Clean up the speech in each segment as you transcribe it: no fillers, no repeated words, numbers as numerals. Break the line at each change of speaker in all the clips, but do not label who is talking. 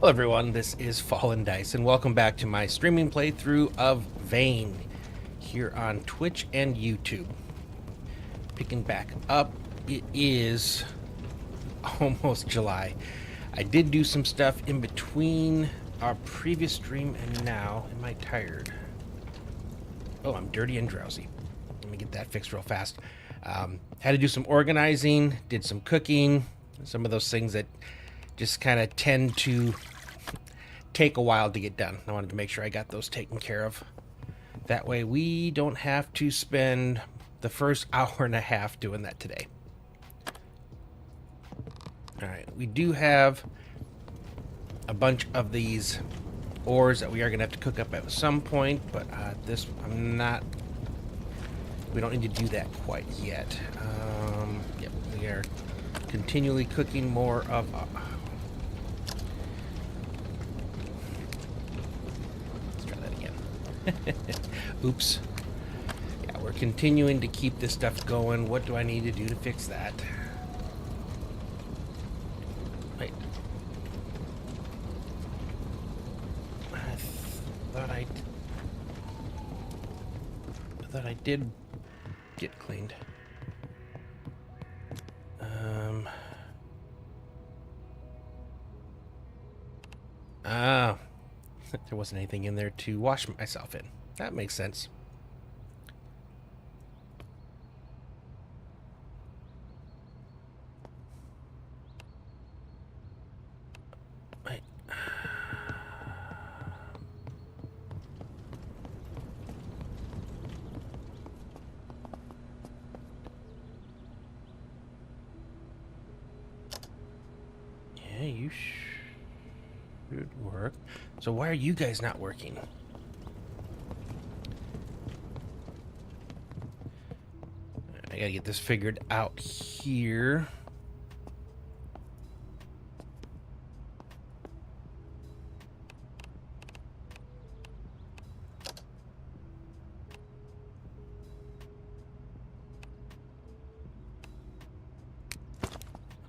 Hello everyone, this is Fallen Dice, and welcome back to my streaming playthrough of Vane here on Twitch and YouTube. Picking back up, it is almost July. I did do some stuff in between our previous stream and now. Am I tired? Oh, I'm dirty and drowsy. Let me get that fixed real fast. Had to do some organizing, did some cooking, some of those things that just kind of tend to take a while to get done. I wanted to make sure I got those taken care of. That way we don't have to spend the first hour and a half doing that today. Alright, we do have a bunch of these ores that we are going to have to cook up at some point, but we don't need to do that quite yet. Yep, we are continually cooking more of... Oops. Yeah, we're continuing to keep this stuff going. What do I need to do to fix that? Wait. I thought I did get cleaned. There wasn't anything in there to wash myself in. That makes sense. Right. Yeah, you should work. So why are you guys not working? I gotta get this figured out here.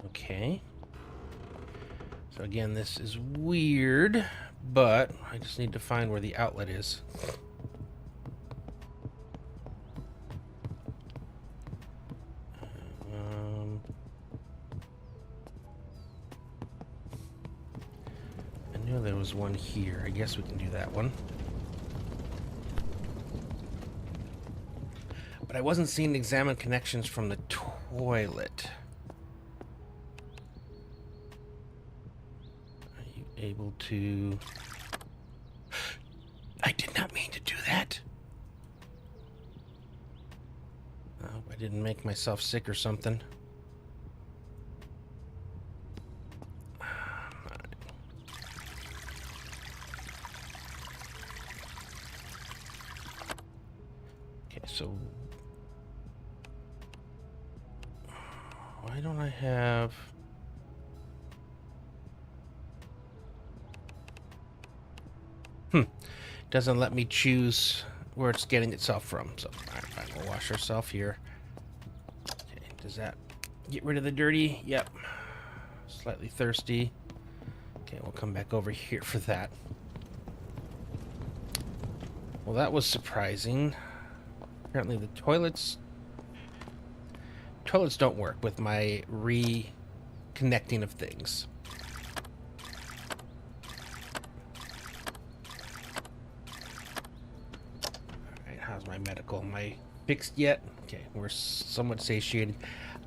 Okay. So again, this is weird, but I just need to find where the outlet is. I knew there was one here. I guess we can do that one. But I wasn't seeing examine connections from the toilet. Able to... I did not mean to do that. I hope I didn't make myself sick or something. Okay, so why don't I have... Doesn't let me choose where it's getting itself from. So, alright, fine, we'll wash ourselves here. Okay, does that get rid of the dirty? Yep. Slightly thirsty. Okay, we'll come back over here for that. Well, that was surprising. Apparently the toilets don't work with my reconnecting of things. My medical. Am I fixed yet? Okay, we're somewhat satiated.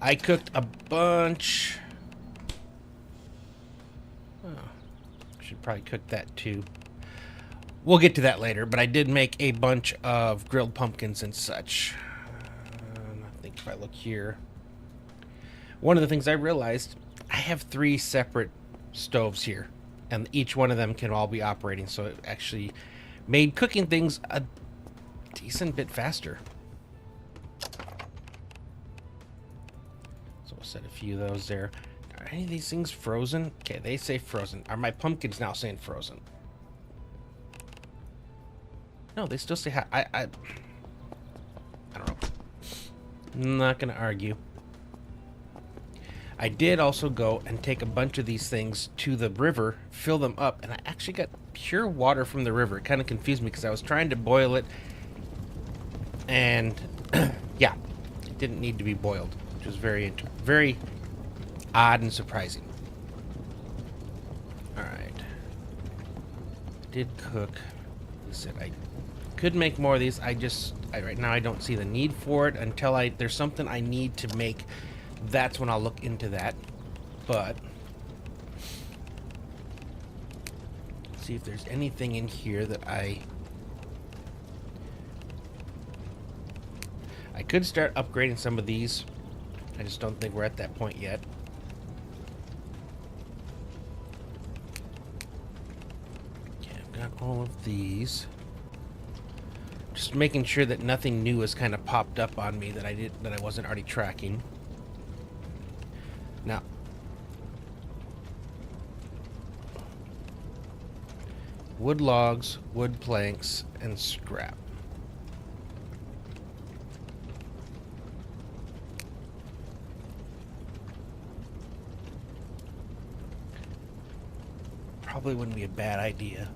I cooked a bunch. Oh, should probably cook that too. We'll get to that later, but I did make a bunch of grilled pumpkins and such. I think if I look here, one of the things I realized, I have 3 separate stoves here, and each one of them can all be operating, so it actually made cooking things a decent bit faster. So we'll set a few of those there. Are any of these things frozen? Okay, they say frozen. Are my pumpkins now saying frozen? No, they still say I don't know. I'm not gonna argue. I did also go and take a bunch of these things to the river, fill them up, and I actually got pure water from the river. It kind of confused me because I was trying to boil it, and yeah, it didn't need to be boiled, which was very odd and surprising. All right, did cook. Like I said, I could make more of these. Right now I don't see the need for it until there's something I need to make. That's when I'll look into that. But see if there's anything in here that I could start upgrading some of these. I just don't think we're at that point yet. Okay, I've got all of these. Just making sure that nothing new has kind of popped up on me that I wasn't already tracking. Now, wood logs, wood planks, and scrap. Probably wouldn't be a bad idea.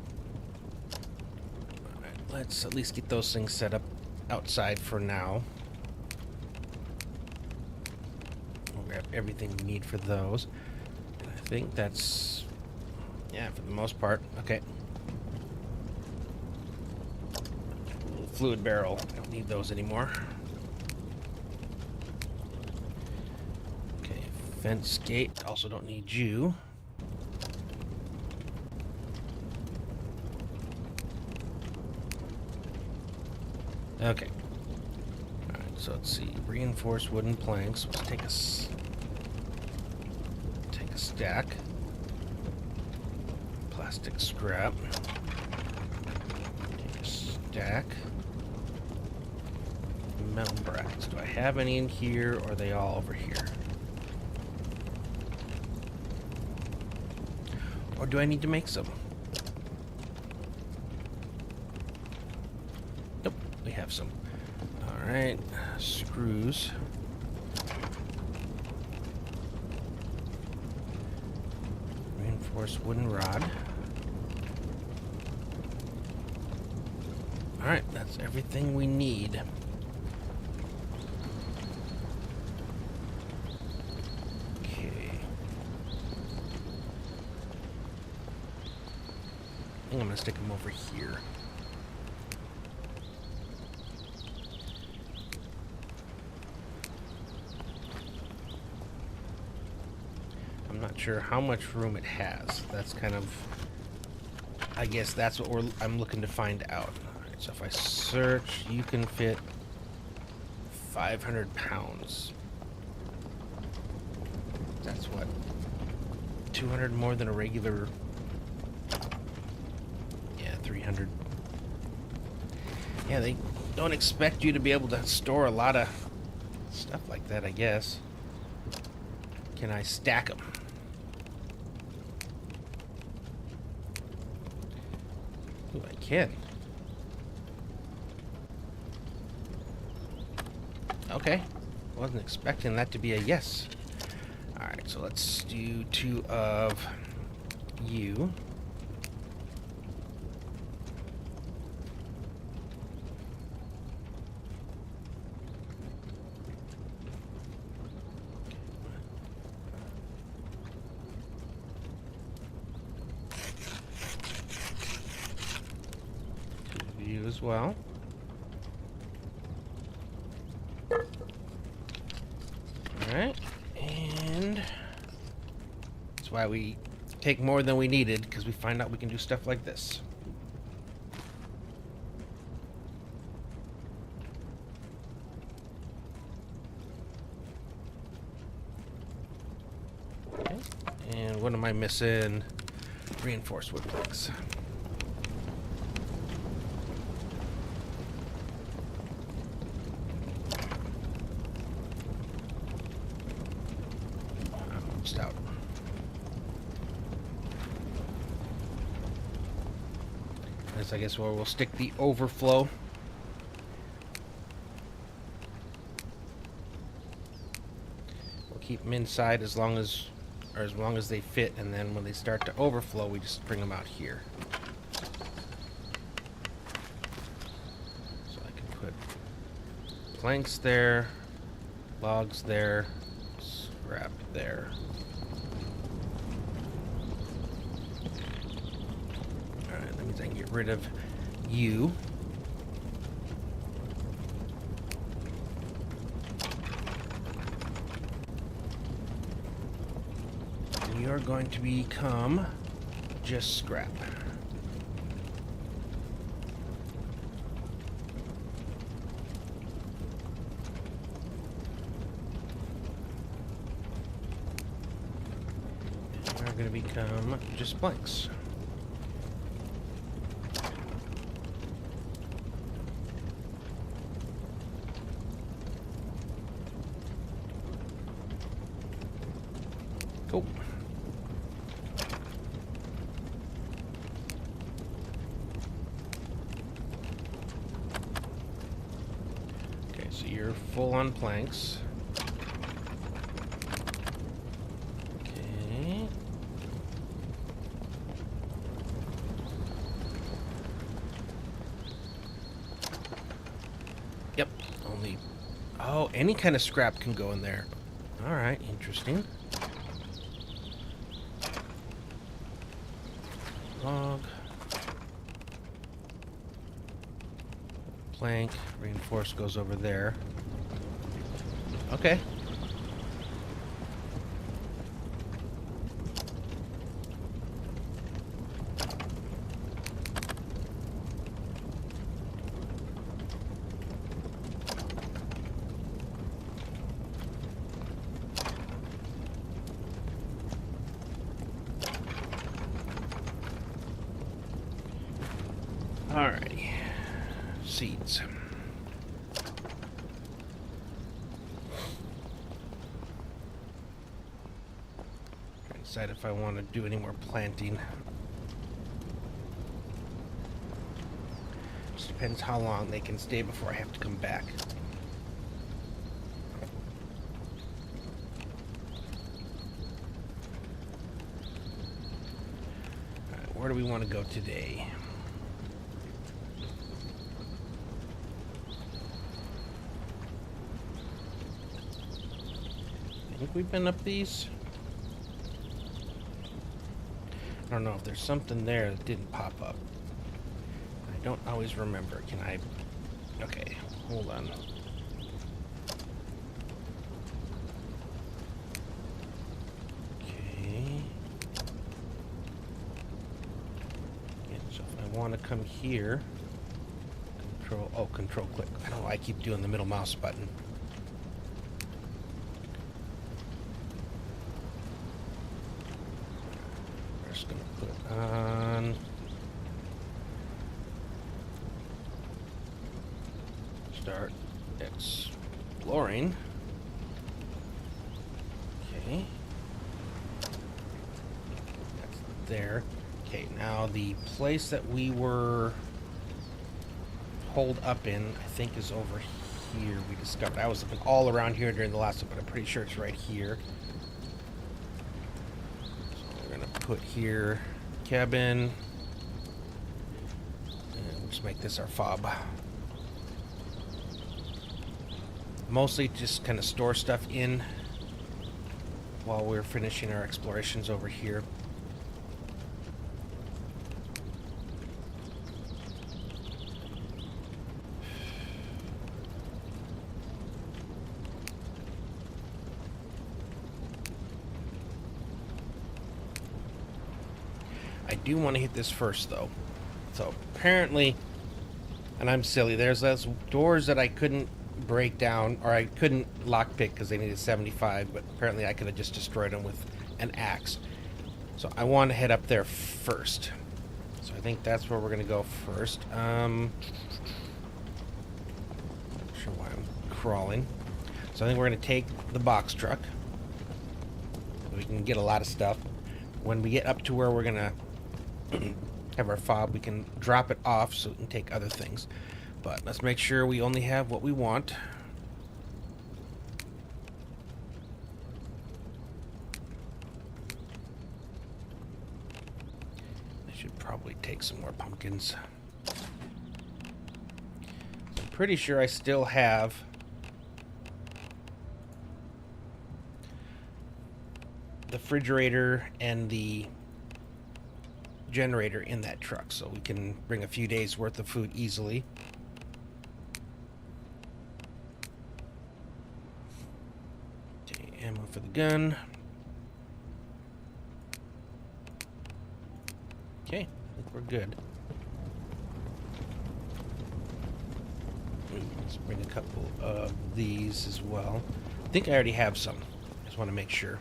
All right, let's at least get those things set up outside for now. We'll grab everything we need for those. And I think that's, yeah, for the most part. Okay. Fluid barrel. I don't need those anymore. Okay, fence gate. Also don't need you. Okay. Alright, so let's see. Reinforced wooden planks. Let's take a stack. Plastic scrap. Take a stack. Metal brackets. Do I have any in here, or are they all over here? Or do I need to make some? Nope, we have some. Alright, screws. Reinforced wooden rod. Alright, that's everything we need. I think I'm gonna stick them over here. I'm not sure how much room it has. That's kind of, I guess that's what I'm looking to find out. All right, so if I search, you can fit 500 pounds. That's what, 200 more than a regular. 300. Yeah, they don't expect you to be able to store a lot of stuff like that, I guess. Can I stack them? Ooh, I can. Okay. Wasn't expecting that to be a yes. Alright, so let's do 2 of you. As well. Alright, and that's why we take more than we needed, because we find out we can do stuff like this. Okay, and what am I missing? Reinforced wood planks. Out. This, I guess, where we'll stick the overflow. We'll keep them inside as long as they fit, and then when they start to overflow, we just bring them out here. So I can put planks there, logs there, scrap there. Alright, that means I can get rid of you. You're going to become just scrap. And you're going to become just blanks. Cool. You're full on planks. Okay. Yep. Only... Oh, any kind of scrap can go in there. Alright, interesting. Log. Plank, reinforced goes over there. Okay. Alrighty. Seeds. Decide if I want to do any more planting. Just depends how long they can stay before I have to come back. Alright, where do we want to go today? I think we've been up these. I don't know if there's something there that didn't pop up. I don't always remember. Can I... Okay, hold on. Okay. And so if I want to come here... Control click. I don't know why I keep doing the middle mouse button. On start exploring. Okay, that's there. Okay, now the place that we were holed up in, I think, is over here. We discovered. I was looking all around here during the last one, but I'm pretty sure it's right here. So we're gonna put here. Cabin, and we'll just make this our fob. Mostly just kind of store stuff in while we're finishing our explorations over here. I do want to hit this first, though. So, apparently, and I'm silly, there's those doors that I couldn't break down, or I couldn't lockpick because they needed 75, but apparently I could have just destroyed them with an axe. So, I want to head up there first. So, I think that's where we're going to go first. Not sure why I'm crawling. So, I think we're going to take the box truck. We can get a lot of stuff. When we get up to where we're going to have our fob, we can drop it off so we can take other things. But let's make sure we only have what we want. Should probably take some more pumpkins. I'm pretty sure I still have the refrigerator and the generator in that truck, so we can bring a few days worth of food easily. Okay, ammo for the gun. Okay, I think we're good. Let's bring a couple of these as well. I think I already have some. Just want to make sure.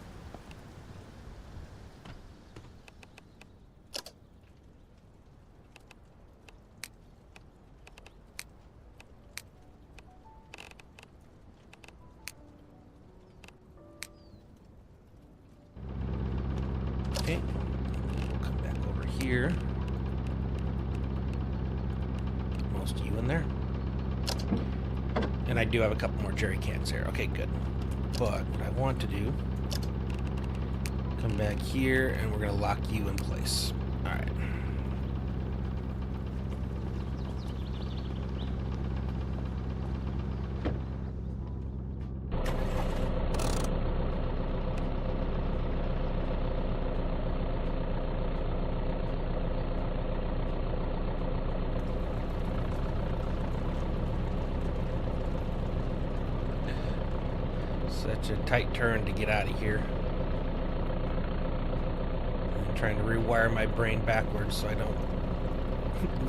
Okay, we'll come back over here. Most of you in there. And I do have a couple more jerry cans here. Okay, good. But what I want to do, come back here and we're going to lock you in place. All right. Such a tight turn to get out of here. I'm trying to rewire my brain backwards so I don't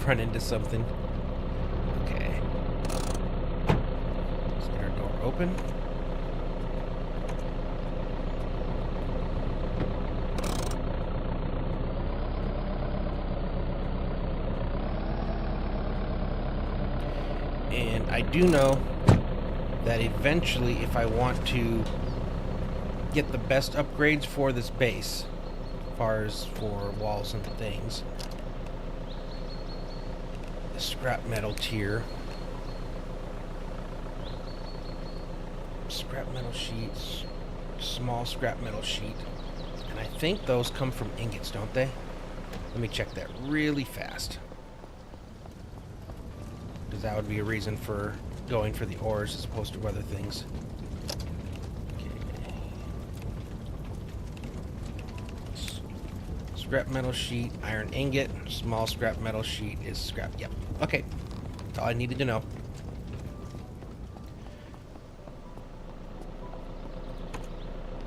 run into something. Okay. Let's get our door open. And I do know that eventually, if I want to get the best upgrades for this base, as far as for walls and things, the scrap metal tier, scrap metal sheets, small scrap metal sheet, and I think those come from ingots, don't they? Let me check that really fast, because that would be a reason for going for the ores as opposed to other things. Okay. Scrap metal sheet, iron ingot, small scrap metal sheet is scrap. Yep. Okay. That's all I needed to know.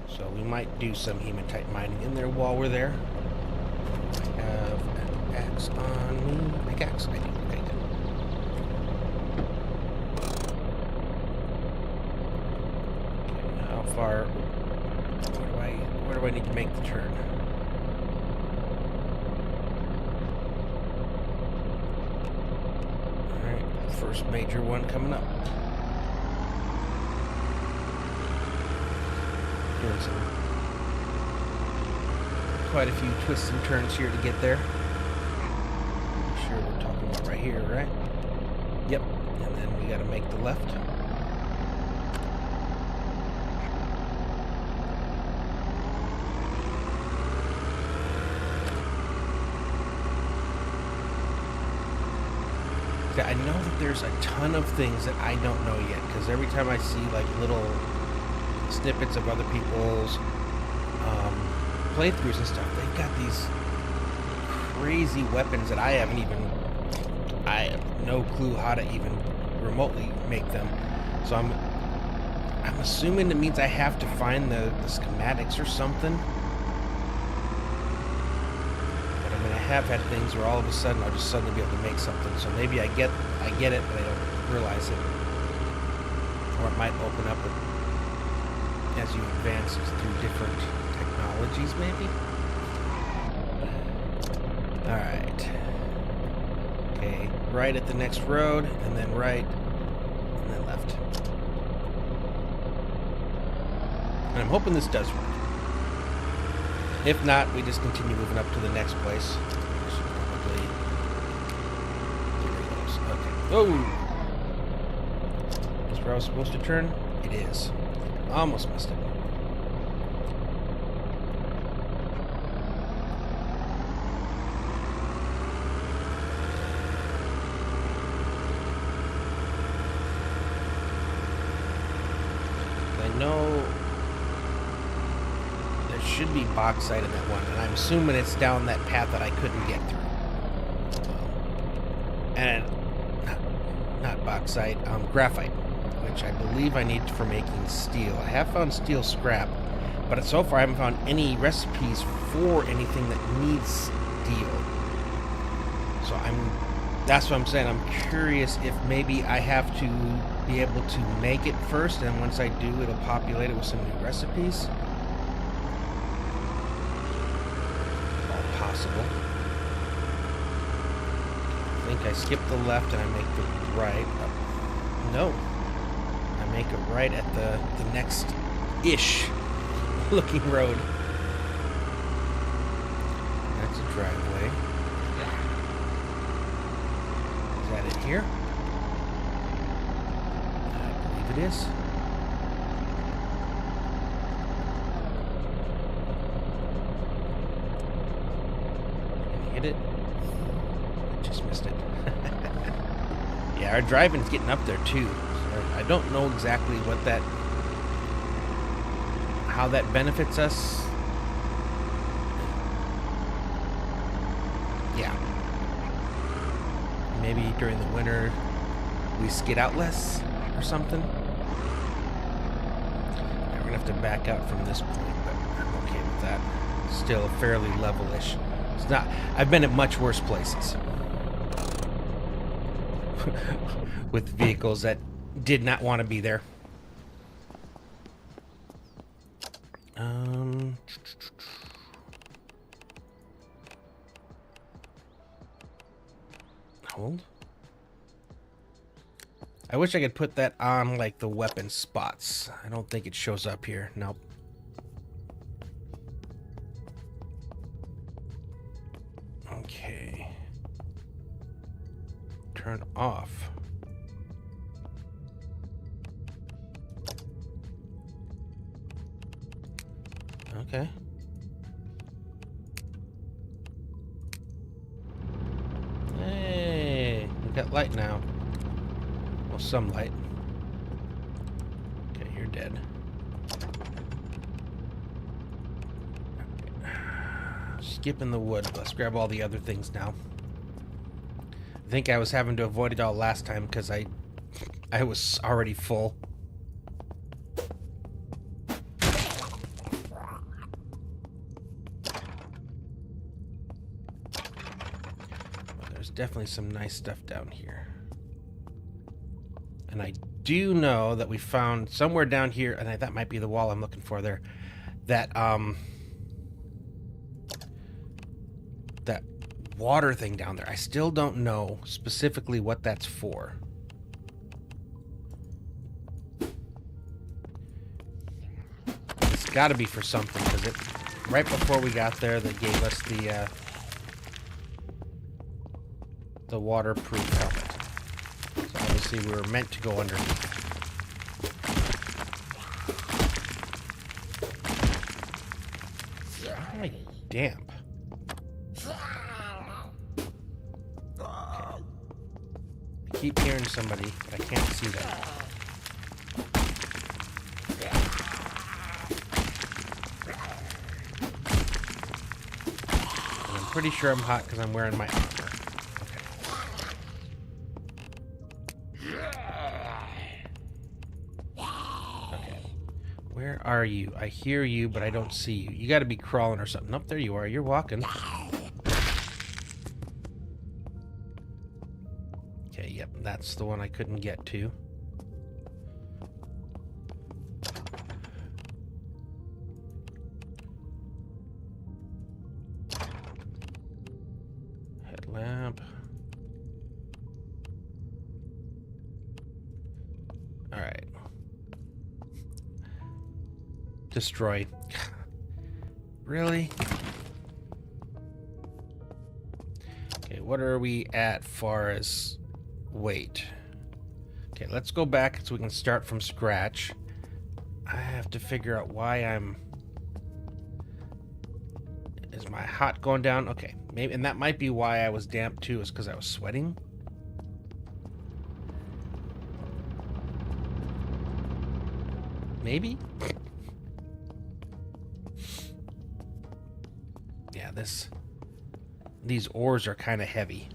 So we might do some hematite mining in there while we're there. I have an axe on me. Pickaxe? I do. Okay, good. Far, where do I need to make the turn? Alright, first major one coming up. Doing quite a few twists and turns here to get there. I'm sure we're talking about right here, right? Yep, and then we gotta make the left. I know that there's a ton of things that I don't know yet, because every time I see like little snippets of other people's playthroughs and stuff, they've got these crazy weapons that I have no clue how to even remotely make them. So I'm assuming it means I have to find the schematics or something. I have had things where all of a sudden I'll just suddenly be able to make something. So maybe I get it, but I don't realize it. Or it might open up as you advance through different technologies, maybe. All right. Okay, right at the next road, and then right, and then left. And I'm hoping this does work. If not, we just continue moving up to the next place. Okay. Oh! Is where I was supposed to turn? It is. Almost missed it. know there should be bauxite in that one, and I'm assuming it's down that path that I couldn't get through. And not bauxite, graphite, which I believe I need for making steel. I have found steel scrap, but so far I haven't found any recipes for anything that needs steel. So that's what I'm saying. I'm curious if maybe I have to be able to make it first, and once I do, it'll populate it with some new recipes. All possible. I think I skip the left and I make the right. No. I make a right at the next-ish looking road. That's a driveway. Is that it here? I believe it is. Can you hit it? I just missed it. Yeah, our driving's getting up there too. So I don't know exactly how that benefits us. Yeah. Maybe during the winter we skid out less or something. Yeah, we're gonna have to back out from this point, but I'm okay with that. Still fairly level-ish. It's not. I've been at much worse places with vehicles that did not want to be there. Hold. I wish I could put that on like the weapon spots. I don't think it shows up here. Nope. Okay. Turn off. Okay. Hey, we got light now. Well, some light. Okay, you're dead. Skipping the wood. Let's grab all the other things now. I think I was having to avoid it all last time because I was already full. Definitely some nice stuff down here. And I do know that we found somewhere down here, and that might be the wall I'm looking for there, that that water thing down there. I still don't know specifically what that's for. It's got to be for something, because right before we got there, they gave us the waterproof helmet. So obviously we were meant to go underneath. Why am I damp? Okay. I keep hearing somebody, but I can't see them. And I'm pretty sure I'm hot because I'm wearing my armor. Where are you? I hear you, but I don't see you. You got to be crawling or something. Up there you are. You're walking. Okay, yep. That's the one I couldn't get to. Headlamp. All right. Destroy. Really? Okay, what are we at far as weight? Okay, let's go back so we can start from scratch. I have to figure out why I'm... Is my hot going down? Okay, maybe, and that might be why I was damp too, is because I was sweating. Maybe? Yeah, these ores are kind of heavy.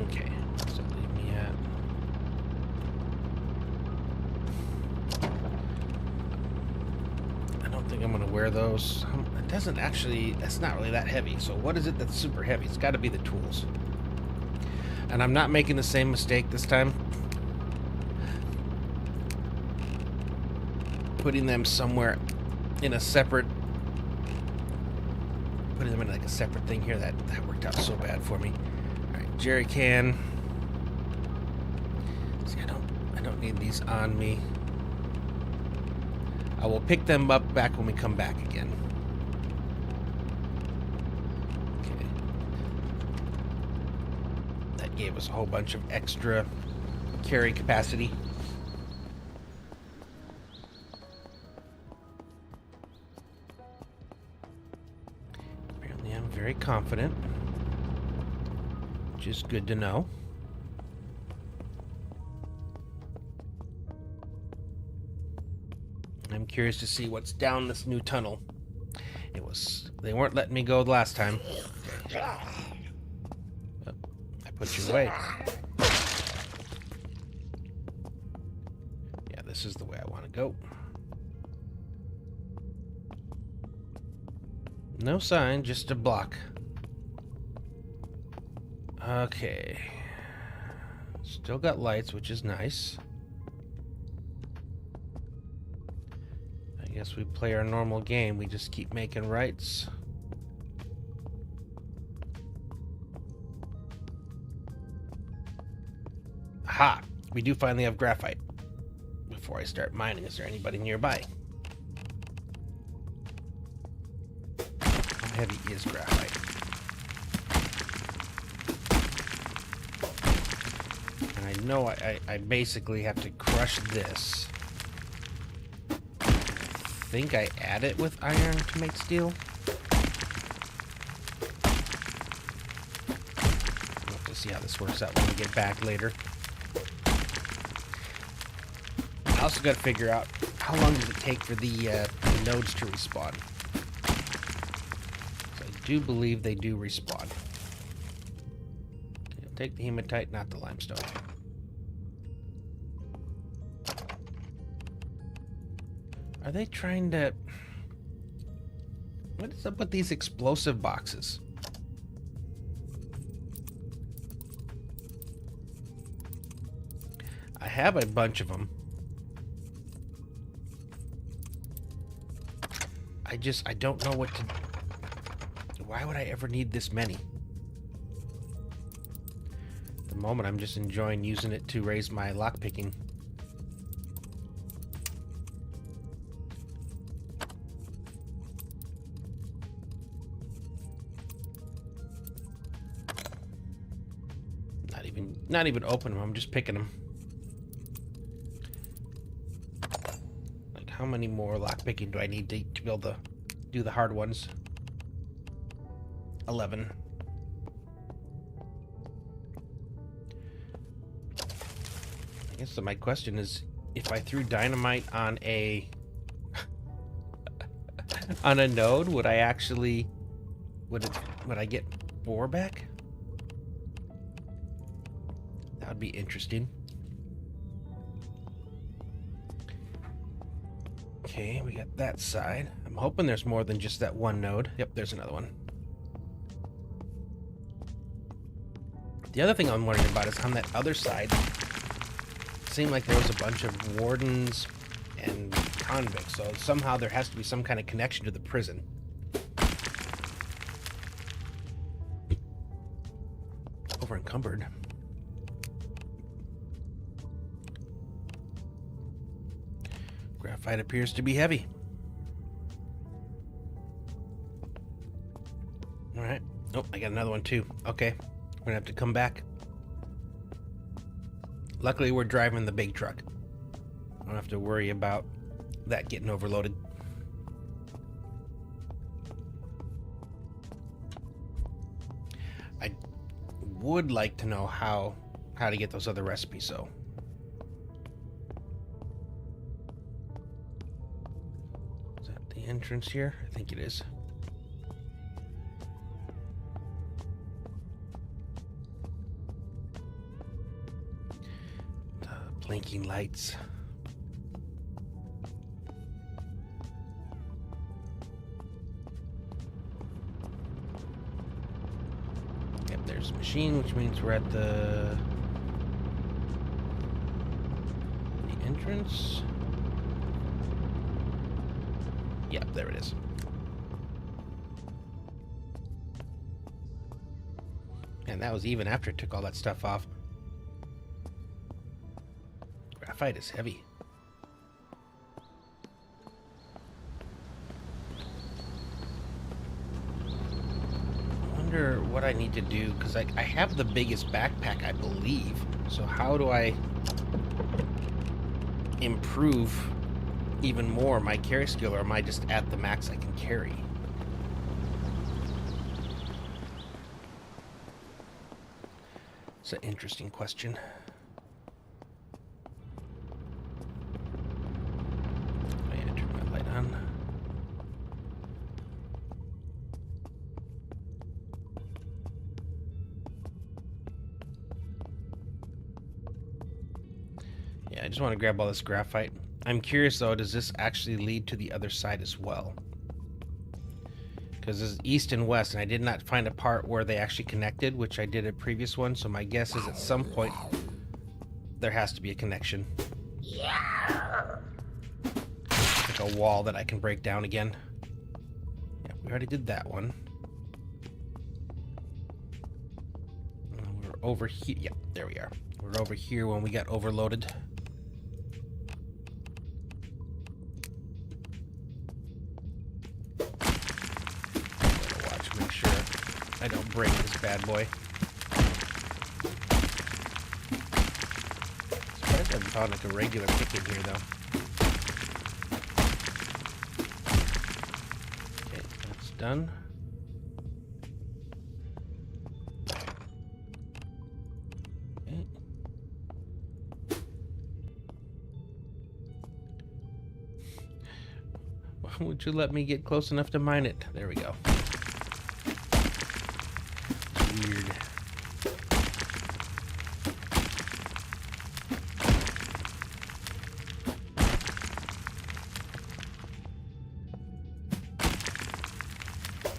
Okay, so leave me at... I don't think I'm gonna wear those. It doesn't actually, that's not really that heavy. So what is it that's super heavy? It's gotta be the tools. And I'm not making the same mistake this time. Putting them somewhere in a separate... Putting them in like a separate thing here, that worked out so bad for me. Alright, jerry can. See, I don't need these on me. I will pick them up back when we come back again. Okay. That gave us a whole bunch of extra carry capacity. Apparently I'm very confident, which is good to know. I'm curious to see what's down this new tunnel. They weren't letting me go the last time. Oh, I put you away. Yeah, this is the way I want to go. No sign, just a block. Okay. Still got lights, which is nice. I guess we play our normal game. We just keep making rights. Aha! We do finally have graphite. Before I start mining, is there anybody nearby? How heavy is graphite? And I know I basically have to crush this. I think I add it with iron to make steel. We'll have to see how this works out when we get back later. I also got to figure out how long does it take for the nodes to respawn. So I do believe they do respawn. Okay, I'll take the hematite, not the limestone. Are they trying to... What is up with these explosive boxes? I have a bunch of them. I don't know what to... Why would I ever need this many? At the moment, I'm just enjoying using it to raise my lockpicking. Not even opening them, I'm just picking them. Like, how many more lockpicking do I need to be able to do the hard ones? 11. I guess my question is, if I threw dynamite on a on a node, would I actually would I get ore back? That would be interesting. Okay, we got that side. I'm hoping there's more than just that one node. Yep, there's another one. The other thing I'm wondering about is on that other side, it seemed like there was a bunch of wardens and convicts, so somehow there has to be some kind of connection to the prison. Over encumbered. Graphite appears to be heavy. Alright. Oh, I got another one too. Okay. We're gonna have to come back. Luckily, we're driving the big truck. I don't have to worry about that getting overloaded. I would like to know how to get those other recipes, though. Is that the entrance here? I think it is. The blinking lights. There's a machine, which means we're at the entrance. Yep, there it is. And that was even after it took all that stuff off. Graphite is heavy. What I need to do, because I have the biggest backpack, I believe. So how do I improve even more my carry skill, or am I just at the max I can carry? It's an interesting question. I gotta turn my light on. Yeah, I just want to grab all this graphite. I'm curious though, does this actually lead to the other side as well? Because this is east and west, and I did not find a part where they actually connected, which I did a previous one, so my guess is at some point there has to be a connection. Like a wall that I can break down again. Yeah, we already did that one. We're over here. Yeah, there we are. We're over here when we got overloaded. Make sure I don't break this bad boy. Surprised I haven't found like a regular pick in here though. Okay, that's done. Okay. Why would you let me get close enough to mine it? There we go. Weird.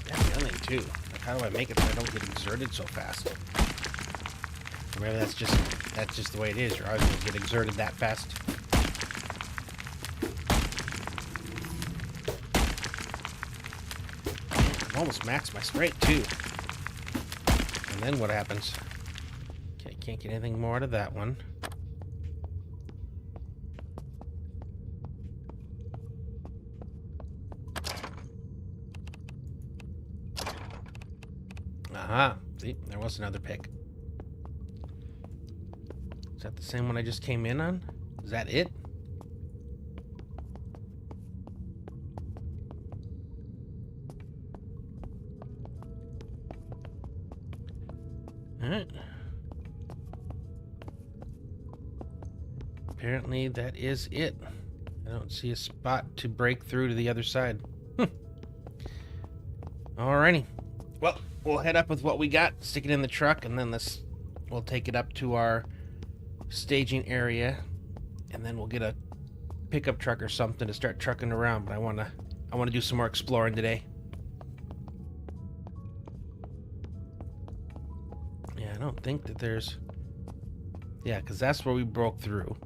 That's the other thing too. Like, how do I make it so I don't get exerted so fast? Or maybe that's just the way it is. You're always gonna get exerted that fast. I'm almost maxed my strength too. And then what happens? Okay, can't get anything more out of that one. Aha! See, there was another pick. Is that the same one I just came in on? Is that it? Alright. Apparently that is it. I don't see a spot to break through to the other side. Alrighty. Well, we'll head up with what we got, stick it in the truck, and then we'll take it up to our staging area, and then we'll get a pickup truck or something to start trucking around. But I wanna do some more exploring today. Yeah, I don't think that there's... Yeah, because that's where we broke through.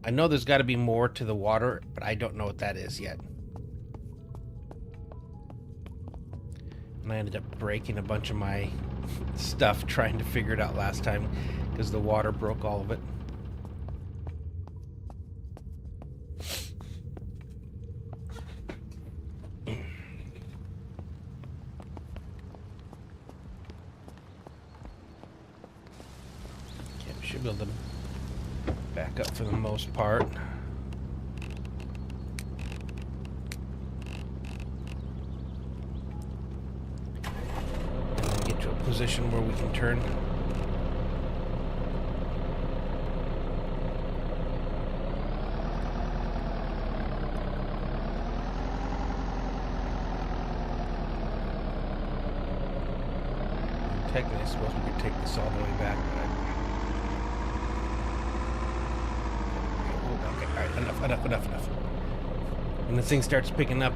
I know there's got to be more to the water, but I don't know what that is yet. And I ended up breaking a bunch of my stuff trying to figure it out last time because the water broke all of it. Should be able to back up for the most part. And then get to a position where we can turn. Technically, I suppose we could take this all the way back, but okay, alright, enough. When this thing starts picking up,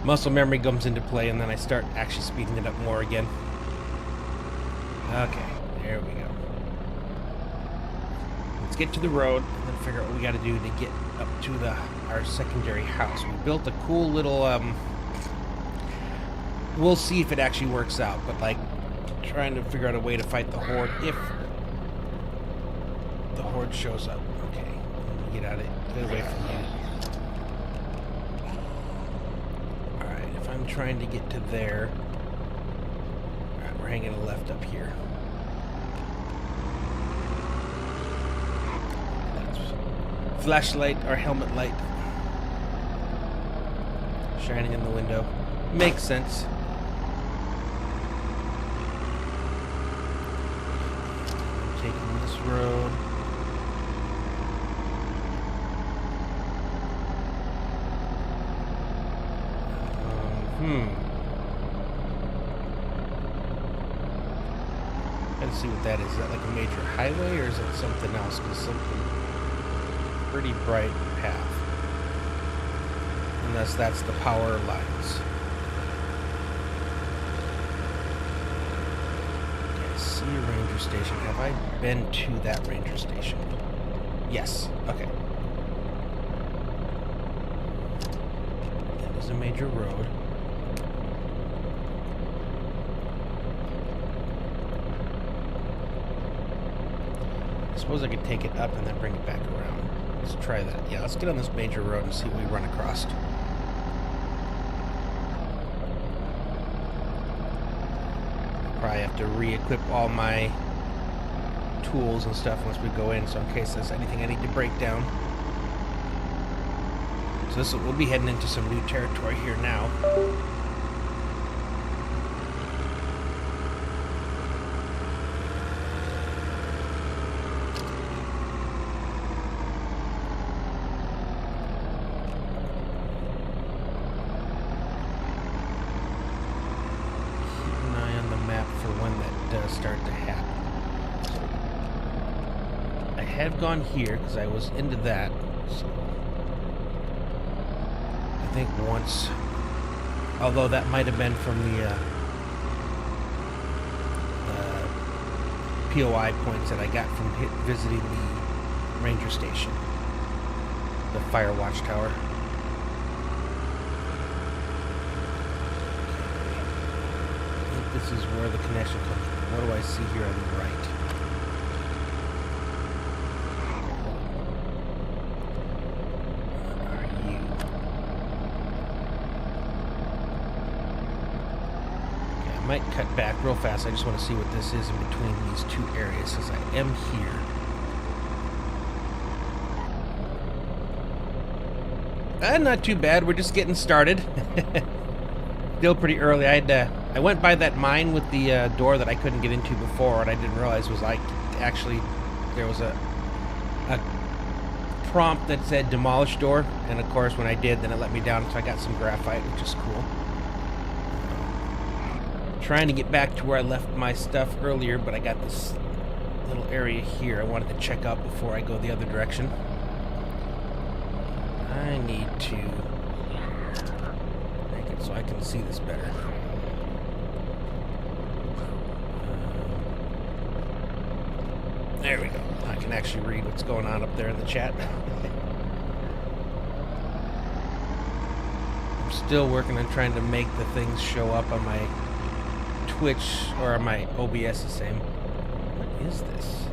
muscle memory comes into play, and then I start actually speeding it up more again. Okay, there we go. Let's get to the road, and then figure out what we gotta do to get up to our secondary house. We built a cool little, we'll see if it actually works out, but like trying to figure out a way to fight the horde if the horde shows up. Okay, let me get away from you. Alright, if I'm trying to get to there, alright, we're hanging a left up here. That's flashlight or helmet light shining in the window. Makes sense. Taking this road. Gotta see what that is. Is that like a major highway, or is it something else? Because something pretty bright path. Unless that's the power lines. See a ranger station. Have I been to that ranger station? Yes. Okay. That is a major road. I suppose I could take it up and then bring it back around. Let's try that. Yeah, let's get on this major road and see what we run across. Probably have to re-equip all my tools and stuff once we go in, so in case there's anything I need to break down. So we'll be heading into some new territory here now. Start to happen. So I have gone here because I was into that. So I think once, although that might have been from the POI points that I got from visiting the ranger station, the fire watchtower. This is where the connection comes from. What do I see here on the right? What are you? Okay, I might cut back real fast. I just want to see what this is in between these two areas, since I am here. Not too bad. We're just getting started. Still pretty early. I went by that mine with the door that I couldn't get into before, and I didn't realize was like actually there was a prompt that said demolish door, and of course when I did, then it let me down, so I got some graphite, which is cool. Trying to get back to where I left my stuff earlier, but I got this little area here I wanted to check out before I go the other direction. I need to make it so I can see this better. There we go. I can actually read what's going on up there in the chat. I'm still working on trying to make the things show up on my Twitch or on my OBS the same. What is this?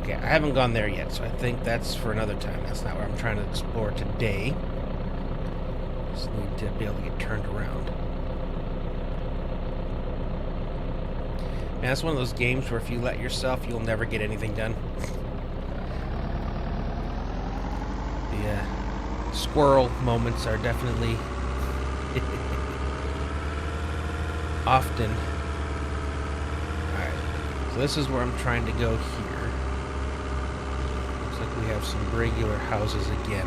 Okay, I haven't gone there yet, so I think that's for another time. That's not where I'm trying to explore today. Just need to be able to get turned around. And that's one of those games where if you let yourself, you'll never get anything done. The squirrel moments are definitely often. Alright, so this is where I'm trying to go here. Looks like we have some regular houses again.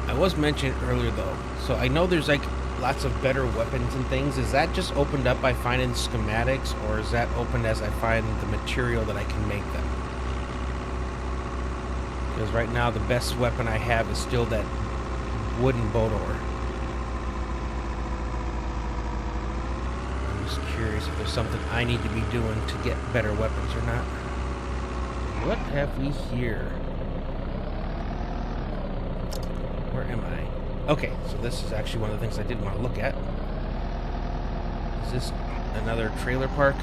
I was mentioning earlier though, so I know there's like lots of better weapons and things. Is that just opened up by finding schematics, or is that opened as I find the material that I can make them? Because right now the best weapon I have is still that wooden boat oar. I'm just curious if there's something I need to be doing to get better weapons or not. What have we here? Where am I? Okay, so this is actually one of the things I did want to look at. Is this another trailer park?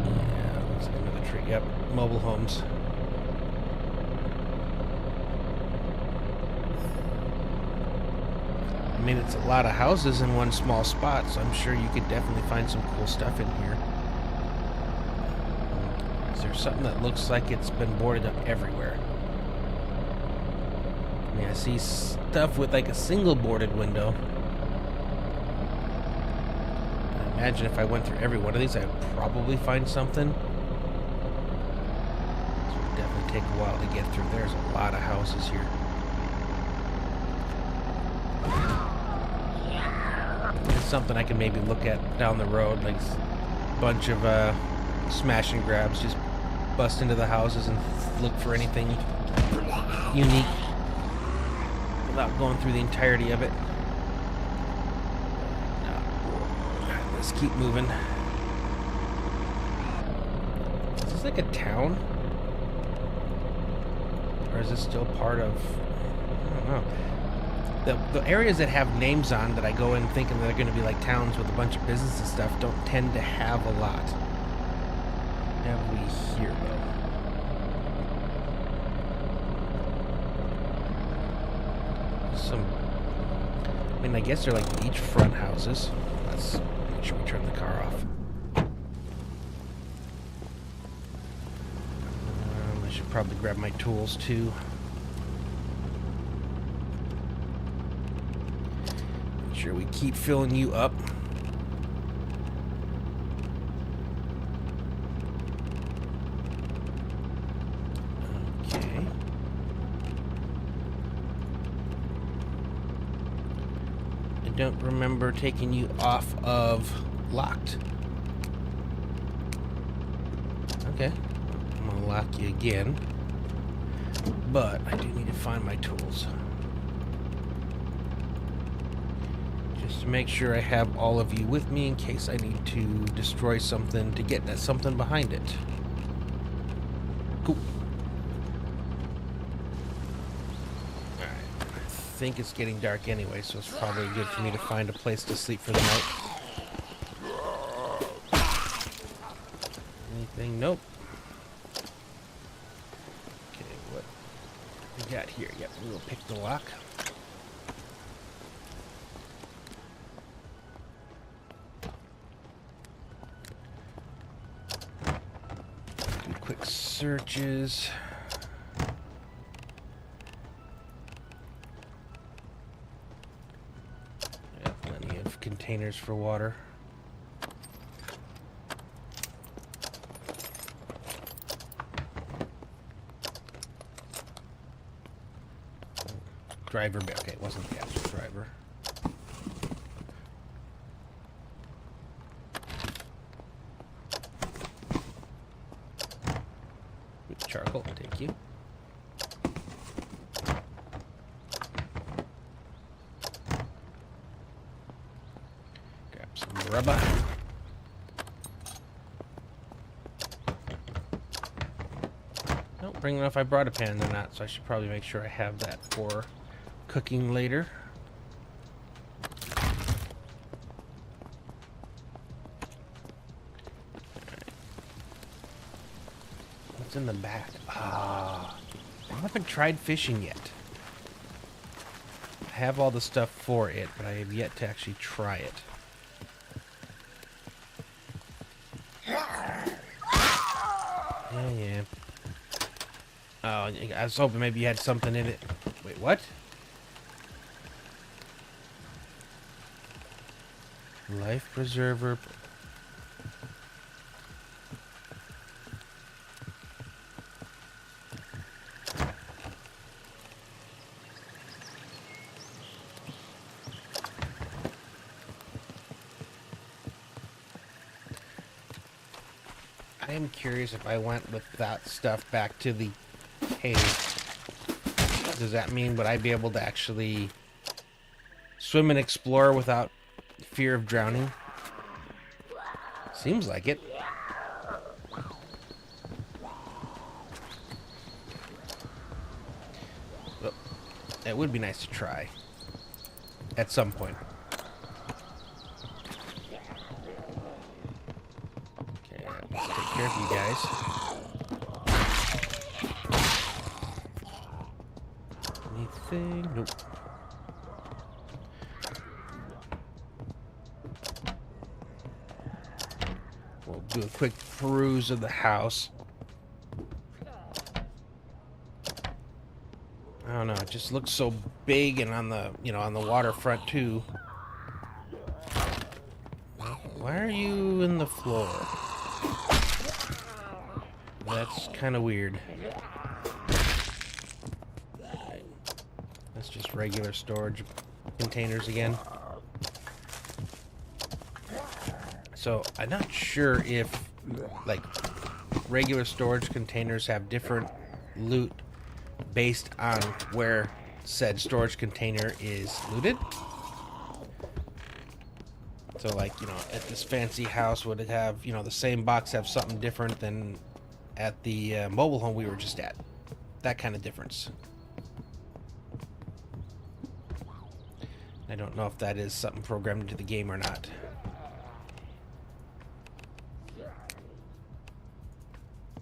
Yeah, looks like another tree. Yep, mobile homes. I mean, it's a lot of houses in one small spot, so I'm sure you could definitely find some cool stuff in here. Is there something that looks like it's been boarded up everywhere? I mean, I see stuff with like a single boarded window. I imagine if I went through every one of these, I'd probably find something. This would definitely take a while to get through. There's a lot of houses here. It's something I can maybe look at down the road, like a bunch of smash and grabs. Just bust into the houses and look for anything unique without going through the entirety of it. Alright, let's keep moving. Is this like a town? Or is this still part of... I don't know. The areas that have names on that I go in thinking they're going to be like towns with a bunch of business and stuff don't tend to have a lot. What have we here, though? I mean, I guess they're like beachfront houses. Let's make sure we turn the car off. I should probably grab my tools too. Make sure we keep filling you up. Okay. I don't remember taking you off of locked. Okay. I'm gonna lock you again. But I do need to find my tools. Just to make sure I have all of you with me in case I need to destroy something to get that something behind it. Cool. Alright. I think it's getting dark anyway, so it's probably good for me to find a place to sleep for the night. Anything? Nope. Okay, what we got here? Yep, we will pick the lock. Do quick searches. Yeah, plenty of containers for water. Driver, okay, it wasn't the actual driver. With charcoal, thank you. Grab some rubber. Don't know if I brought a pan or not, so I should probably make sure I have that for cooking later. What's in the back? Ah, I haven't tried fishing yet. have all the stuff for it, but I have yet to actually try it. Yeah. Oh, I was hoping maybe you had something in it. Wait, what? Life preserver. I am curious if I went with that stuff back to the cave. Does that mean would I be able to actually swim and explore without fear of drowning? Seems like it. Well, it would be nice to try at some point. Okay, let's take care of you guys. Anything? Nope. We'll do a quick peruse of the house. I don't know, it just looks so big and on the, on the waterfront too. Why are you in the floor? That's kind of weird. Right. That's just regular storage containers again. So I'm not sure if, like, regular storage containers have different loot based on where said storage container is looted. So, like, at this fancy house, would it have, the same box have something different than at the mobile home we were just at? That kind of difference. I don't know if that is something programmed into the game or not.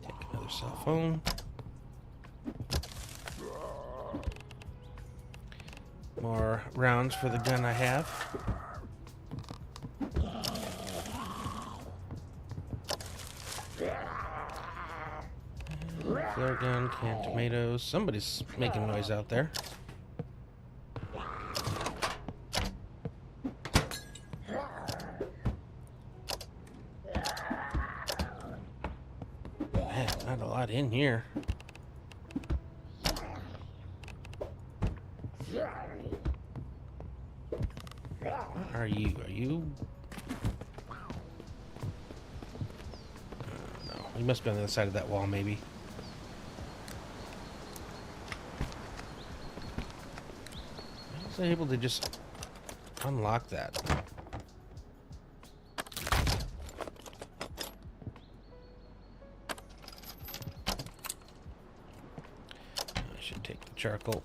Take another cell phone. More rounds for the gun I have. Flare gun, canned tomatoes. Somebody's making noise out there. Man, not a lot in here. What are you? Are you? No, you must be on the other side of that wall, maybe. How was I able to just unlock that? I should take the charcoal.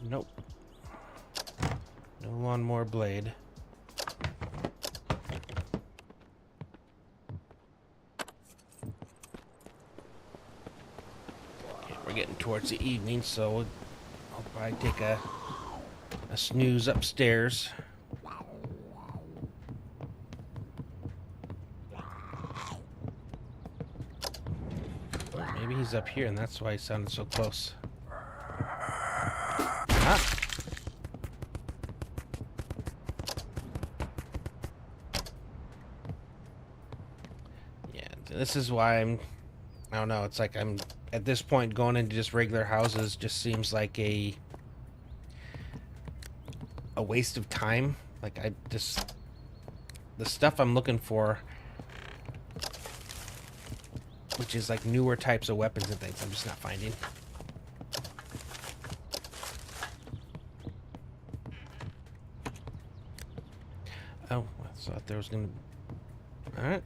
Nope. No lawnmower blade. Okay, we're getting towards the evening, so I'll probably take a snooze upstairs. Maybe he's up here, and that's why he sounded so close. Ah. Yeah, this is why I don't know, it's like I'm, at this point, going into just regular houses just seems like a waste of time. Like, the stuff I'm looking for, which is like newer types of weapons and things, I'm just not finding. Oh, I thought there was gonna... Alright.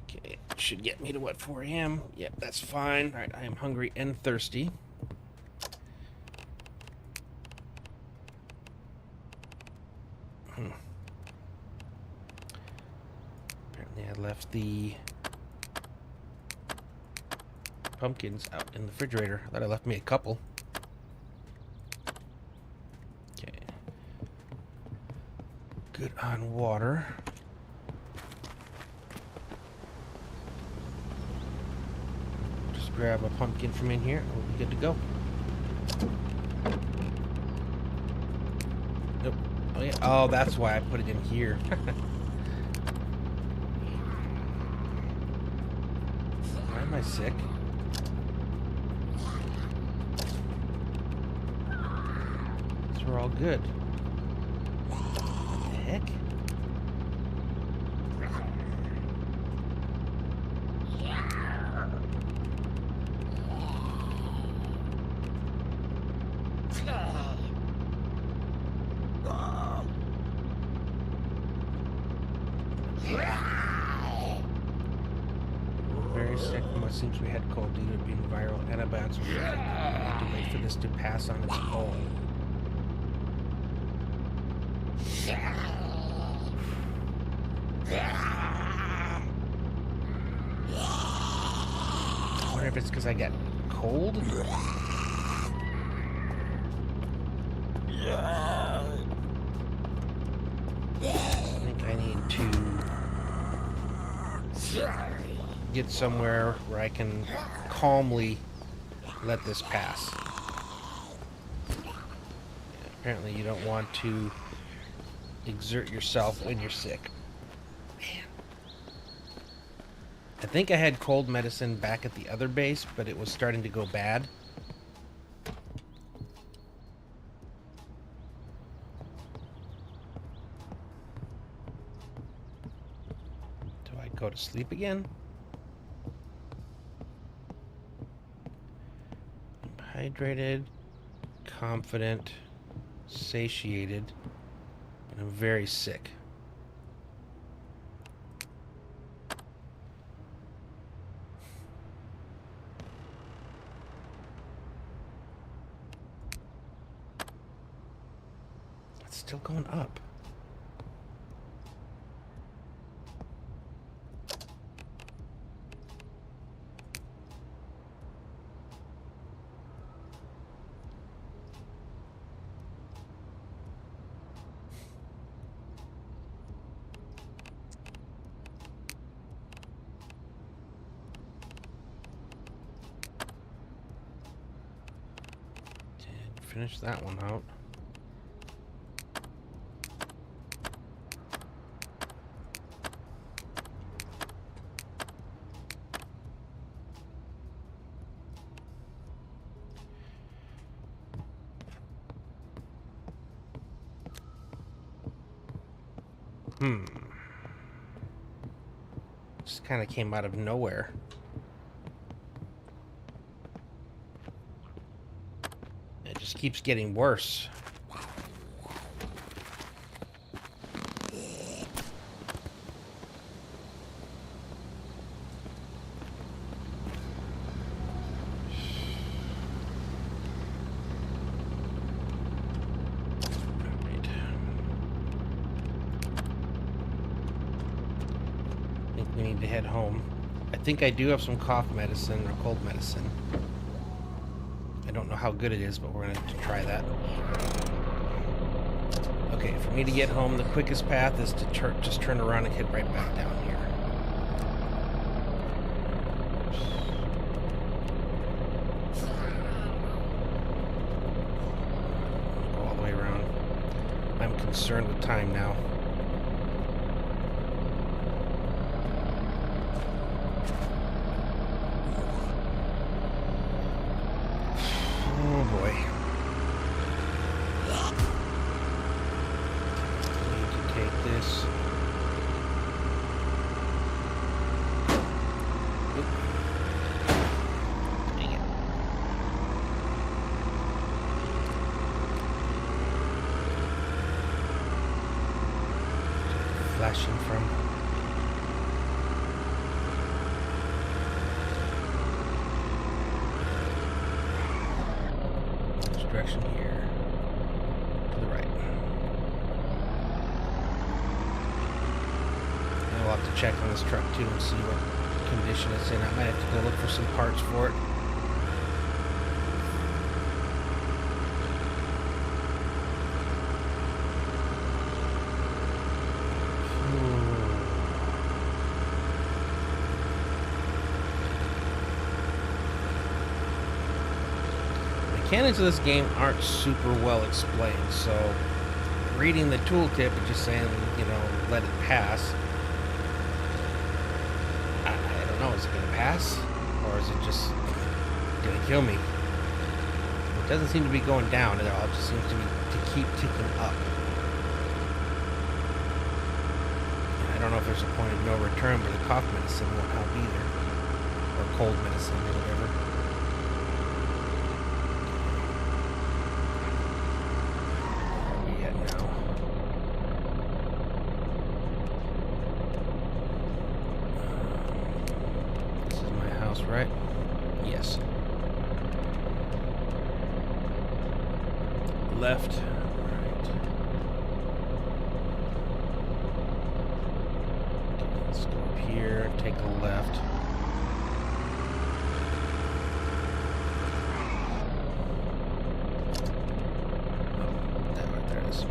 Okay, should get me to what, 4 a.m.? Yep, that's fine. Alright, I am hungry and thirsty. left the pumpkins out in the refrigerator. I thought I left me a couple. Okay. Good on water. Just grab a pumpkin from in here and we'll be good to go. Nope. Oh yeah. Oh, that's why I put it in here. Why am I sick? These are all good. What the heck? Very sick from what seems we had cold due to it being viral. Antibiotics were used. We need to wait for this to pass on its own. I wonder if it's because I got cold? I think I need to get somewhere where I can calmly let this pass. Yeah, apparently you don't want to exert yourself when you're sick. Man. I think I had cold medicine back at the other base, but it was starting to go bad. Do I go to sleep again? I'm hydrated, confident, satiated, but I'm very sick. It's still going up. Finish that one out. Just kind of came out of nowhere. It just keeps getting worse. We need to head home. I think I do have some cough medicine or cold medicine. I don't know how good it is, but we're going to try that. Okay, for me to get home, the quickest path is to just turn around and head right back down here. Go all the way around. I'm concerned with time now. Flashing from this direction here to the right. And we'll have to check on this truck too and see what condition it's in. I might have to go look for some parts for it. Mechanics of this game aren't super well explained, so reading the tooltip and just saying, you know, let it pass. I don't know, is it going to pass? Or is it just going to kill me? It doesn't seem to be going down at all, it just seems to keep ticking up. And I don't know if there's a point of no return, but the cough medicine won't help either. Or cold medicine or whatever. Right? Yes. Left. Right. Let's go up here, take a left. Oh, there it is.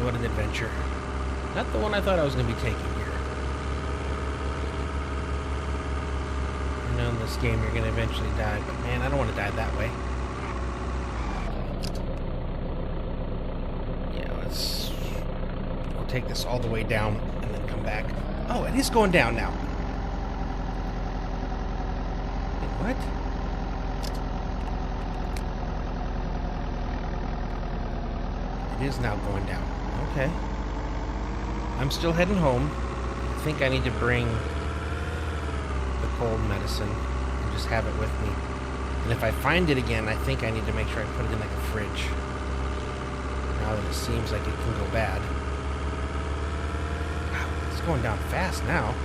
What an adventure. Not the one I thought I was going to be taking here. I know in this game you're going to eventually die, but man, I don't want to die that way. Yeah, we'll take this all the way down and then come back. Oh, it is going down now. Wait, what? It is now going down. Okay. I'm still heading home. I think I need to bring the cold medicine and just have it with me. And if I find it again, I think I need to make sure I put it in like a fridge. Now that it seems like it can go bad. Wow, it's going down fast now.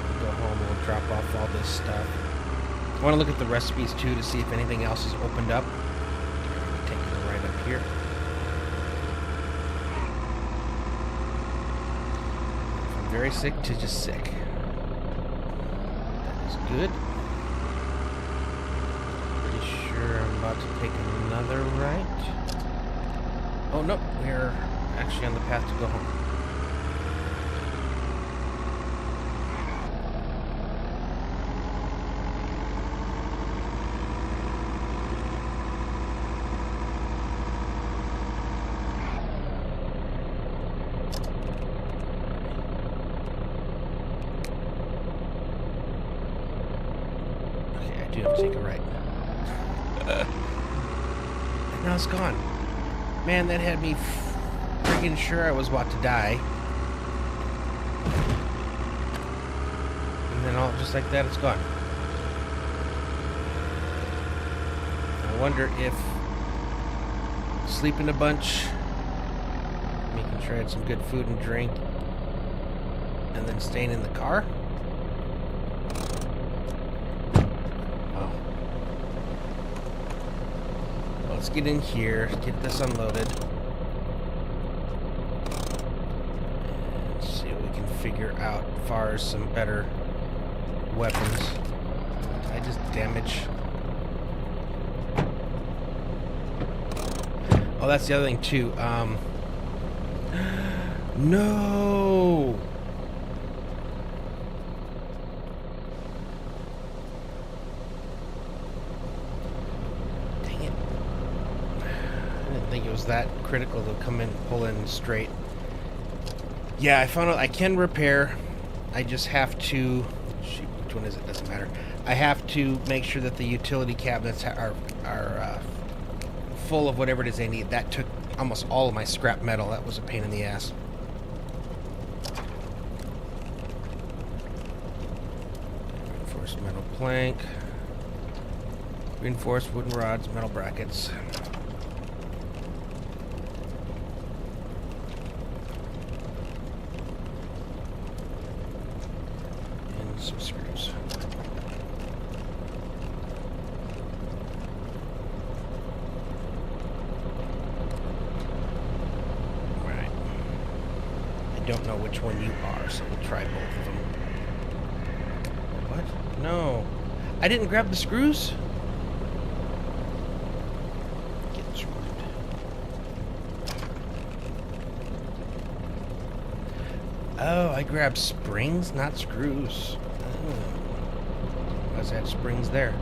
We'll go home and we'll drop off all this stuff. I want to look at the recipes too to see if anything else is opened up. Taking it right up here. From very sick to just sick. That is good. Pretty sure I'm about to take another right. Oh no, we're actually on the path to go home. Do have to take a right. And now it's gone. Man, that had me freaking sure I was about to die. And then all just like that, it's gone. I wonder if sleeping a bunch, making sure I had some good food and drink, and then staying in the car. Let's get in here, get this unloaded, and see what we can figure out as far as some better weapons. Did I just damage? Oh, that's the other thing too. No! I think it was that critical to come in, pull in straight. Yeah, I found out I can repair. I just have to. Shoot, which one is it? Doesn't matter. I have to make sure that the utility cabinets are full of whatever it is they need. That took almost all of my scrap metal. That was a pain in the ass. Reinforced metal plank. Reinforced wooden rods, metal brackets. some screws. Right. I don't know which one you are, so we'll try both of them. What? No. I didn't grab the screws? Get screwed. Oh, I grabbed springs, not screws. Oh. Why does that have springs there?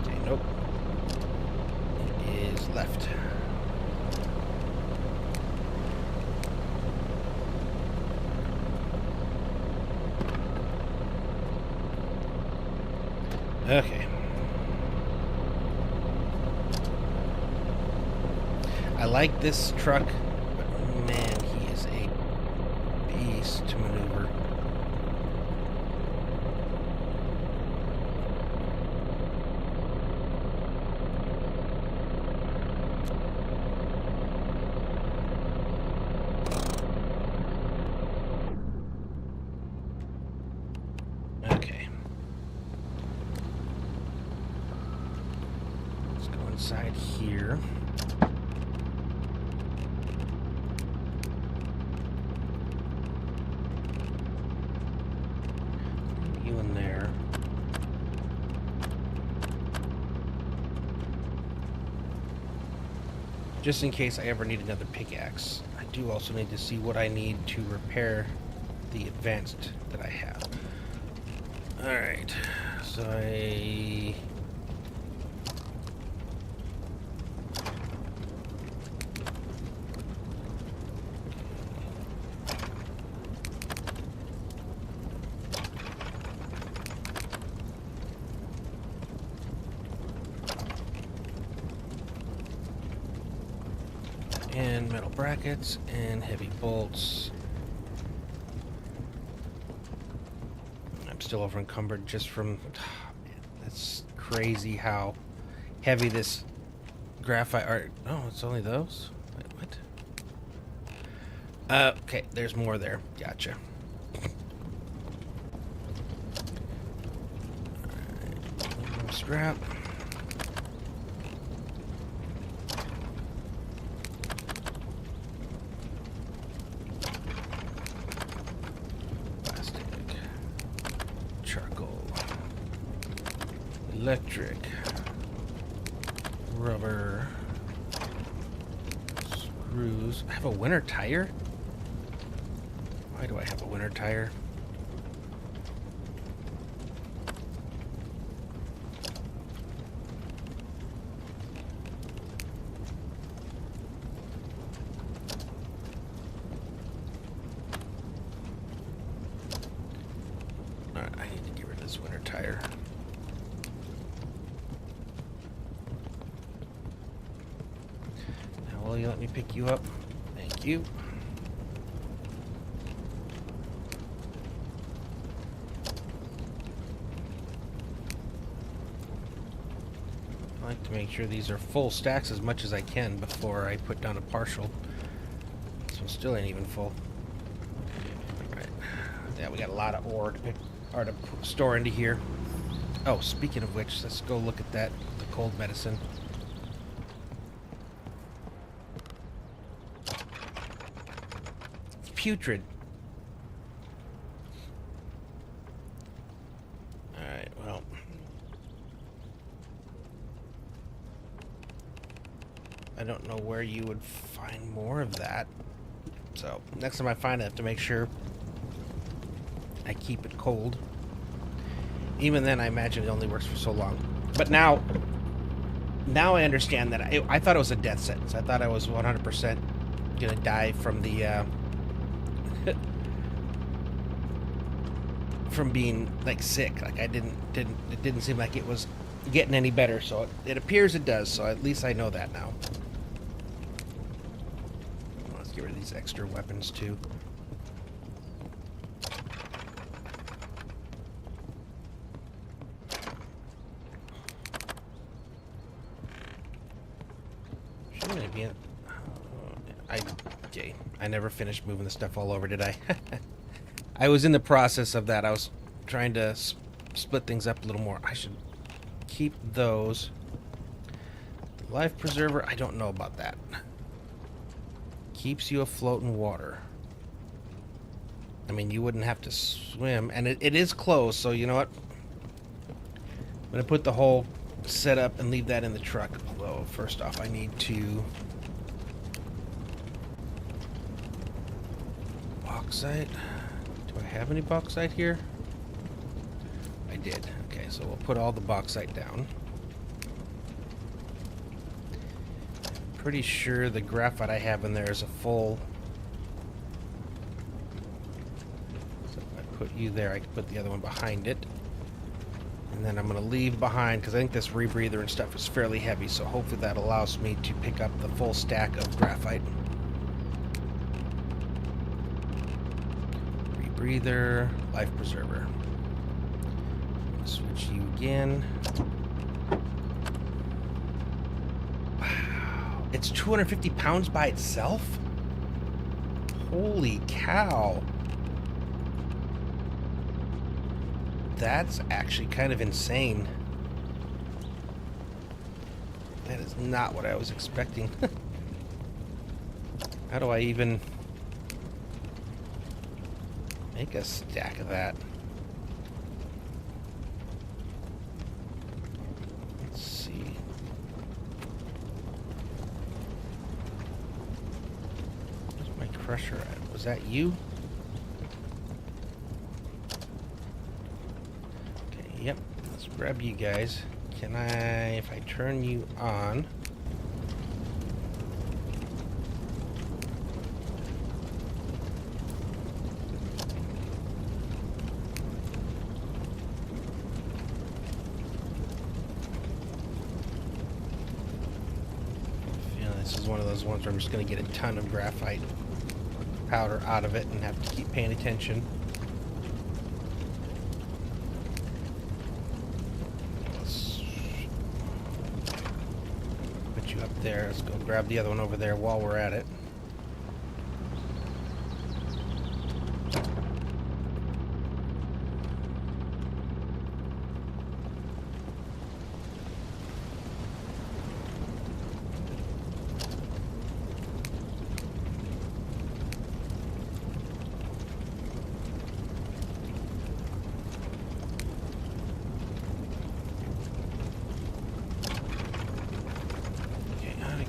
Okay, nope. It is left. Okay. I like this truck, but man, he is a beast to maneuver. Okay. Let's go inside here. You in there. Just in case I ever need another pickaxe. I do also need to see what I need to repair the advanced that I have. Alright, so and metal brackets and heavy bolts. I'm still over encumbered just from... Man, that's crazy how heavy this graphite art... Oh, it's only those? Wait, what? Okay, there's more there. Gotcha. Alright, scrap. Electric, rubber, screws. I have a winter tire? Why do I have a winter tire? Alright, I need to get rid of this winter tire. Will you let me pick you up? Thank you. I like to make sure these are full stacks as much as I can before I put down a partial. This one still ain't even full. Right. Yeah, we got a lot of ore to store into here. Oh, speaking of which, let's go look at that, the cold medicine. Putrid. Alright, well. I don't know where you would find more of that. So, next time I find it, I have to make sure I keep it cold. Even then, I imagine it only works for so long. But now I understand that I thought it was a death sentence. I thought I was 100% gonna die from the, from being like sick. Like it didn't seem like it was getting any better, so it appears it does, so at least I know that now. Let's get rid of these extra weapons too. Shouldn't it be I Okay, I never finished moving the stuff all over, did I? I was in the process of that. I was trying to split things up a little more. I should keep those. Life preserver, I don't know about that. Keeps you afloat in water. I mean, you wouldn't have to swim, and it is closed, so you know what? I'm going to put the whole setup and leave that in the truck. Although, first off, I need to... Bauxite. Do I have any bauxite here? I did. Okay, so we'll put all the bauxite down. Pretty sure the graphite I have in there is a full... So if I put you there, I can put the other one behind it. And then I'm going to leave behind, because I think this rebreather and stuff is fairly heavy, so hopefully that allows me to pick up the full stack of graphite. Rebreather, life preserver. Switch you again. Wow. It's 250 pounds by itself? Holy cow. That's actually kind of insane. That is not what I was expecting. How do I even make a stack of that? Let's see. Where's my crusher at? Was that you? Yep, let's grab you guys. Can I, if I turn you on... Yeah, this is one of those ones where I'm just going to get a ton of graphite powder out of it and have to keep paying attention. There, let's go grab the other one over there while we're at it.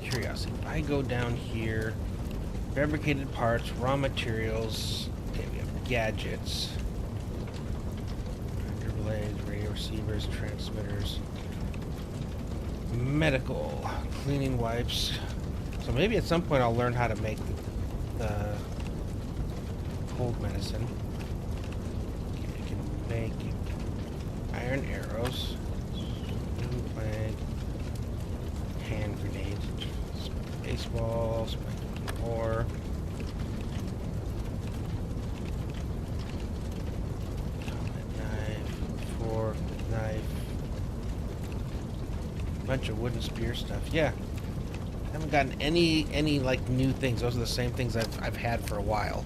Curiosity. If I go down here, fabricated parts, raw materials, okay, we have gadgets, relays, radio receivers, transmitters, medical, cleaning wipes. So maybe at some point I'll learn how to make cold medicine. Okay, I can make iron arrows, hand grenades, baseball, spiking ore. Knife, fork, knife. Bunch of wooden spear stuff. Yeah. I haven't gotten any like new things. Those are the same things I've had for a while.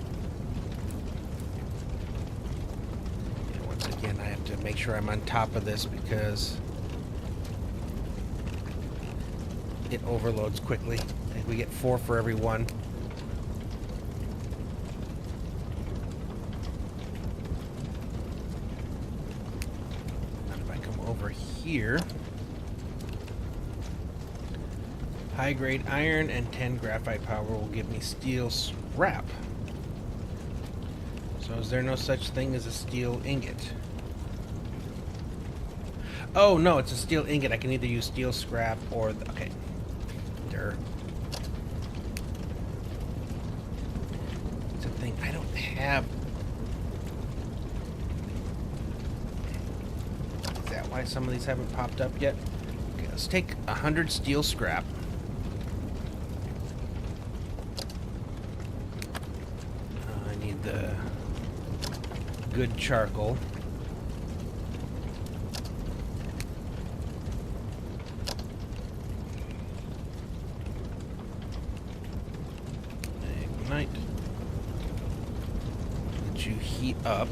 Yeah, once again, I have to make sure I'm on top of this because it overloads quickly. I think we get 4 for every one. And if I come over here, high grade iron and 10 graphite power will give me steel scrap. So is there no such thing as a steel ingot? Oh no, it's a steel ingot. I can either use steel scrap or okay. It's a thing I don't have. Is that why some of these haven't popped up yet? Okay, let's take 100 steel scrap. I need the good charcoal. heat up.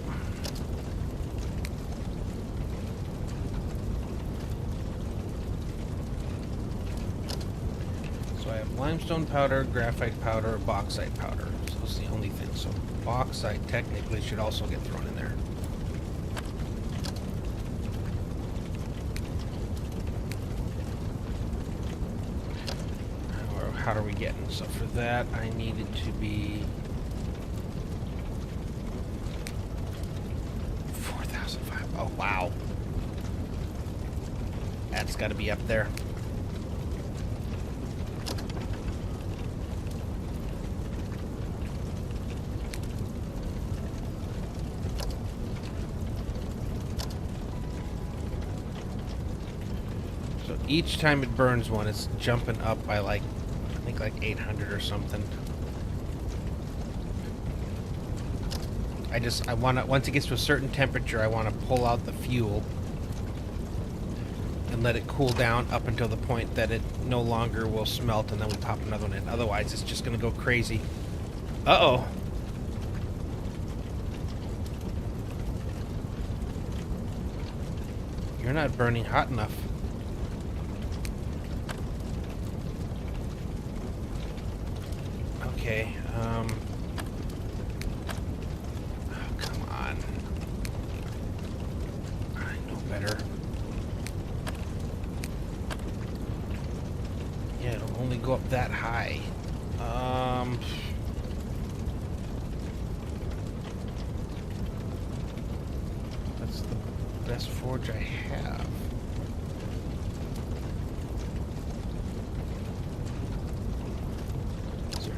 So I have limestone powder, graphite powder, bauxite powder. So that's the only thing. So bauxite technically should also get thrown in there. How are we getting? So for that, I needed to be 4,005. Oh, wow. That's got to be up there. So each time it burns one, it's jumping up by like, I think like 800 or something. I want to, once it gets to a certain temperature, I want to pull out the fuel and let it cool down up until the point that it no longer will smelt, and then we pop another one in. Otherwise, it's just going to go crazy. Uh-oh. You're not burning hot enough. Okay, oh, come on. I know better. Yeah, it'll only go up that high. That's the best forge I have.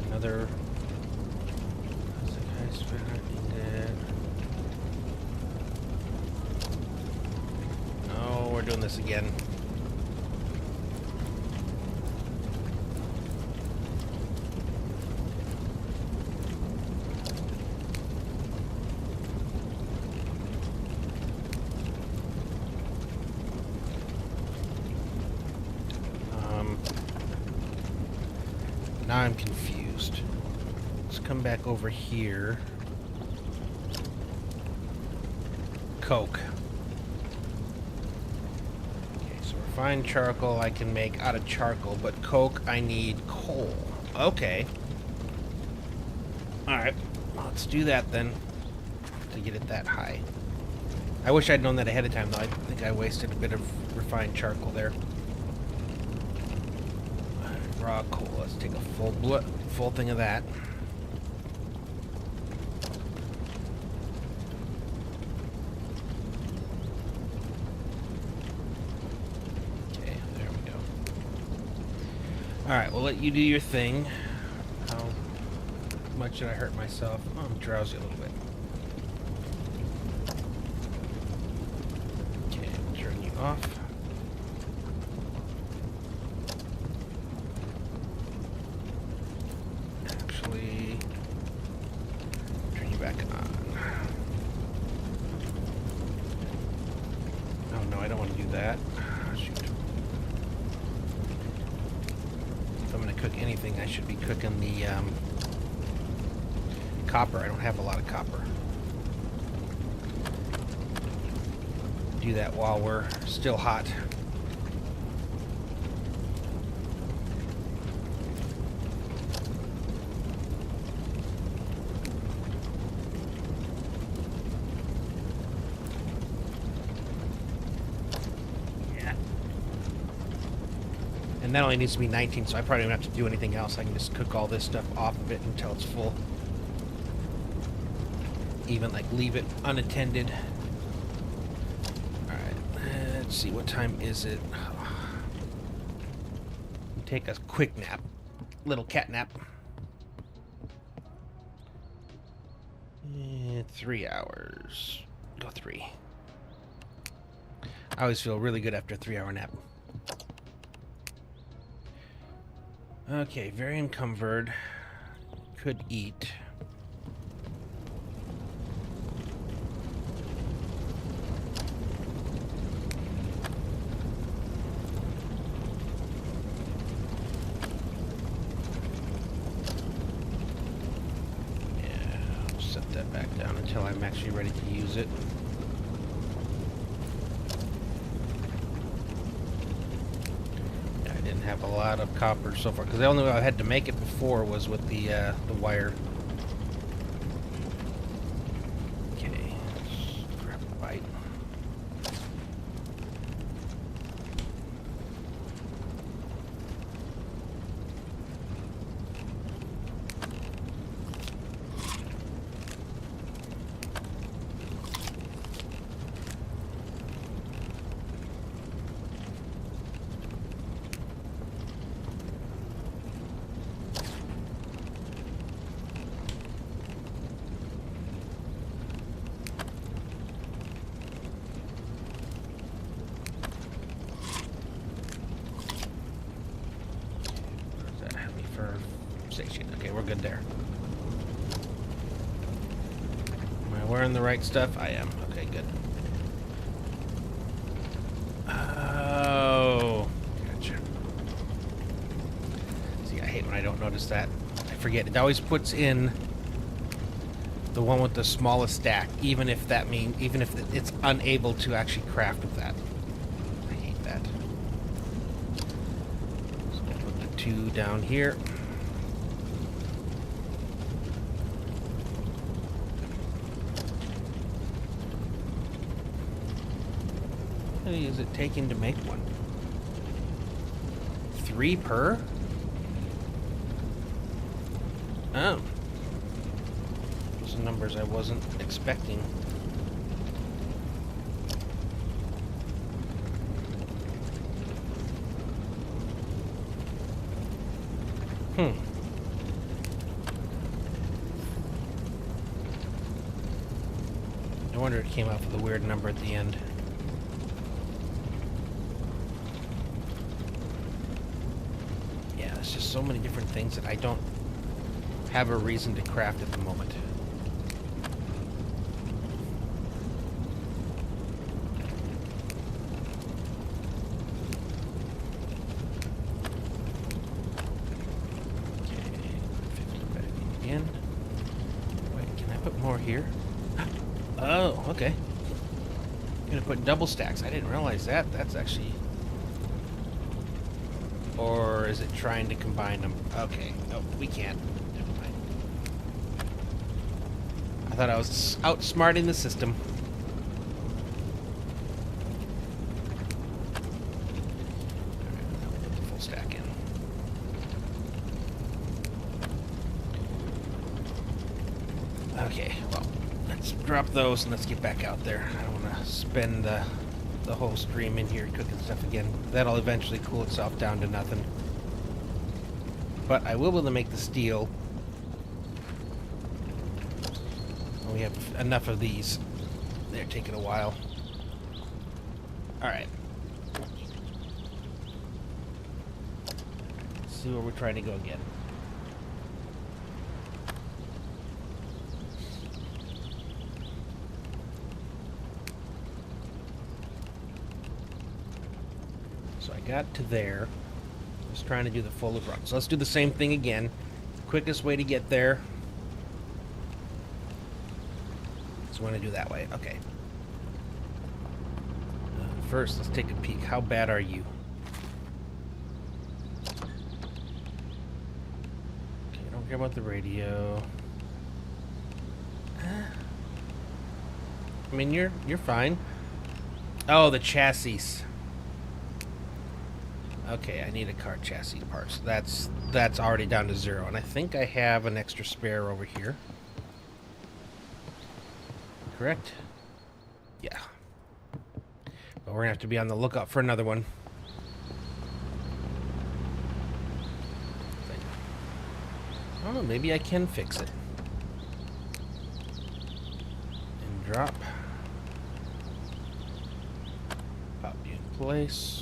Another. No, we're doing this again. Now I'm confused. Let's come back over here. Coke. Okay, so refined charcoal I can make out of charcoal, but coke I need coal. Okay. Alright, let's do that then to get it that high. I wish I'd known that ahead of time, though. I think I wasted a bit of refined charcoal there. Raw coal. Let's take a full thing of that. Okay, there we go. Alright, we'll let you do your thing. How much did I hurt myself? Oh, I'm drowsy a little bit. Okay, turn you off. Back on. Oh no, I don't want to do that. Shoot. If I'm going to cook anything, I should be cooking the copper. I don't have a lot of copper. Do that while we're still hot. And that only needs to be 19, so I probably don't have to do anything else. I can just cook all this stuff off of it until it's full. Even, like, leave it unattended. Alright, let's see, what time is it? Take a quick nap. Little cat nap. 3 hours. Go 3. I always feel really good after a 3-hour nap. Okay, very encumbered. Could eat. Yeah, I'll set that back down until I'm actually ready to use it. Yeah, I didn't have a lot of copper so far, because the only way I had to make it before was with the wire. Okay, let's grab a bite. Station. Okay, we're good there. Am I wearing the right stuff? I am. Okay, good. Oh, gotcha. See, I hate when I don't notice that. I forget. It always puts in the one with the smallest stack, even if it's unable to actually craft with that. I hate that. So I'll put the 2 down here. How many is it taking to make one? 3 per? Oh. Those are numbers I wasn't expecting. No wonder it came out with a weird number at the end. There's just so many different things that I don't have a reason to craft at the moment. Okay, 50 back again. Wait, can I put more here? Oh, okay. I'm gonna put double stacks. I didn't realize that. That's actually... Or is it trying to combine them? Okay. Oh, we can't. Never mind. I thought I was outsmarting the system. Alright, now we'll put the full stack in. Okay, well, let's drop those and let's get back out there. I don't want to spend the whole stream in here cooking stuff again. That'll eventually cool itself down to nothing. But I will be able to make the steel. We have enough of these. They're taking a while. Alright. Let's see where we're trying to go again. So I got to there. Just trying to do the full loop run. So let's do the same thing again. Quickest way to get there. So we want to do that way. Okay. First, let's take a peek. How bad are you? Okay, don't care about the radio. I mean, you're fine. Oh, the chassis. Okay, I need a car chassis parts. That's already down to 0, and I think I have an extra spare over here. Correct? Yeah. But we're gonna have to be on the lookout for another one. I don't know, maybe I can fix it. And drop. Pop you in place.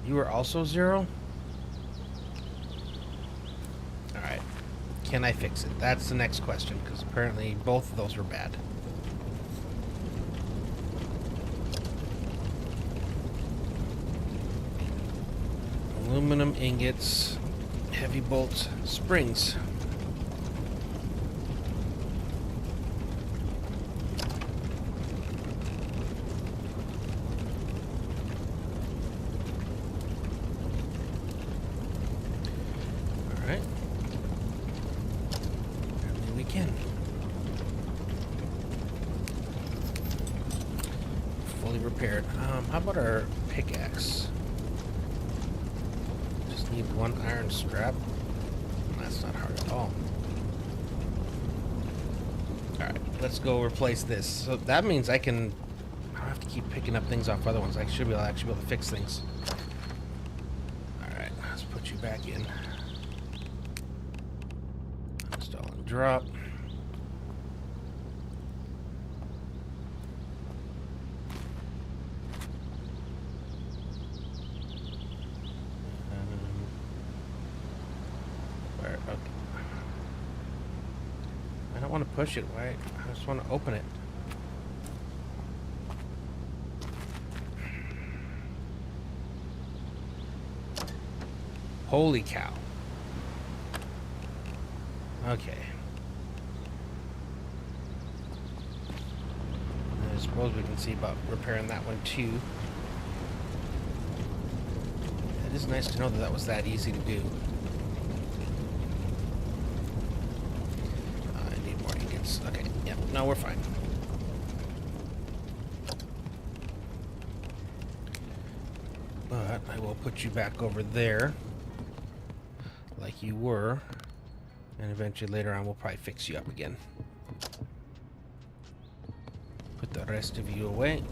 You are also 0? Alright. Can I fix it? That's the next question, because apparently both of those were bad. Aluminum ingots, heavy bolts, springs. fully repaired. How about our pickaxe? Just need one iron scrap. That's not hard at all. Alright, let's go replace this. So that means I don't have to keep picking up things off other ones. I should be actually able to fix things. Alright, let's put you back in. Install and drop. Okay. I don't want to push it. Why? I just want to open it. Holy cow. Okay. I suppose we can see about repairing that one too. It is nice to know that that was that easy to do. I need more ingots. Okay, yeah, no, we're fine. But I will put you back over there like you were, and eventually later on we'll probably fix you up again. Put the rest of you away.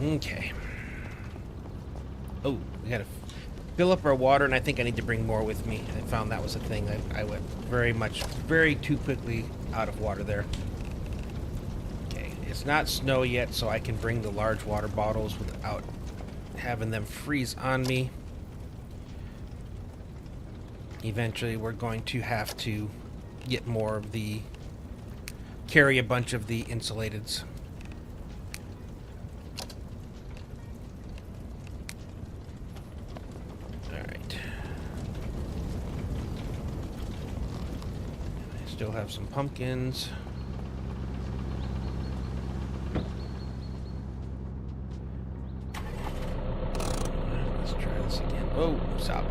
Okay. Oh, we gotta fill up our water, and I think I need to bring more with me. I found that was a thing. I went very too quickly out of water there. Okay, it's not snow yet, so I can bring the large water bottles without having them freeze on me. Eventually, we're going to have to get more of carry a bunch of the insulateds. Still have some pumpkins. Let's try this again. Oh, stop.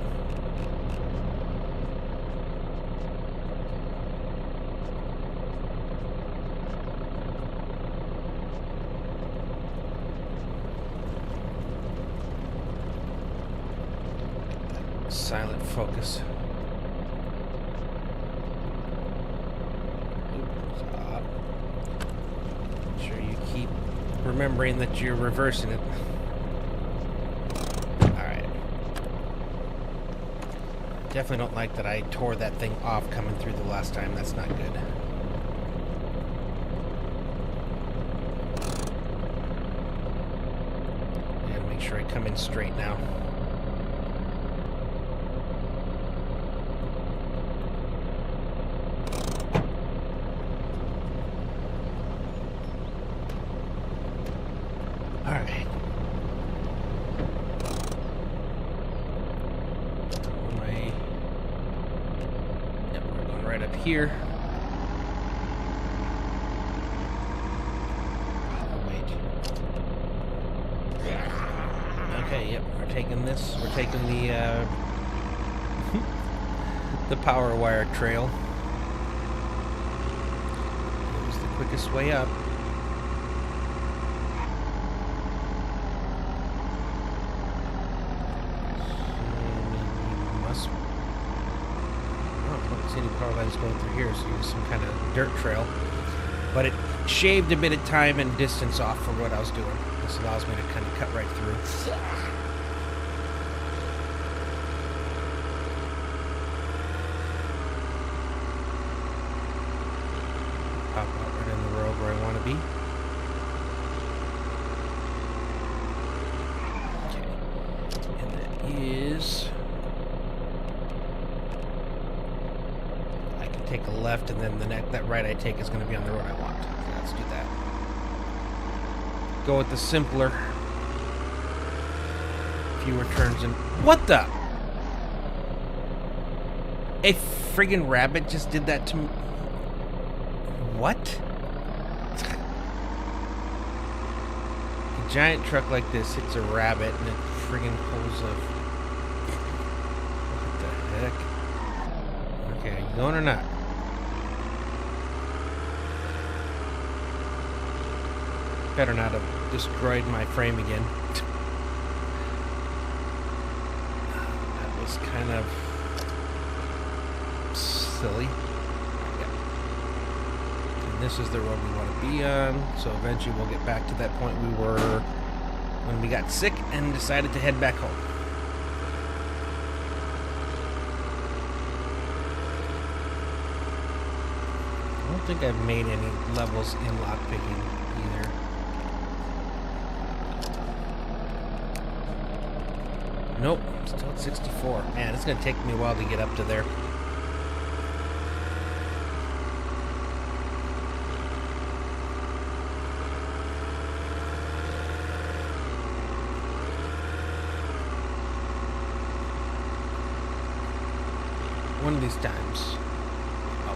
Silent focus. Remembering that you're reversing it. Alright. Definitely don't like that I tore that thing off coming through the last time. That's not good. I gotta make sure I come in straight now. Alright. Yep, we're going right up here. Oh, wait. Okay, yep, we're taking this. We're taking the, the power wire trail. It was the quickest way up. Any power lines going through here, so there's some kind of dirt trail, but it shaved a bit of time and distance off from what I was doing. This allows me to kind of cut right through. Pop out right in the road where I want to be. Okay, and that is. Take a left, and then that right I take is going to be on the road I want. So let's do that. Go with the simpler, fewer turns and what the? A friggin' rabbit just did that to me. What? giant truck like this hits a rabbit and it friggin' pulls a... What the heck? Okay, are you going or not? Better not have destroyed my frame again. That was kind of silly. This is the road we want to be on, so eventually we'll get back to that point we were when we got sick and decided to head back home. I don't think I've made any levels in lockpicking either. Nope, still at 64. Man, it's going to take me a while to get up to there. One of these times, I'll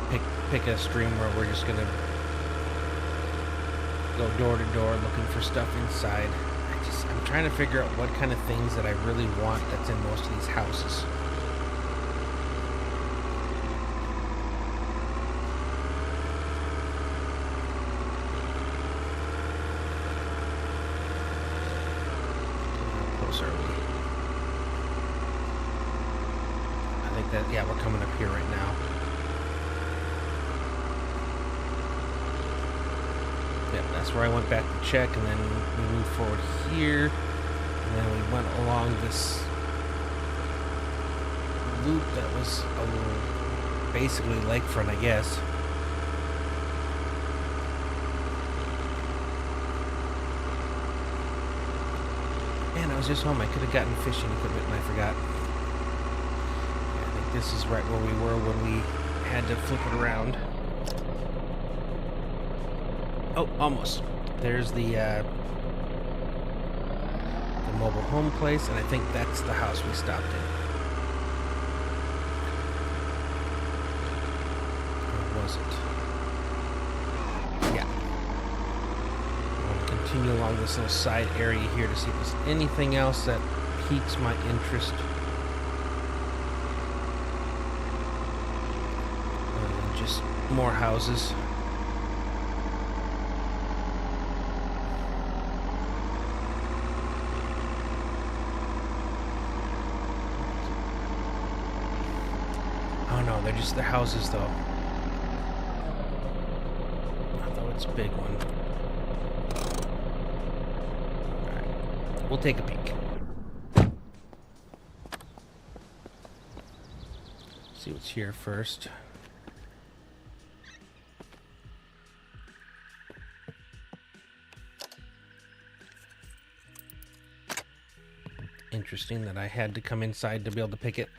pick a stream where we're just gonna go door to door looking for stuff inside. I'm trying to figure out what kind of things that I really want that's in most of these houses. How close are we? Yeah, we're coming up here right now. Yeah, that's where I went back to check, and then we moved forward here, and then we went along this loop that was a little, basically lakefront, I guess. Man, I was just home. I could have gotten fishing equipment, and I forgot. This is right where we were when we had to flip it around. Oh, almost. There's the mobile home place, and I think that's the house we stopped in. Or was it? Yeah. I want to continue along this little side area here to see if there's anything else that piques my interest. Just more houses. Oh no, they're just the houses though. Although it's a big one. Alright, we'll take a peek. See what's here first. Interesting that I had to come inside to be able to pick it.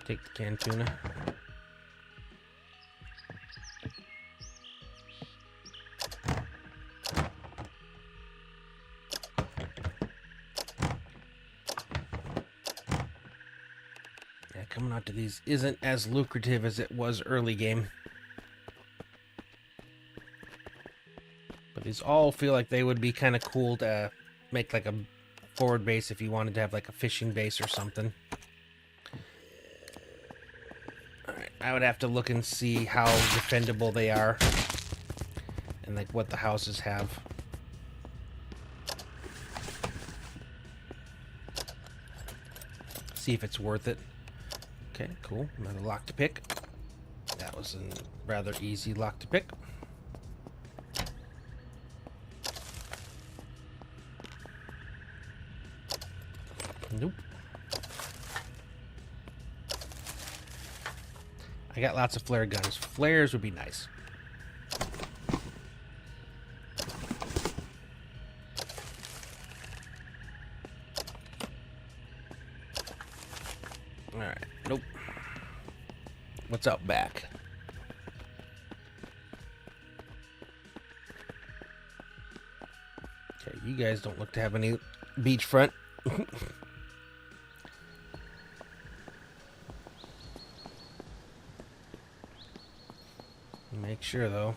Take the canned tuna. Coming out to these isn't as lucrative as it was early game. But these all feel like they would be kind of cool to make like a forward base if you wanted to have like a fishing base or something. Alright, I would have to look and see how defendable they are. And like what the houses have. See if it's worth it. Okay, cool. Another lock to pick. That was a rather easy lock to pick. Nope. I got lots of flare guns. Flares would be nice. Alright, nope. What's out back? Okay, you guys don't look to have any beachfront. Make sure, though.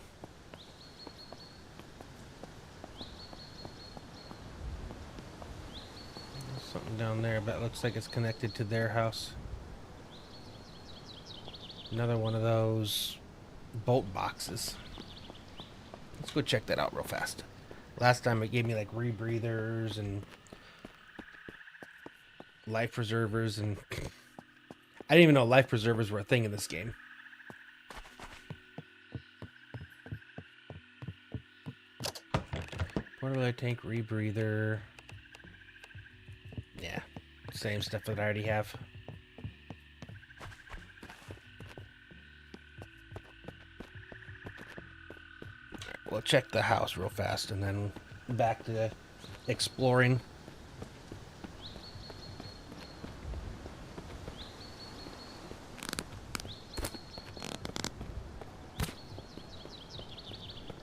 There's something down there, but it looks like it's connected to their house. Another one of those bolt boxes. Let's go check that out real fast. Last time it gave me like rebreathers and life preservers, and I didn't even know life preservers were a thing in this game. Portable tank, rebreather. Yeah, same stuff that I already have. We'll check the house real fast and then back to exploring.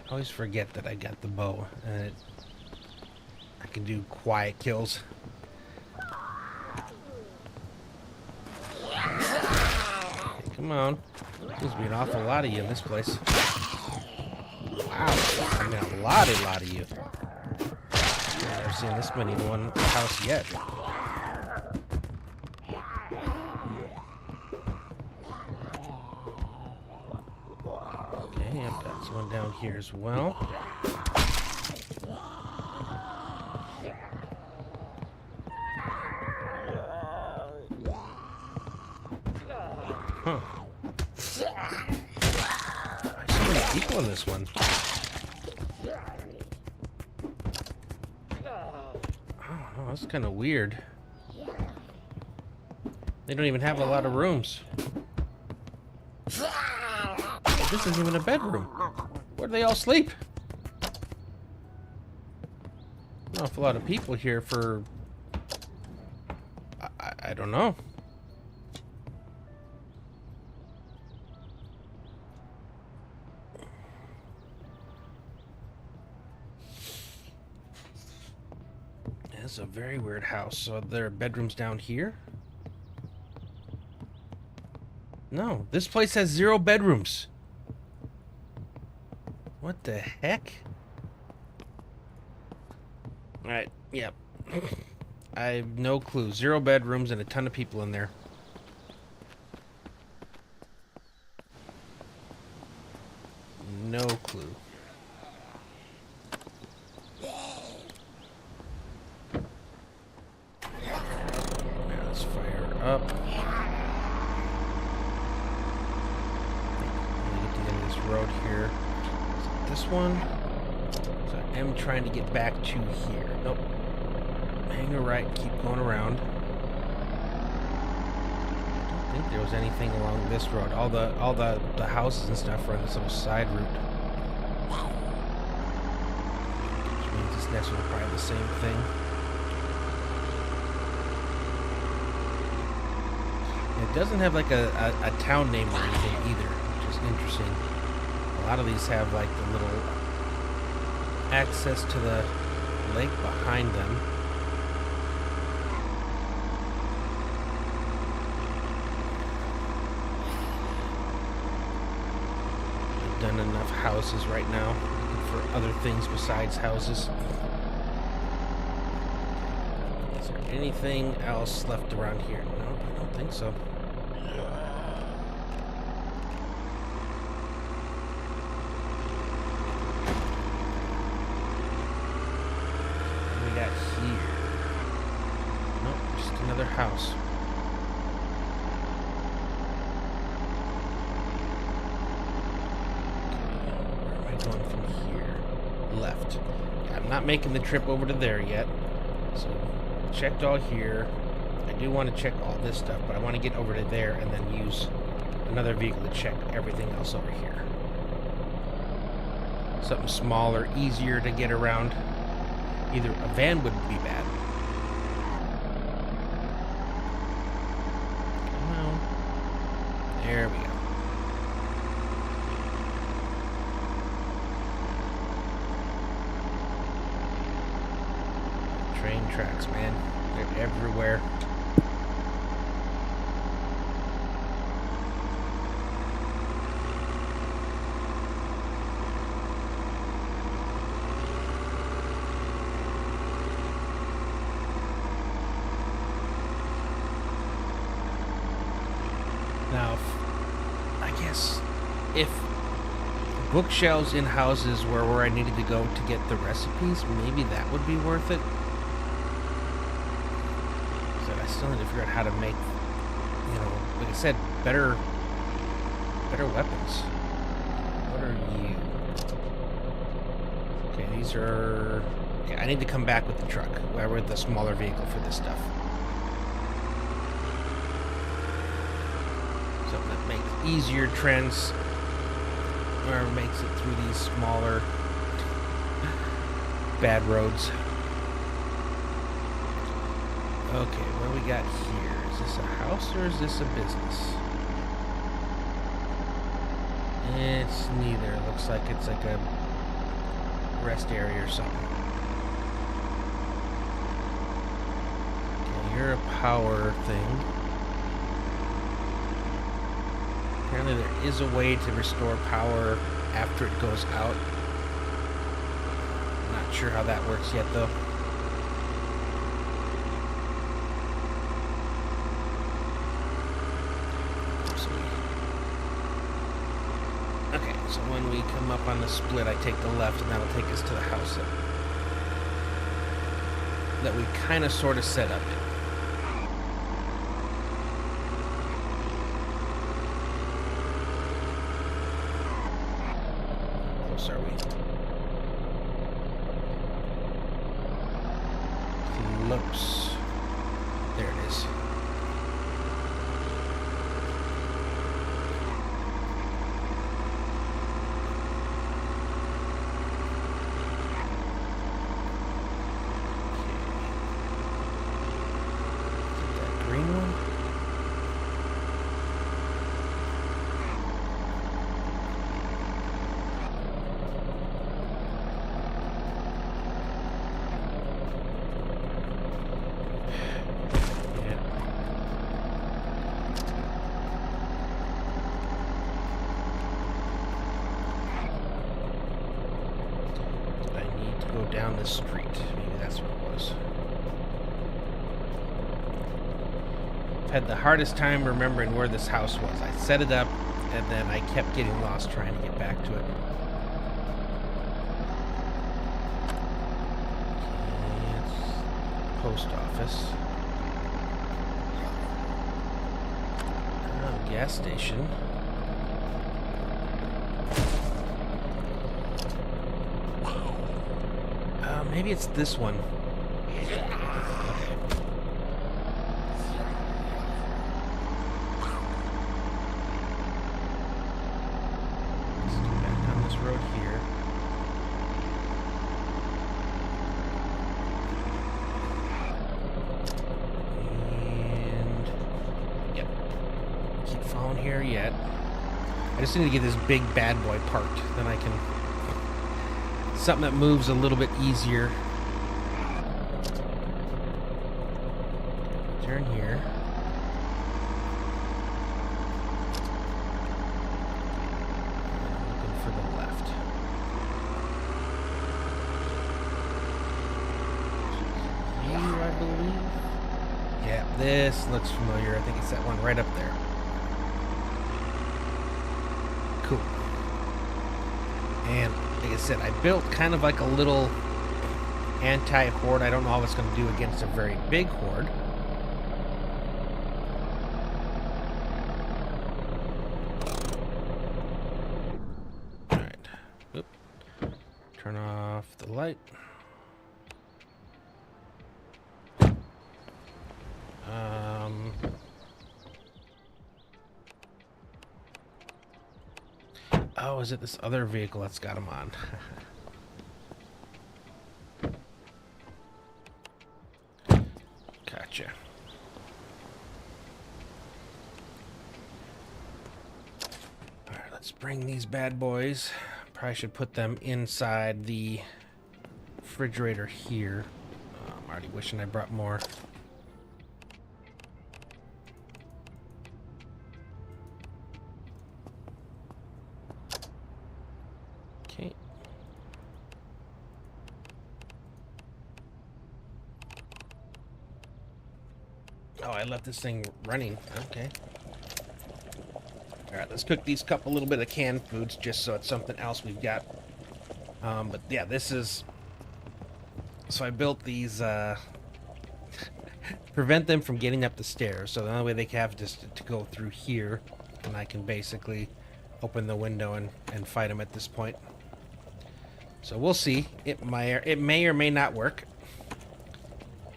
I always forget that I got the bow and I can do quiet kills. Hey, come on. There's be an awful lot of you in this place. Wow, I mean a lot of you. I've never seen this many in one house yet. Okay, I've got someone down here as well. Huh. There's so many people in this one. Oh, that's kind of weird. They don't even have a lot of rooms. This isn't even a bedroom. Where do they all sleep? An awful lot of people here for... I don't know. It's a very weird house. So there are bedrooms down here? No, this place has 0 bedrooms. What the heck? Alright, yep. I have no clue. 0 bedrooms and a ton of people in there. No clue. Now let's fire up. Let me get to the end of this road here. This one. So I am trying to get back to here. Nope. Hang a right, keep going around. I don't think there was anything along this road. All the houses and stuff are on this little side route. Which means this next one will probably be the same thing. It doesn't have like a town name or anything either, which is interesting. A lot of these have like the little access to the lake behind them. I've done enough houses right now, looking for other things besides houses. Is there anything else left around here? No, I don't think so. House. Where am I going from here? Left. Yeah, I'm not making the trip over to there yet. So, checked all here. I do want to check all this stuff, but I want to get over to there and then use another vehicle to check everything else over here. Something smaller, easier to get around. Either a van wouldn't be bad. There we go. Train tracks, man. They're everywhere. Now, I guess if bookshelves in houses were where I needed to go to get the recipes, maybe that would be worth it. So I still need to figure out how to make, you know, like I said, better weapons. What are you? Okay, these are... Okay, I need to come back with the truck, where with the smaller vehicle for this stuff. Something that makes easier trends, or makes it through these smaller bad roads. Okay, what do we got here? Is this a house or is this a business? It's neither. It looks like it's like a rest area or something. Okay, you're a power thing. Apparently there is a way to restore power after it goes out. Not sure how that works yet, though. Okay, so when we come up on the split, I take the left, and that'll take us to the house that we kind of sort of set up in. Are we? Close. There it is. Okay. That green one. Down the street. Maybe that's what it was. I've had the hardest time remembering where this house was. I set it up, and then I kept getting lost trying to get back to it. Okay, it's post office. Oh, gas station. Maybe it's this one. Okay. Let's get back on this road here. And... Yep. Keep following here yet. I just need to get this big bad boy parked. Then I can... Something that moves a little bit easier. Turn here. Looking for the left. You, I believe. Yeah, this looks familiar. I think it's that one right up there. Cool. And like I said, I built kind of like a little anti-horde. I don't know how it's going to do against a very big horde. Alright. Oop. Turn off the light. Oh, is it this other vehicle that's got him on? Gotcha. Alright, let's bring these bad boys. Probably should put them inside the refrigerator here. I'm already wishing I brought more. Okay. Oh, I left this thing running. Okay. All right, let's cook these a little bit of canned foods just so it's something else we've got. But yeah, this is... So I built these, prevent them from getting up the stairs. So the only way they can have is to go through here. And I can basically open the window and fight them at this point. So we'll see. It may or may not work.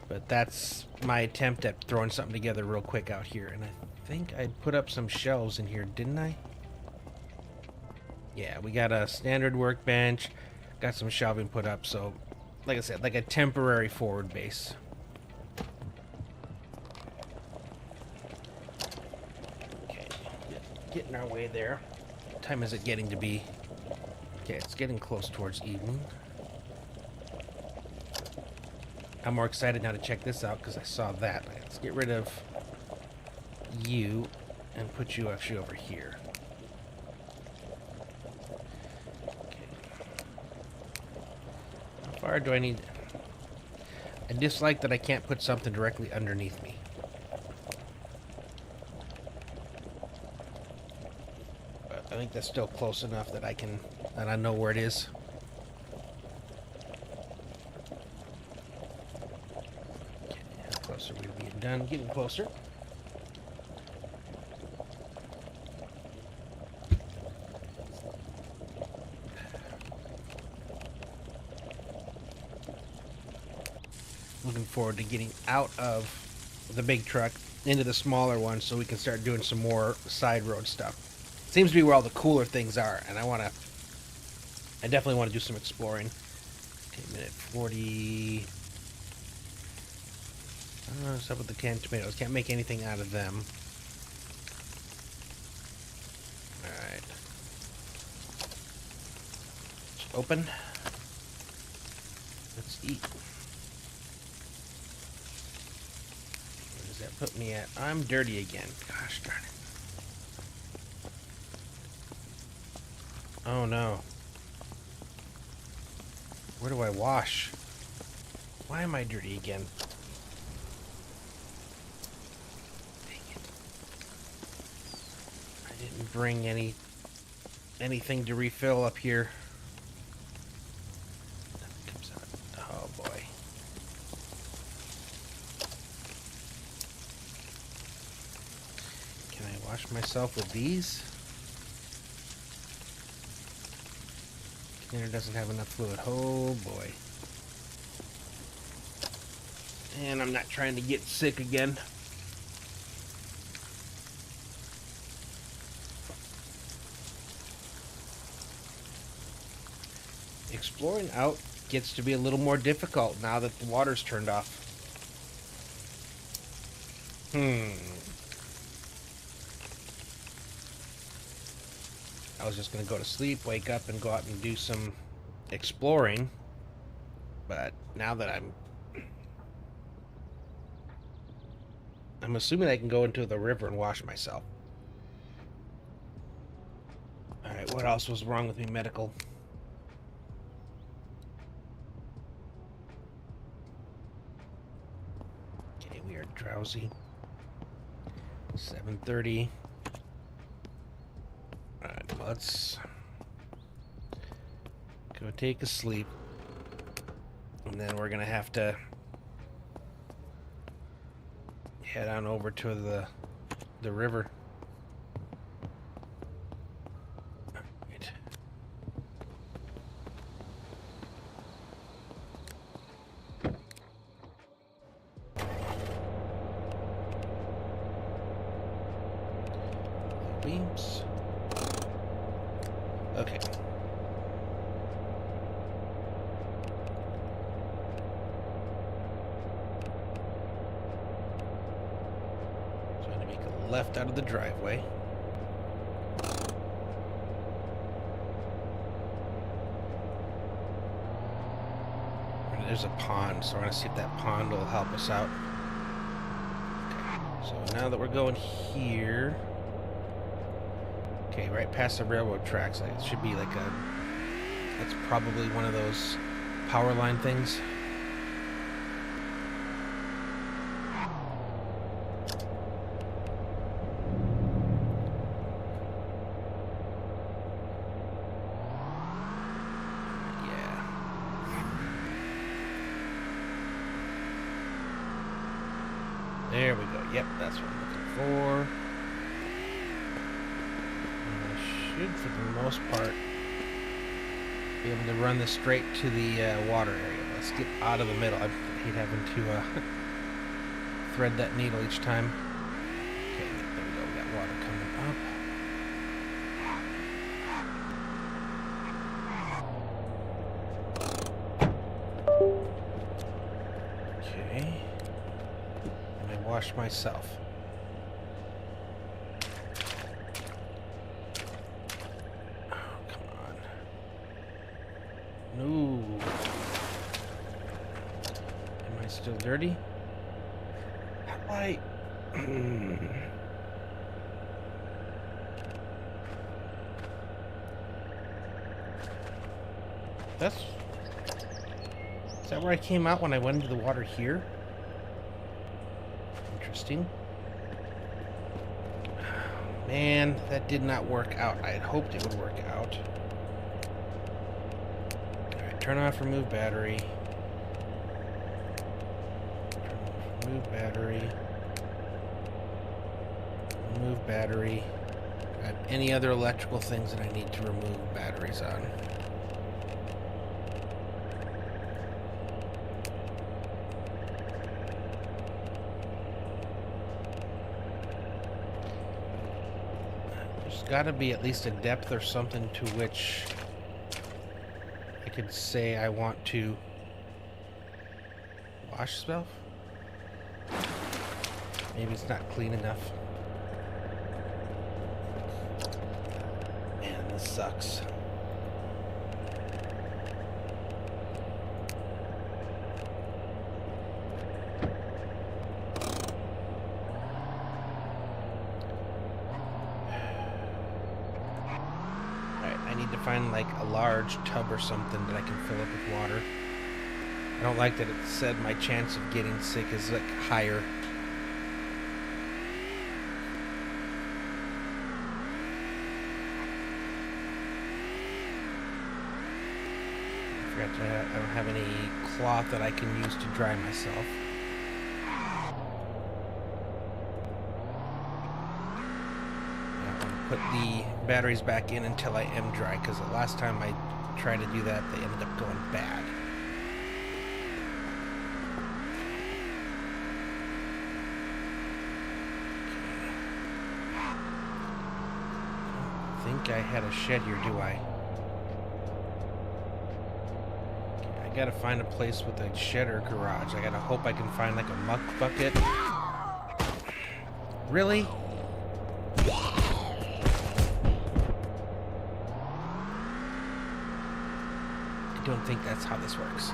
But that's my attempt at throwing something together real quick out here. And I think I put up some shelves in here, didn't I? Yeah, we got a standard workbench. Got some shelving put up, so like I said, like a temporary forward base. Okay, getting our way there. What time is it getting to be? Okay, it's getting close towards evening. I'm more excited now to check this out because I saw that. Let's get rid of you and put you actually over here. How far do I need? I dislike that I can't put something directly underneath me. But I think that's still close enough that I know where it is. Okay, how closer we're being done, getting closer. Looking forward to getting out of the big truck into the smaller one so we can start doing some more side road stuff. Seems to be where all the cooler things are, and I definitely want to do some exploring. Okay, minute 40. I don't know what's up with the canned tomatoes. Can't make anything out of them. Alright. Open. Let's eat. That put me at... I'm dirty again. Gosh darn it. Oh no. Where do I wash? Why am I dirty again? Dang it. I didn't bring anything to refill up here. Nothing comes out. Oh boy. Can I wash myself with these? Container doesn't have enough fluid. Oh boy. And I'm not trying to get sick again. Exploring out gets to be a little more difficult now that the water's turned off. I was just going to go to sleep, wake up, and go out and do some exploring. But now that I'm assuming I can go into the river and wash myself. Alright, what else was wrong with me medical? Okay, we are drowsy. 7:30. Alright, let's go take a sleep. And then we're gonna have to head on over to the river. Right. Beams. Okay. Trying to make a left out of the driveway. there's a pond, so we're gonna see if that pond will help us out. Okay, so now that we're going here, okay, right past the railroad tracks, it should be like a, that's probably one of those power line things. There we go. Yep, that's what I'm looking for. And I should, for the most part, be able to run this straight to the water area. Let's get out of the middle. I hate having to thread that needle each time. Okay, there we go. We got water coming up. Okay. Wash myself. Oh, come on. No. Am I still dirty? How do I... That's... Is that where I came out when I went into the water here? Interesting. Man, that did not work out. I had hoped it would work out. Alright, turn off remove battery. Remove battery. Remove battery. Got any other electrical things that I need to remove batteries on? Got to be at least a depth or something to which I could say I want to wash stuff. Maybe it's not clean enough. Man, this sucks. Find like a large tub or something that I can fill up with water. I don't like that it said my chance of getting sick is like higher. I forgot to I don't have any cloth that I can use to dry myself. Put the batteries back in until I am dry, because the last time I tried to do that, they ended up going bad. I don't think I had a shed here, do I? Okay, I gotta find a place with a shed or garage. I gotta hope I can find like a muck bucket. Really? I don't think that's how this works.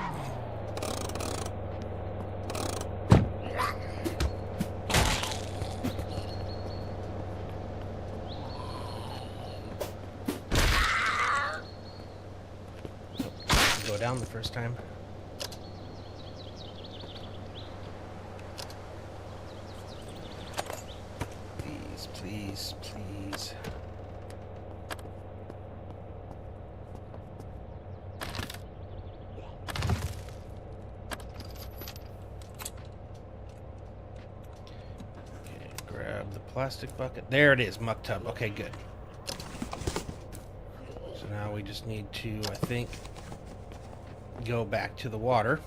Go down the first time. Please, please, please. Plastic bucket. There it is, muck tub. Okay, good. So now we just need to, I think, go back to the water,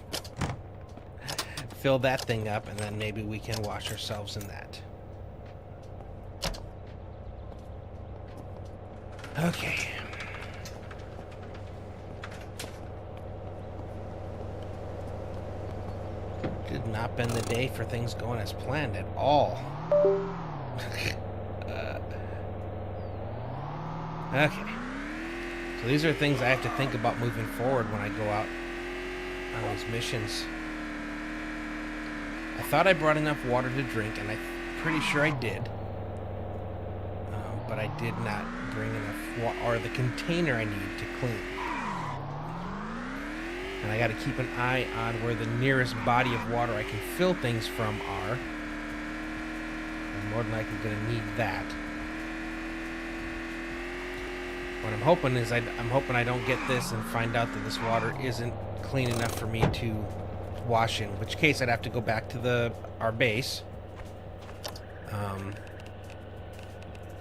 fill that thing up, and then maybe we can wash ourselves in that. Okay. Did not been the day for things going as planned at all. Okay. So these are things I have to think about moving forward when I go out on these missions. I thought I brought enough water to drink, and I'm pretty sure I did. But I did not bring enough water, or the container I need to clean. And I got to keep an eye on where the nearest body of water I can fill things from are. I'm more than likely going to need that. What I'm hoping is I'm hoping I don't get this and find out that this water isn't clean enough for me to wash in, in which case I'd have to go back to our base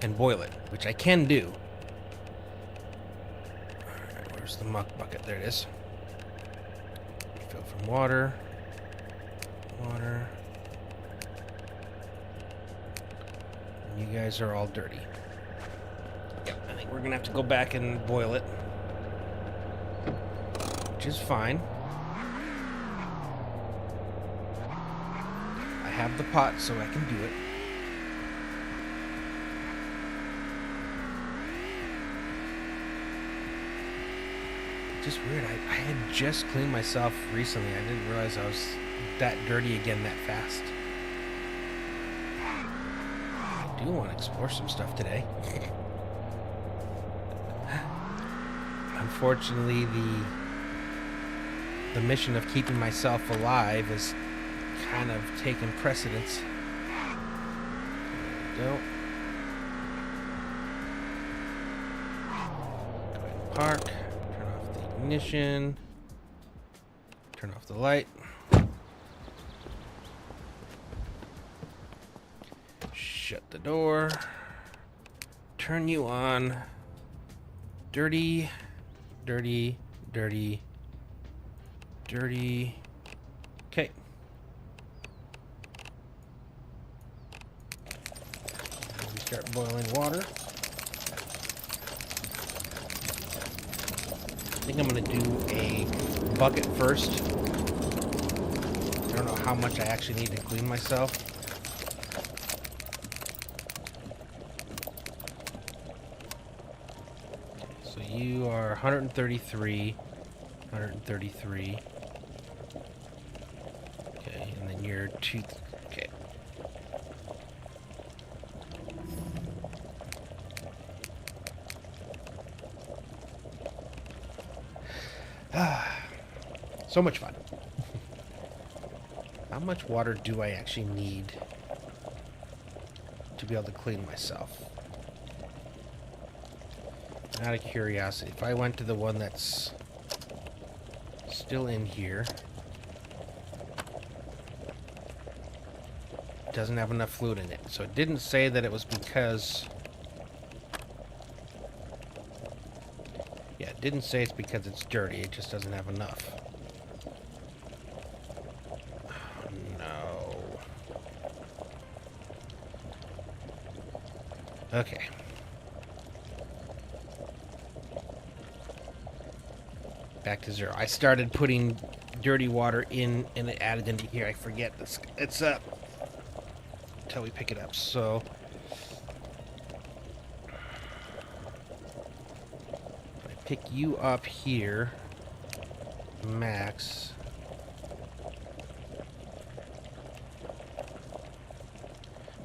and boil it, which I can do. Alright, where's the muck bucket? There it is. Fill from water. Water. And you guys are all dirty. Yep, I think we're gonna have to go back and boil it, which is fine. I have the pot, so I can do it. Just weird. I had just cleaned myself recently. I didn't realize I was that dirty again that fast. I do want to explore some stuff today. Unfortunately, the mission of keeping myself alive is kind of taking precedence. There we go. Go ahead and park. Turn off the ignition. Turn off the light. Shut the door. Turn you on. Dirty, dirty, dirty, dirty. Okay. We start boiling water. I think I'm going to do a bucket first. I don't know how much I actually need to clean myself. Okay, so you are 133. 133. Okay, and then you're 2. Okay. So much fun. How much water do I actually need to be able to clean myself? Out of curiosity, if I went to the one that's still in here, it doesn't have enough fluid in it. So it didn't say that it was because... Yeah, it didn't say it's because it's dirty. It just doesn't have enough. Oh, no. Okay. Back to zero. I started putting dirty water in and it added into here. I forget. It's up until we pick it up. So... pick you up here, max.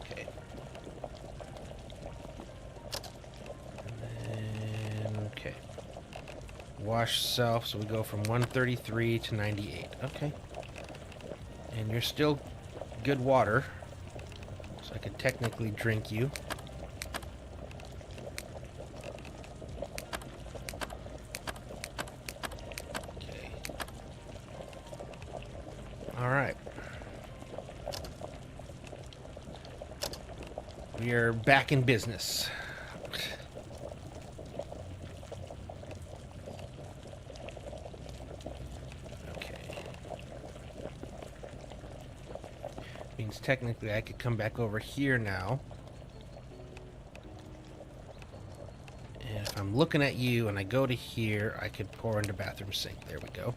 Okay. And then, okay. Wash self, so we go from 133 to 98. Okay. And you're still good water, so I could technically drink you. Alright. We are back in business. Okay. Means technically I could come back over here now. And if I'm looking at you and I go to here, I could pour into bathroom sink. There we go.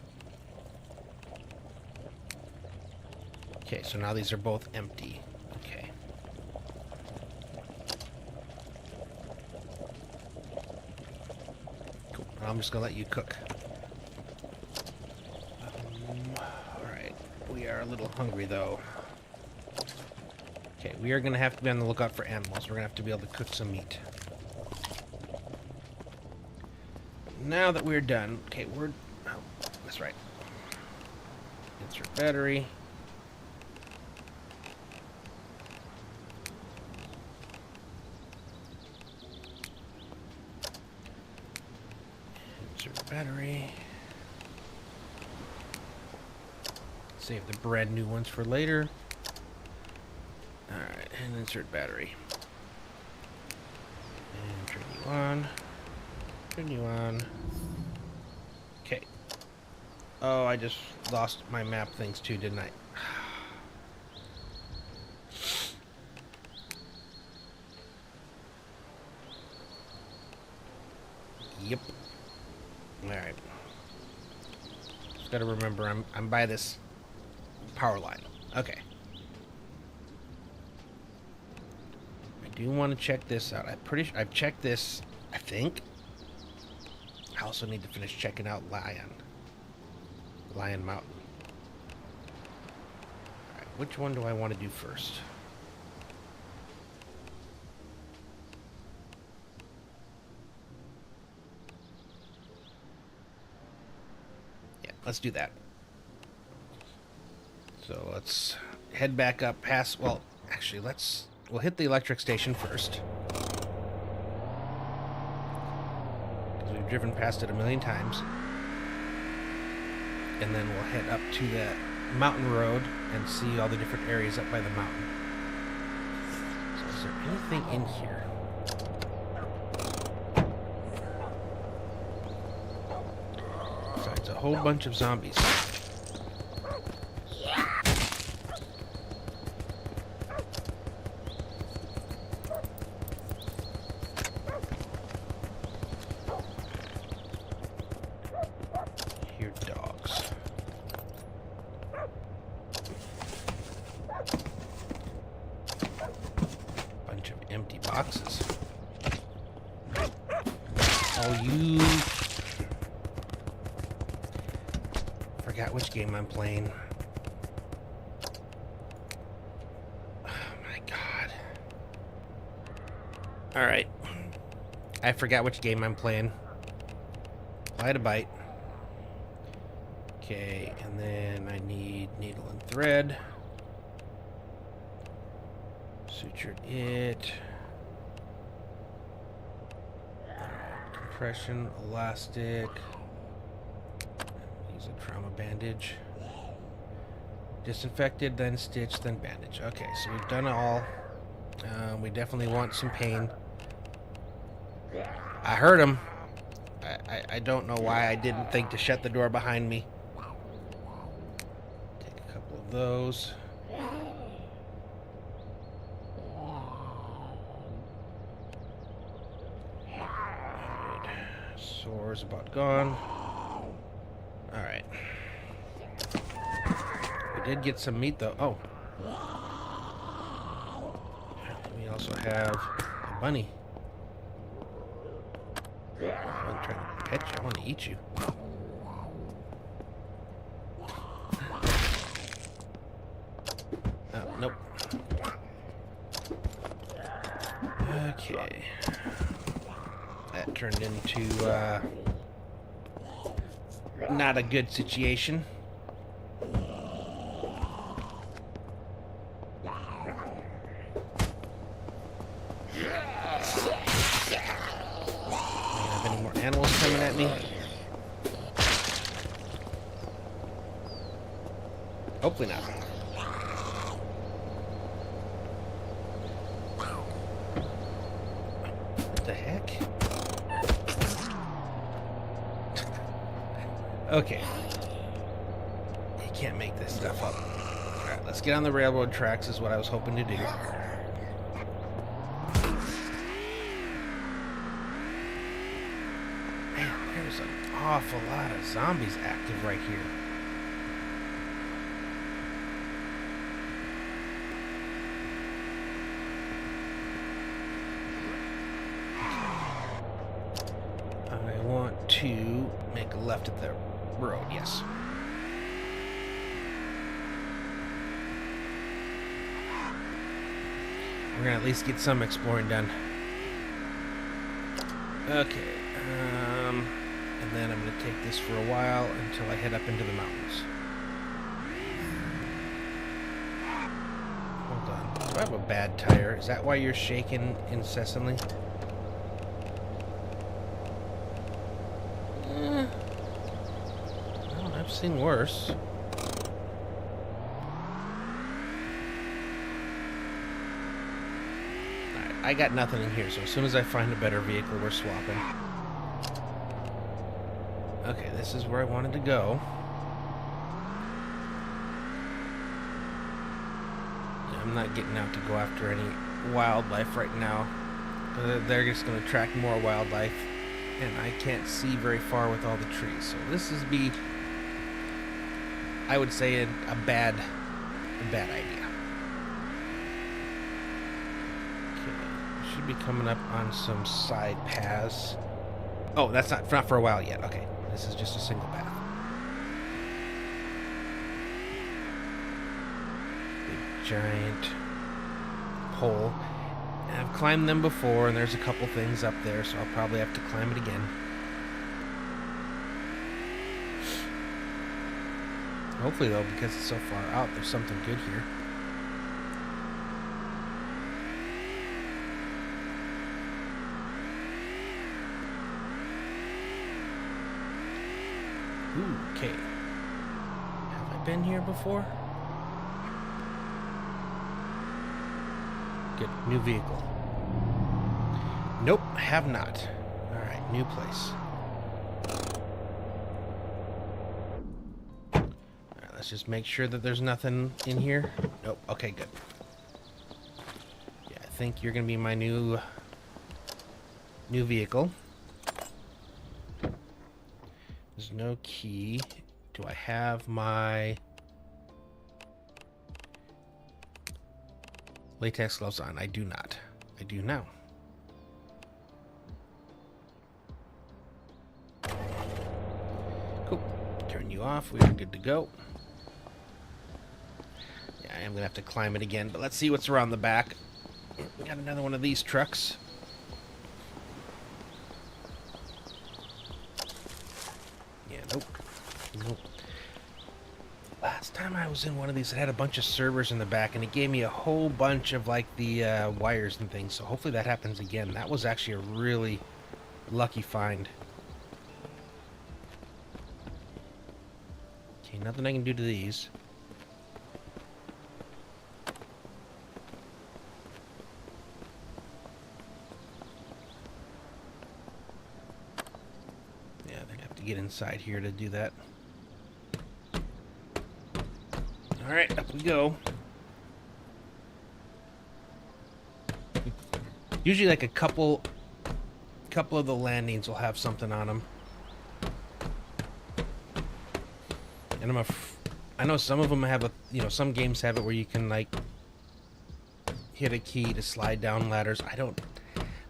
Okay, so now these are both empty. Okay. Cool. I'm just gonna let you cook. are a little hungry, though. Okay, we are going to have to be on the lookout for animals. We're going to have to be able to cook some meat. Now that we're done... Okay, we're... Oh, that's right. Insert battery. Insert battery. Save the brand new ones for later. Alright, and insert battery. And turn you on. Turn you on. Okay. Oh, I just lost my map things too, didn't I? Yep. Alright. Just gotta remember I'm by this power line. Okay. I do want to check this out. I've checked this, I think. I also need to finish checking out Lion Mountain. Alright, which one do I want to do first? Yeah, let's do that. So let's head back up past, well, actually we'll hit the electric station first. Because we've driven past it a million times. And then we'll head up to the mountain road and see all the different areas up by the mountain. So is there anything in here? Besides a whole bunch of zombies. Here, dogs. Bunch of empty boxes. Oh, you... Forgot which game I'm playing. Oh my god. Alright. I forgot which game I'm playing. Apply to bite. Okay, and then I need needle and thread. Sutured it. Compression, elastic. Use a trauma bandage. Disinfected, then stitched, then bandage. Okay, so we've done it all. We definitely want some pain. I heard him. I don't know why I didn't think to shut the door behind me. Take a couple of those. Alright. Sore's about gone. Alright. We did get some meat though. Oh. We also have a bunny. I'm trying to pet you. I want to eat you. Oh, nope. Okay. That turned into, not a good situation. Animals coming at me. Hopefully not. What the heck? Okay. You can't make this stuff up. Alright, let's get on the railroad tracks is what I was hoping to do. There's an awful lot of zombies active right here. I want to make a left at the road, yes. we're gonna at least get some exploring done. Okay, and then I'm gonna take this for a while until I head up into the mountains. Hold on, do I have a bad tire? Is that why you're shaking incessantly? Well, I've seen worse. I got nothing in here, so as soon as I find a better vehicle, we're swapping. Okay, this is where I wanted to go. Yeah, I'm not getting out to go after any wildlife right now. They're just going to attract more wildlife, and I can't see very far with all the trees. So this is I would say, a bad idea. Should be coming up on some side paths. Oh, that's not for a while yet. Okay, this is just a single path. Big giant pole. And I've climbed them before, and there's a couple things up there, so I'll probably have to climb it again. Hopefully, though, because it's so far out, there's something good here. Ooh, okay. Have I been here before? Good. New vehicle. Nope, have not. Alright, new place. Alright, let's just make sure that there's nothing in here. Nope, okay, good. Yeah, I think you're gonna be my new vehicle. There's no key. Do I have my latex gloves on? I do not. I do now. Cool. Turn you off. We are good to go. Yeah, I am gonna have to climb it again, but let's see what's around the back. We got another one of these trucks. Nope. Nope. Last time I was in one of these, it had a bunch of servers in the back, and it gave me a whole bunch of, like, the wires and things, so hopefully that happens again. That was actually a really lucky find. Okay, nothing I can do to these. Get inside here to do that. Alright, up we go. Usually like a couple of the landings will have something on them. And I know some of them have some games have it where you can like hit a key to slide down ladders.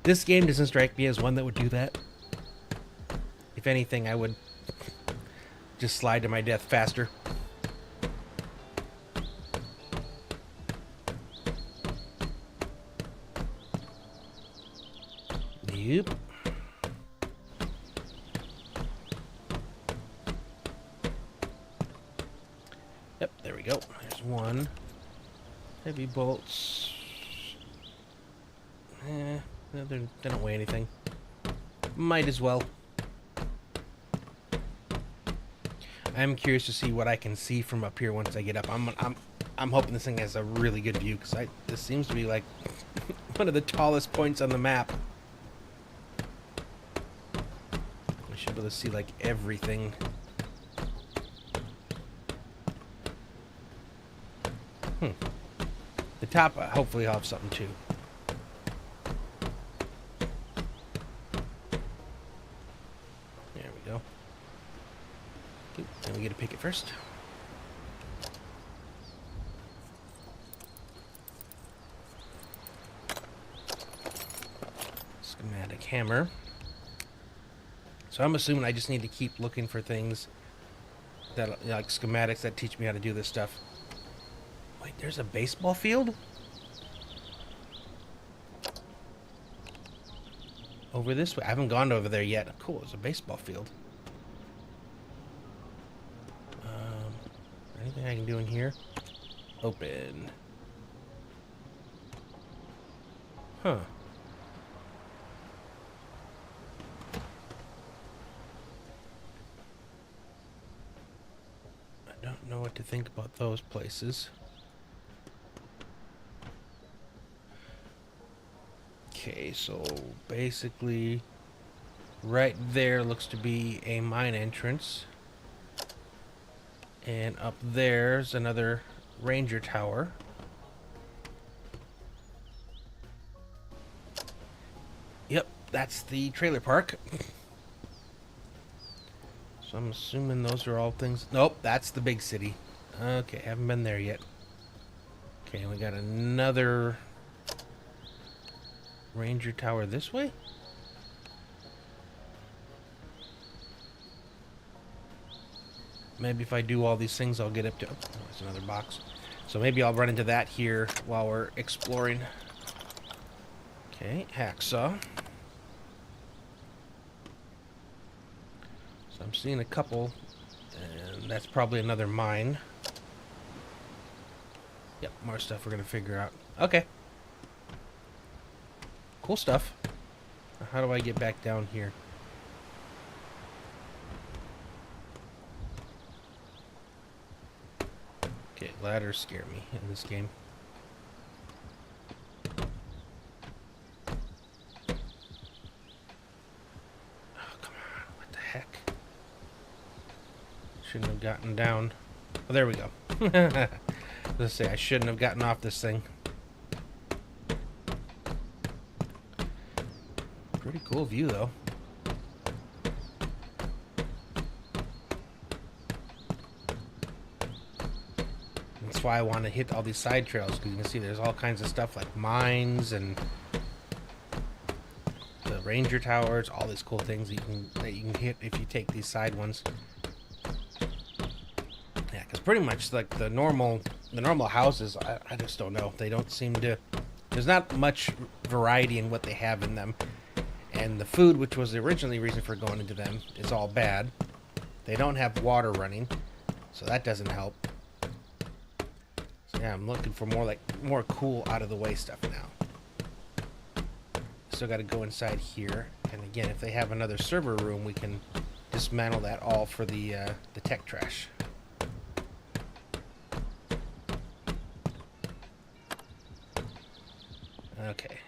This game doesn't strike me as one that would do that. If anything, I would just slide to my death faster. Yep. Yep, there we go. There's one. Heavy bolts. They don't weigh anything. Might as well. I'm curious to see what I can see from up here once I get up. I'm hoping this thing has a really good view, because this seems to be like one of the tallest points on the map. I should be able to see like everything. The top, hopefully I'll have something too. There we go. Then we get to pick it first. Schematic hammer. So I'm assuming I just need to keep looking for things that, like schematics that teach me how to do this stuff. Wait, there's a baseball field? over this way. I haven't gone over there yet. Cool, it's a baseball field. Anything I can do in here? Open. Huh. I don't know what to think about those places. Okay, so basically right there looks to be a mine entrance. And up there's another ranger tower. Yep, that's the trailer park. So I'm assuming those are all things. Nope, that's the big city. Okay, haven't been there yet. Okay, we got another ranger tower this way. Maybe if I do all these things, I'll get up to... Oh, there's another box. So maybe I'll run into that here while we're exploring. Okay, hacksaw. So I'm seeing a couple, and that's probably another mine. Yep, more stuff we're going to figure out. Okay. Cool stuff. How do I get back down here? Okay, ladders scare me in this game. Oh, come on. What the heck? Shouldn't have gotten down. Oh, there we go. Let's say I shouldn't have gotten off this thing. Pretty cool view, though. That's why I want to hit all these side trails, because you can see there's all kinds of stuff like mines and the ranger towers, all these cool things that you can hit if you take these side ones. Yeah, because pretty much like the normal houses, I just don't know. They don't seem to. There's not much variety in what they have in them, and the food, which was the originally reason for going into them, is all bad. They don't have water running, so that doesn't help. Yeah, I'm looking for more cool out of the way stuff now. Still got to go inside here, and again, if they have another server room, we can dismantle that all for the tech trash. Okay.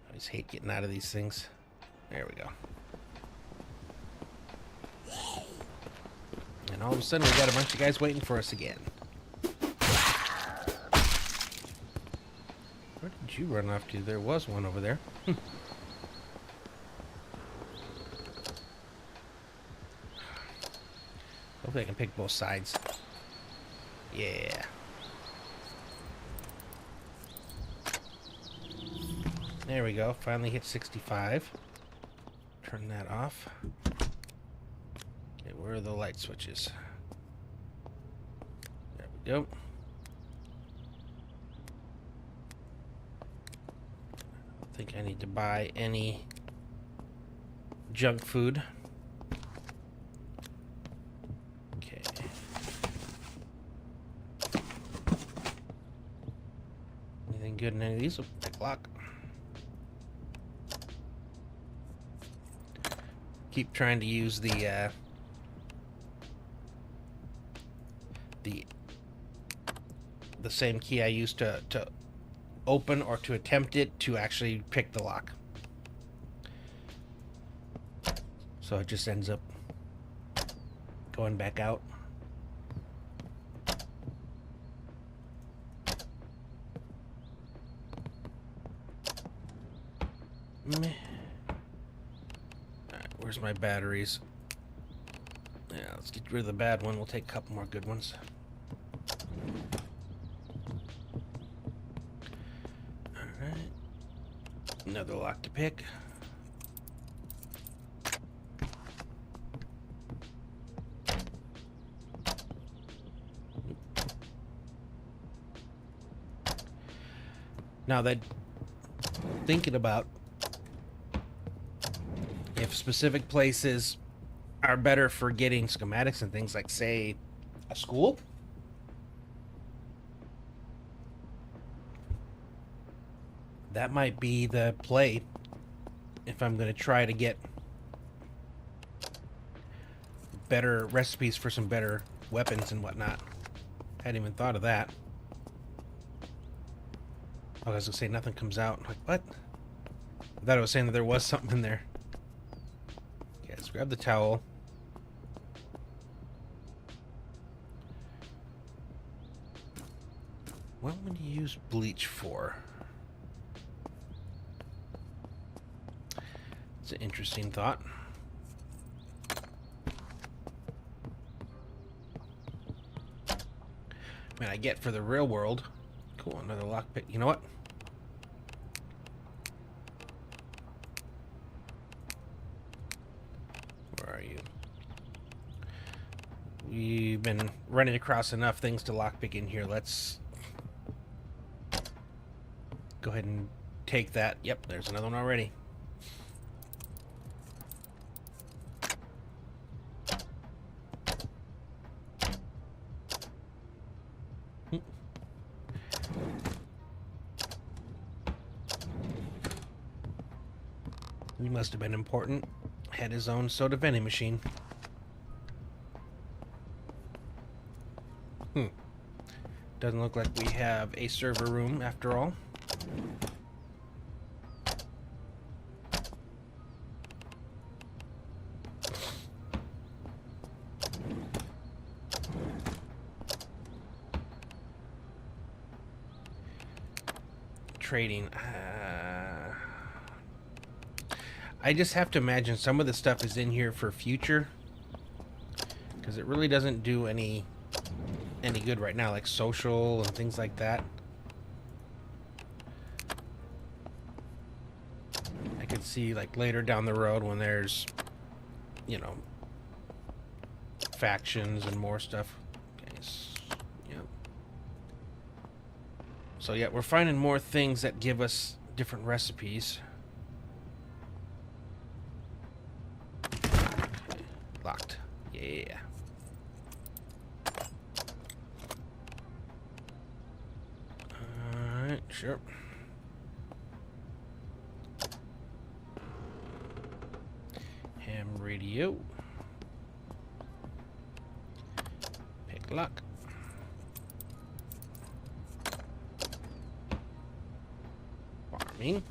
I just hate getting out of these things. There we go. And all of a sudden, we got a bunch of guys waiting for us again. Where did you run off to? There was one over there. Hopefully I can pick both sides. Yeah. There we go. Finally hit 65. Turn that off. Okay, where are the light switches? There we go. I don't think I need to buy any junk food. Okay. Anything good in any of these? Oh, pick lock. Keep trying to use the same key I used to open or to attempt it to actually pick the lock. So it just ends up going back out. Meh. Alright, where's my batteries? Yeah, let's get rid of the bad one. We'll take a couple more good ones. Alright. Another lock to pick. Now that thinking about if specific places are better for getting schematics and things, like say a school, that might be the play if I'm going to try to get better recipes for some better weapons and whatnot. Hadn't even thought of that. Oh, I was gonna say nothing comes out. I'm like, what? I thought I was saying that there was something in there. Okay, let's grab the towel. What would you use bleach for? It's an interesting thought. Man, I get for the real world. Cool, another lockpick. You know what? Where are you? We've been running across enough things to lockpick in here. Let's go ahead and take that. Yep, there's another one already. He must have been important. Had his own soda vending machine. Doesn't look like we have a server room after all. Trading. I just have to imagine some of the stuff is in here for future, because it really doesn't do any good right now, like social and things like that. I could see like later down the road when there's, you know, factions and more stuff. Okay, yeah. So yeah, we're finding more things that give us different recipes. Locked. Yeah. Alright, sure. Ham radio. Pick lock. Farming.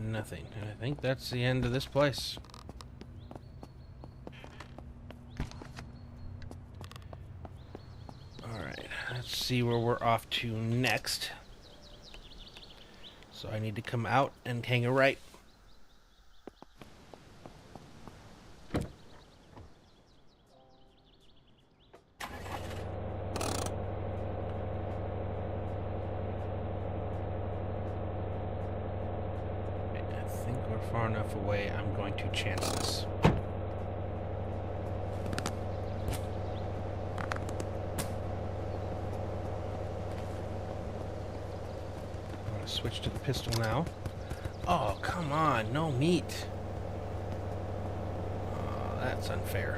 Nothing. And I think that's the end of this place. Alright, let's see where we're off to next. So I need to come out and hang a right. Far enough away, I'm going to chance this. I'm going to switch to the pistol now. Oh, come on, no meat. Oh, that's unfair.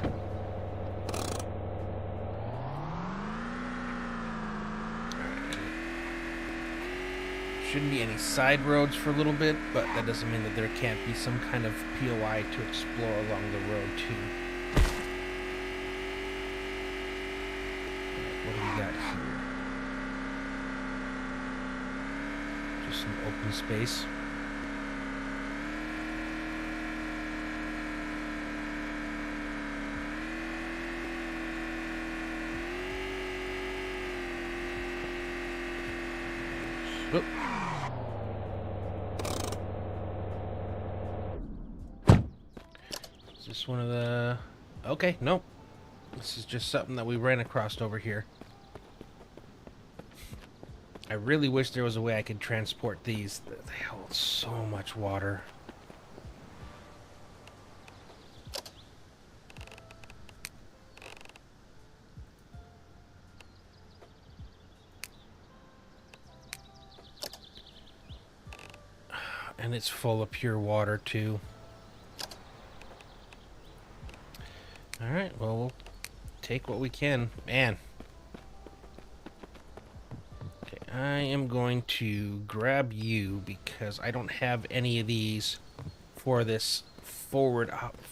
Shouldn't be any side roads for a little bit, but that doesn't mean that there can't be some kind of POI to explore along the road too. Right, what do we got here? Just some open space. Oop. Is this one of the... Okay, nope. This is just something that we ran across over here. I really wish there was a way I could transport these. They hold so much water. And it's full of pure water too. Alright, well, we'll take what we can. Man. Okay, I am going to grab you because I don't have any of these for this for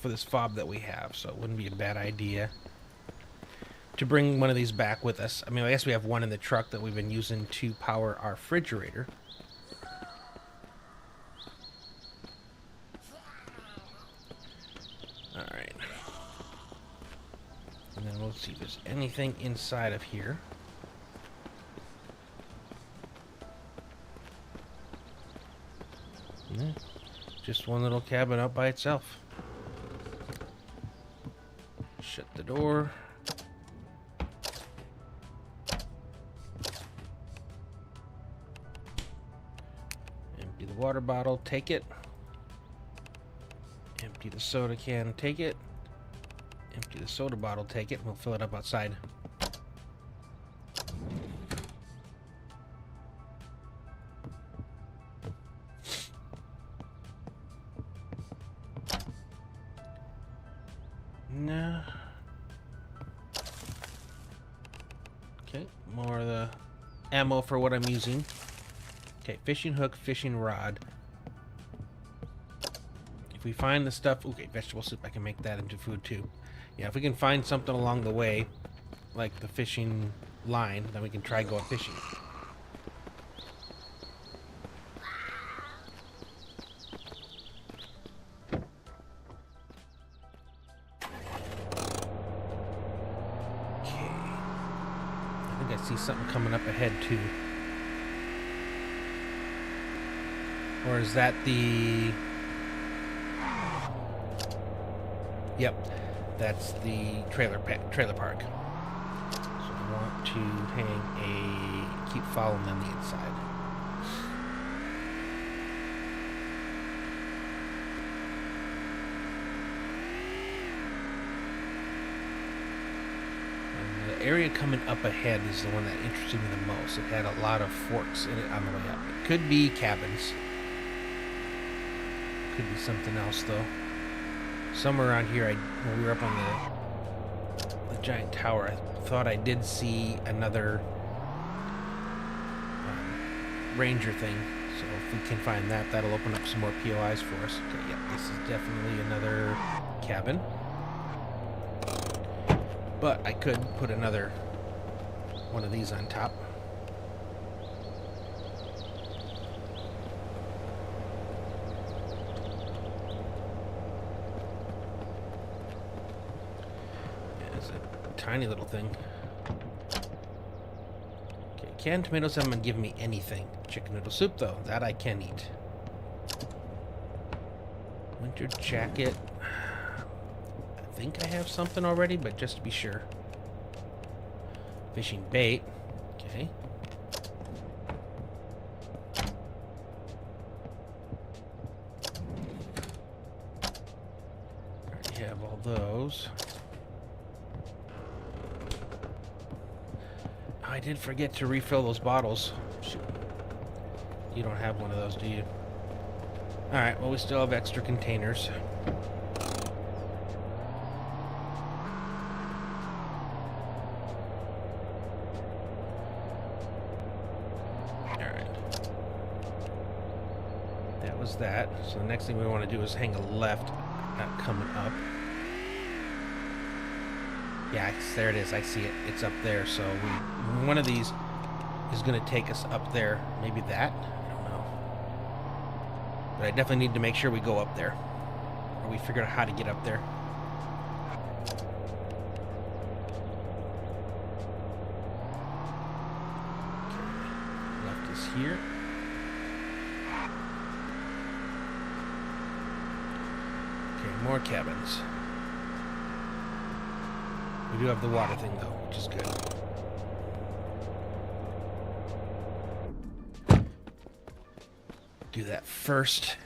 this fob that we have, so it wouldn't be a bad idea to bring one of these back with us. I mean, I guess we have one in the truck that we've been using to power our refrigerator. Alright. And then we'll see if there's anything inside of here. Yeah, just one little cabin up by itself. Shut the door. Empty the water bottle, take it. Empty the soda can, take it. Empty the soda bottle, take it. We'll fill it up outside. No. Okay, more of the ammo for what I'm using. Okay, fishing hook, fishing rod. If we find the stuff... Okay, vegetable soup, I can make that into food too. Yeah, if we can find something along the way, like the fishing line, then we can try going fishing. Okay. I think I see something coming up ahead too. Or is that the... Yep, that's the trailer park. So I want to keep following them the inside. And the area coming up ahead is the one that interested me the most. It had a lot of forks in it on the way up. It could be cabins. Could be something else though. Somewhere around here, when we were up on the giant tower, I thought I did see another ranger thing. So if we can find that, that'll open up some more POIs for us. Okay, yep, this is definitely another cabin. But I could put another one of these on top. Tiny little thing. Okay, canned tomatoes haven't given me anything. Chicken noodle soup, though, that I can eat. Winter jacket. I think I have something already, but just to be sure. Fishing bait. Okay. Already have all those. I did forget to refill those bottles. Shoot. You don't have one of those, do you? Alright, well, we still have extra containers. Alright. That was that. So the next thing we want to do is hang a left coming up. Yeah, there it is. I see it. It's up there. So one of these is going to take us up there. Maybe that? I don't know. But I definitely need to make sure we go up there. Or we figure out how to get up there. Okay. Left is here. Okay, more cabins. We do have the water thing, though, which is good. Do that first.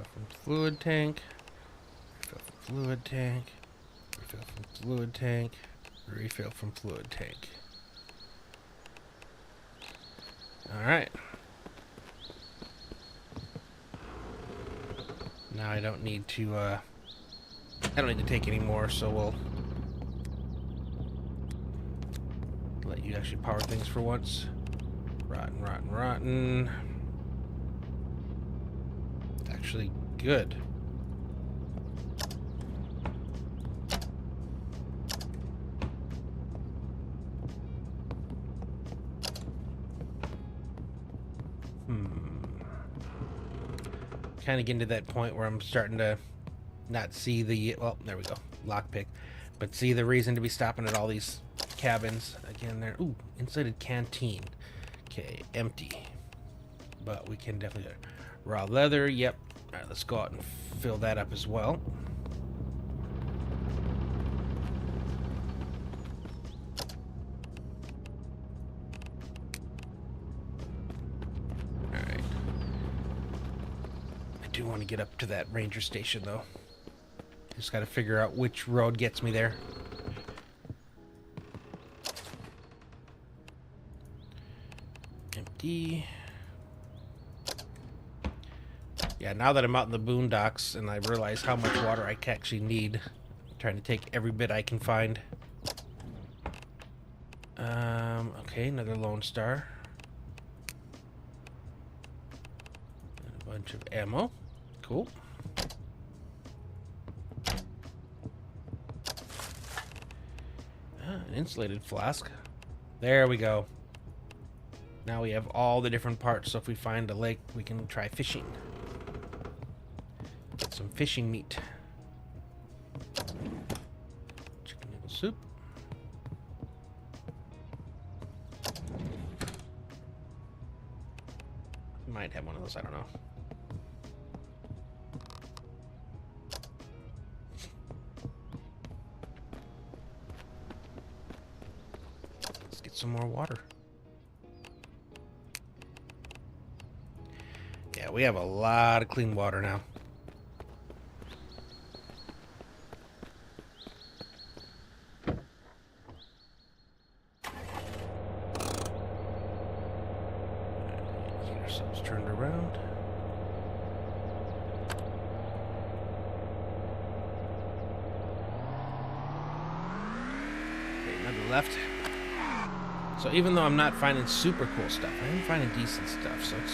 Refill from fluid tank. Refill from fluid tank. Refill from fluid tank. Refill from fluid tank. Alright. Now I don't need to take any more, so we'll let you actually power things for once. Rotten, rotten, rotten. It's actually good. Kind of getting to that point where I'm starting to not see the, well, there we go, lockpick, but see the reason to be stopping at all these cabins. Again, there, ooh, insulated canteen. Okay, empty. But we can definitely, raw leather, yep. All right, let's go out and fill that up as well. I want to get up to that ranger station though. Just got to figure out which road gets me there. Empty. Yeah, now that I'm out in the boondocks and I realize how much water I actually need, I'm trying to take every bit I can find. Okay, another Lone Star. And a bunch of ammo. Cool. An insulated flask. There we go. Now we have all the different parts, so if we find a lake, we can try fishing. Get some fishing meat. Chicken noodle soup. Might have one of those, I don't know. Some more water. Yeah, we have a lot of clean water now. Get ourselves turned around. Okay, another left. So even though I'm not finding super cool stuff, I am finding decent stuff. So it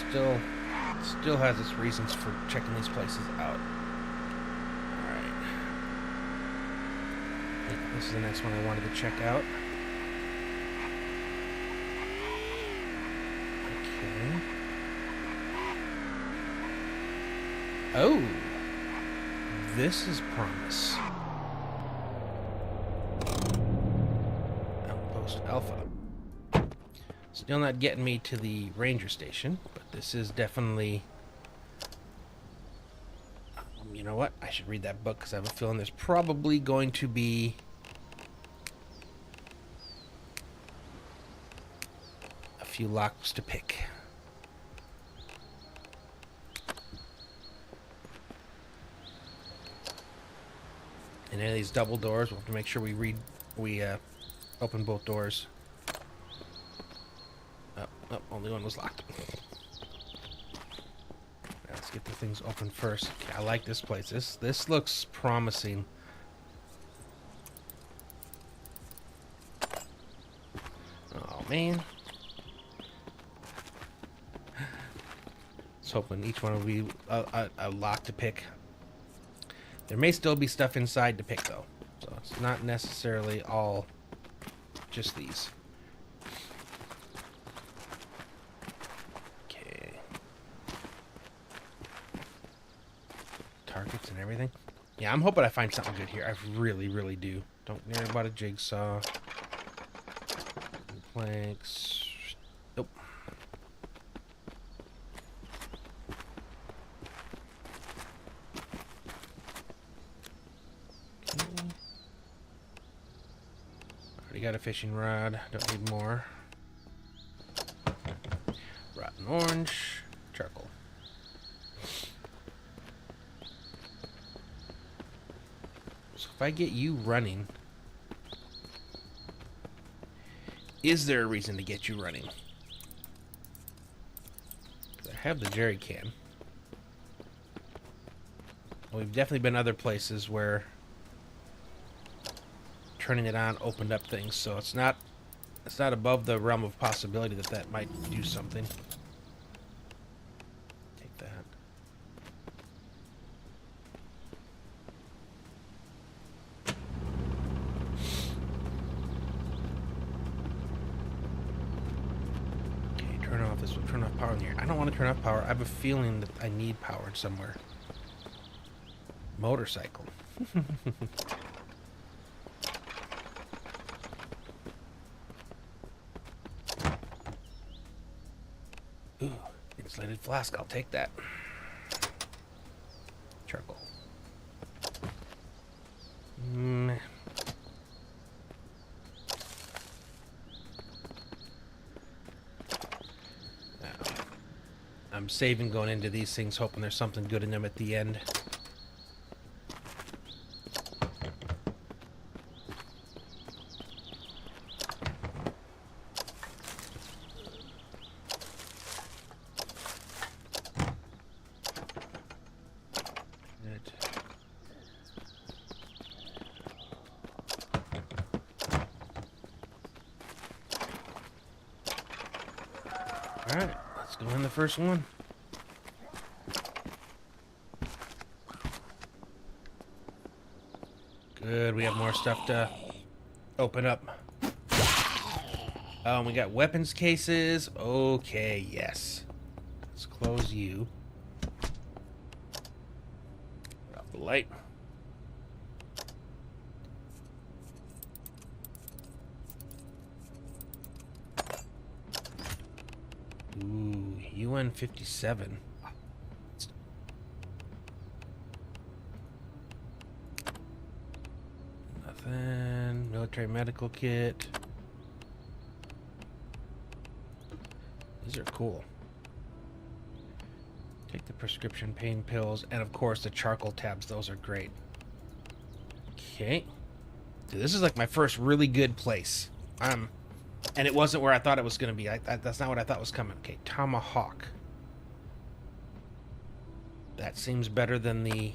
still has its reasons for checking these places out. All right. I think this is the next one I wanted to check out. Okay. Oh, this is promise. Outpost Alpha. Still not getting me to the ranger station, but this is definitely... You know what? I should read that book because I have a feeling there's probably going to be... a few locks to pick. And any of these double doors, we'll have to make sure we open both doors. Oh, only one was locked. Let's get the things open first. Okay, I like this place. This looks promising. Oh man. I was hoping each one would be a lock to pick. There may still be stuff inside to pick though, so it's not necessarily all just these. Targets and everything. Yeah, I'm hoping I find something good here. I really, really do. Don't worry about a jigsaw. Planks. Nope. Okay. Already got a fishing rod. Don't need more. Rotten orange. Charcoal. if I get you running, is there a reason to get you running? I have the jerry can. We've definitely been other places where turning it on opened up things, so it's not above the realm of possibility that that might do something. Take that. Okay, turn off this one. Turn off power in here. I don't want to turn off power. I have a feeling that I need power somewhere. Motorcycle. Ooh, insulated flask. I'll take that. Charcoal. I'm saving going into these things, hoping there's something good in them at the end. Alright, let's go in the first one. Good, we have more stuff to open up. Oh, we got weapons cases. Okay, yes. Let's close you. Put off the light. Ooh, UN 57. Nothing. Military medical kit. These are cool. Take the prescription pain pills, and of course the charcoal tabs. Those are great. Okay. Dude, this is like my first really good place. And it wasn't where I thought it was going to be. That's not what I thought was coming. Okay, tomahawk. That seems better than the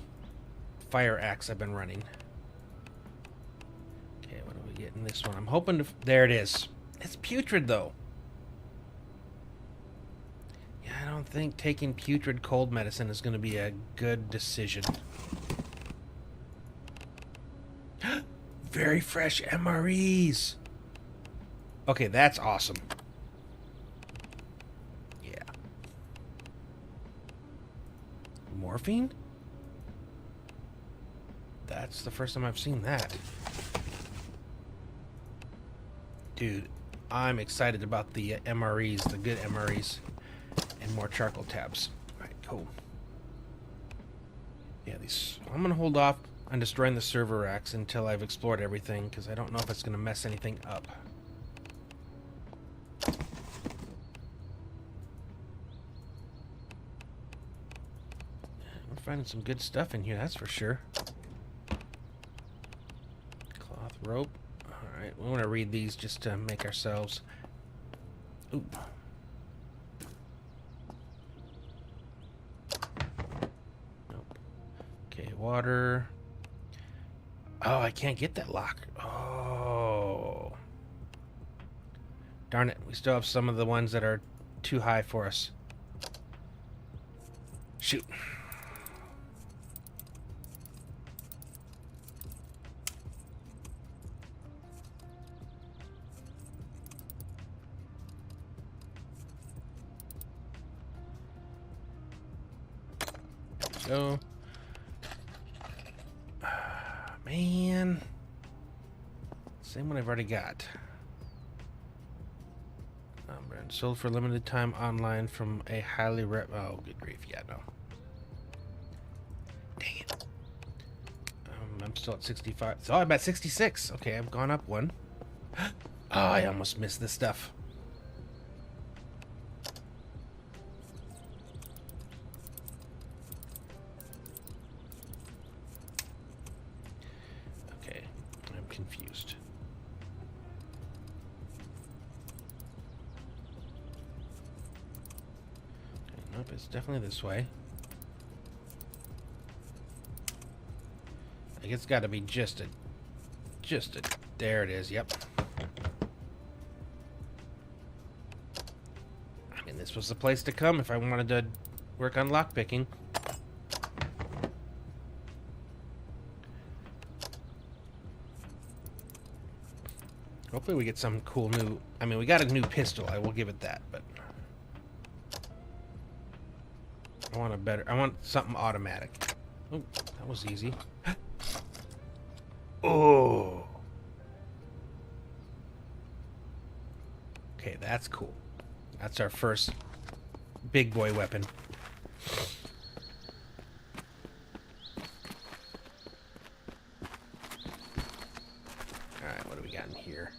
fire axe I've been running. Okay, what do we get in this one? I'm hoping to... There it is. It's putrid, though. Yeah, I don't think taking putrid cold medicine is going to be a good decision. Very fresh MREs. Okay, that's awesome. Yeah. Morphine? That's the first time I've seen that. Dude, I'm excited about the MREs, the good MREs, and more charcoal tabs. Alright, cool. Yeah, these... I'm gonna hold off on destroying the server racks until I've explored everything, because I don't know if it's gonna mess anything up. We're finding some good stuff in here, that's for sure. Cloth rope. Alright, we want to read these just to make ourselves... Ooh. Nope. Okay, water. Oh, I can't get that lock. Oh. Darn it, we still have some of the ones that are too high for us. Shoot. Go. Man. Same one I've already got. Brand sold for limited time online from a highly oh, good grief. Yeah, no. Dang it. I'm still at 65. So I'm at 66. Okay, I've gone up one. Oh, I almost missed this stuff. confused. Okay, nope, it's definitely this way. I think it's got to be just a... There it is, yep. I mean, this was the place to come if I wanted to work on lockpicking. Hopefully we get some cool new... I mean, we got a new pistol, I will give it that, but... I want a better... I want something automatic. Oh, that was easy. Oh! Okay, that's cool. That's our first big boy weapon. Alright, what do we got in here?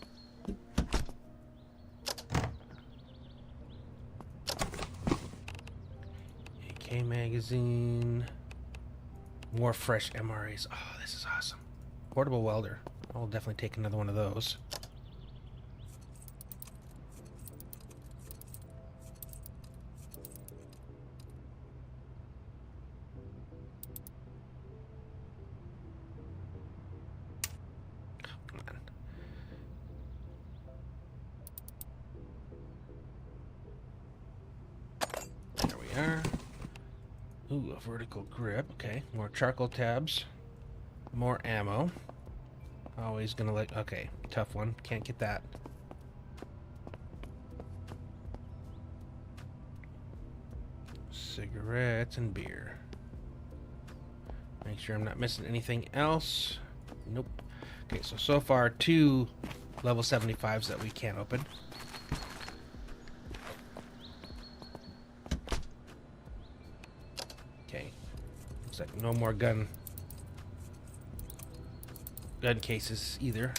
AK magazine. More fresh MRAs. Oh, this is awesome. Portable welder. I'll definitely take another one of those. Come on. There we are. Ooh, a vertical grip. Okay, more charcoal tabs. More ammo. Always gonna like... Okay, tough one. Can't get that. Cigarettes and beer. Make sure I'm not missing anything else. Nope. Okay, so far 2 level 75s that we can't open. Okay. Looks like no more gun cases either.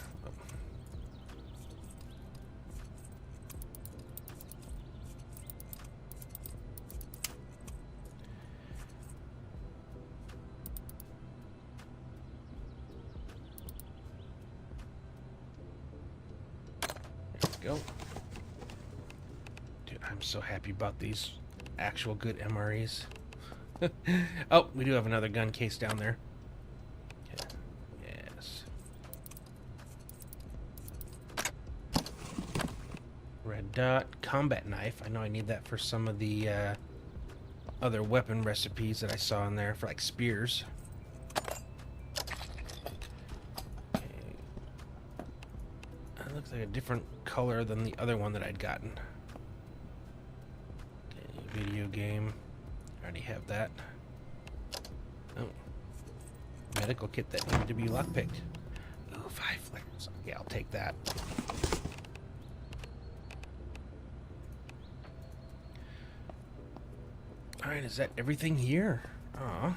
There we go. Dude, I'm so happy about these actual good MREs. Oh, we do have another gun case down there. Red dot combat knife. I know I need that for some of the other weapon recipes that I saw in there for like spears. Okay. That looks like a different color than the other one that I'd gotten. Okay, video game. I already have that. Oh. Medical kit that needed to be lockpicked. Ooh, 5 flares. Yeah, I'll take that. Alright, is that everything here? Aw.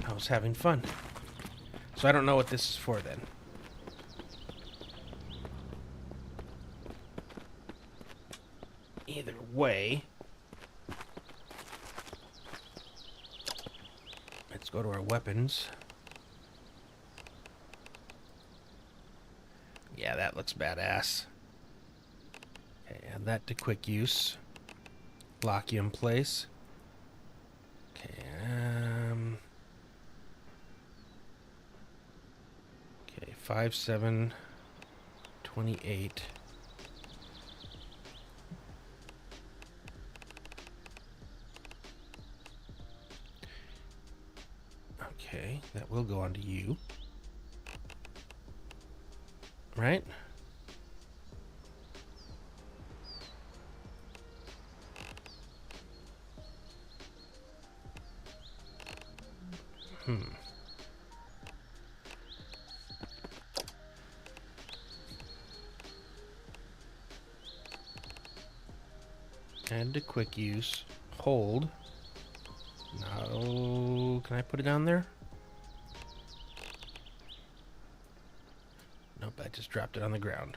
I was having fun. So I don't know what this is for then. Either way, let's go to our weapons. Yeah, that looks badass. Okay, add that to quick use. Lock you in place. Okay, okay, 5, 7, 28. Okay, that will go onto you. Right? Add to quick use. Hold. No. Can I put it down there? Nope, I just dropped it on the ground.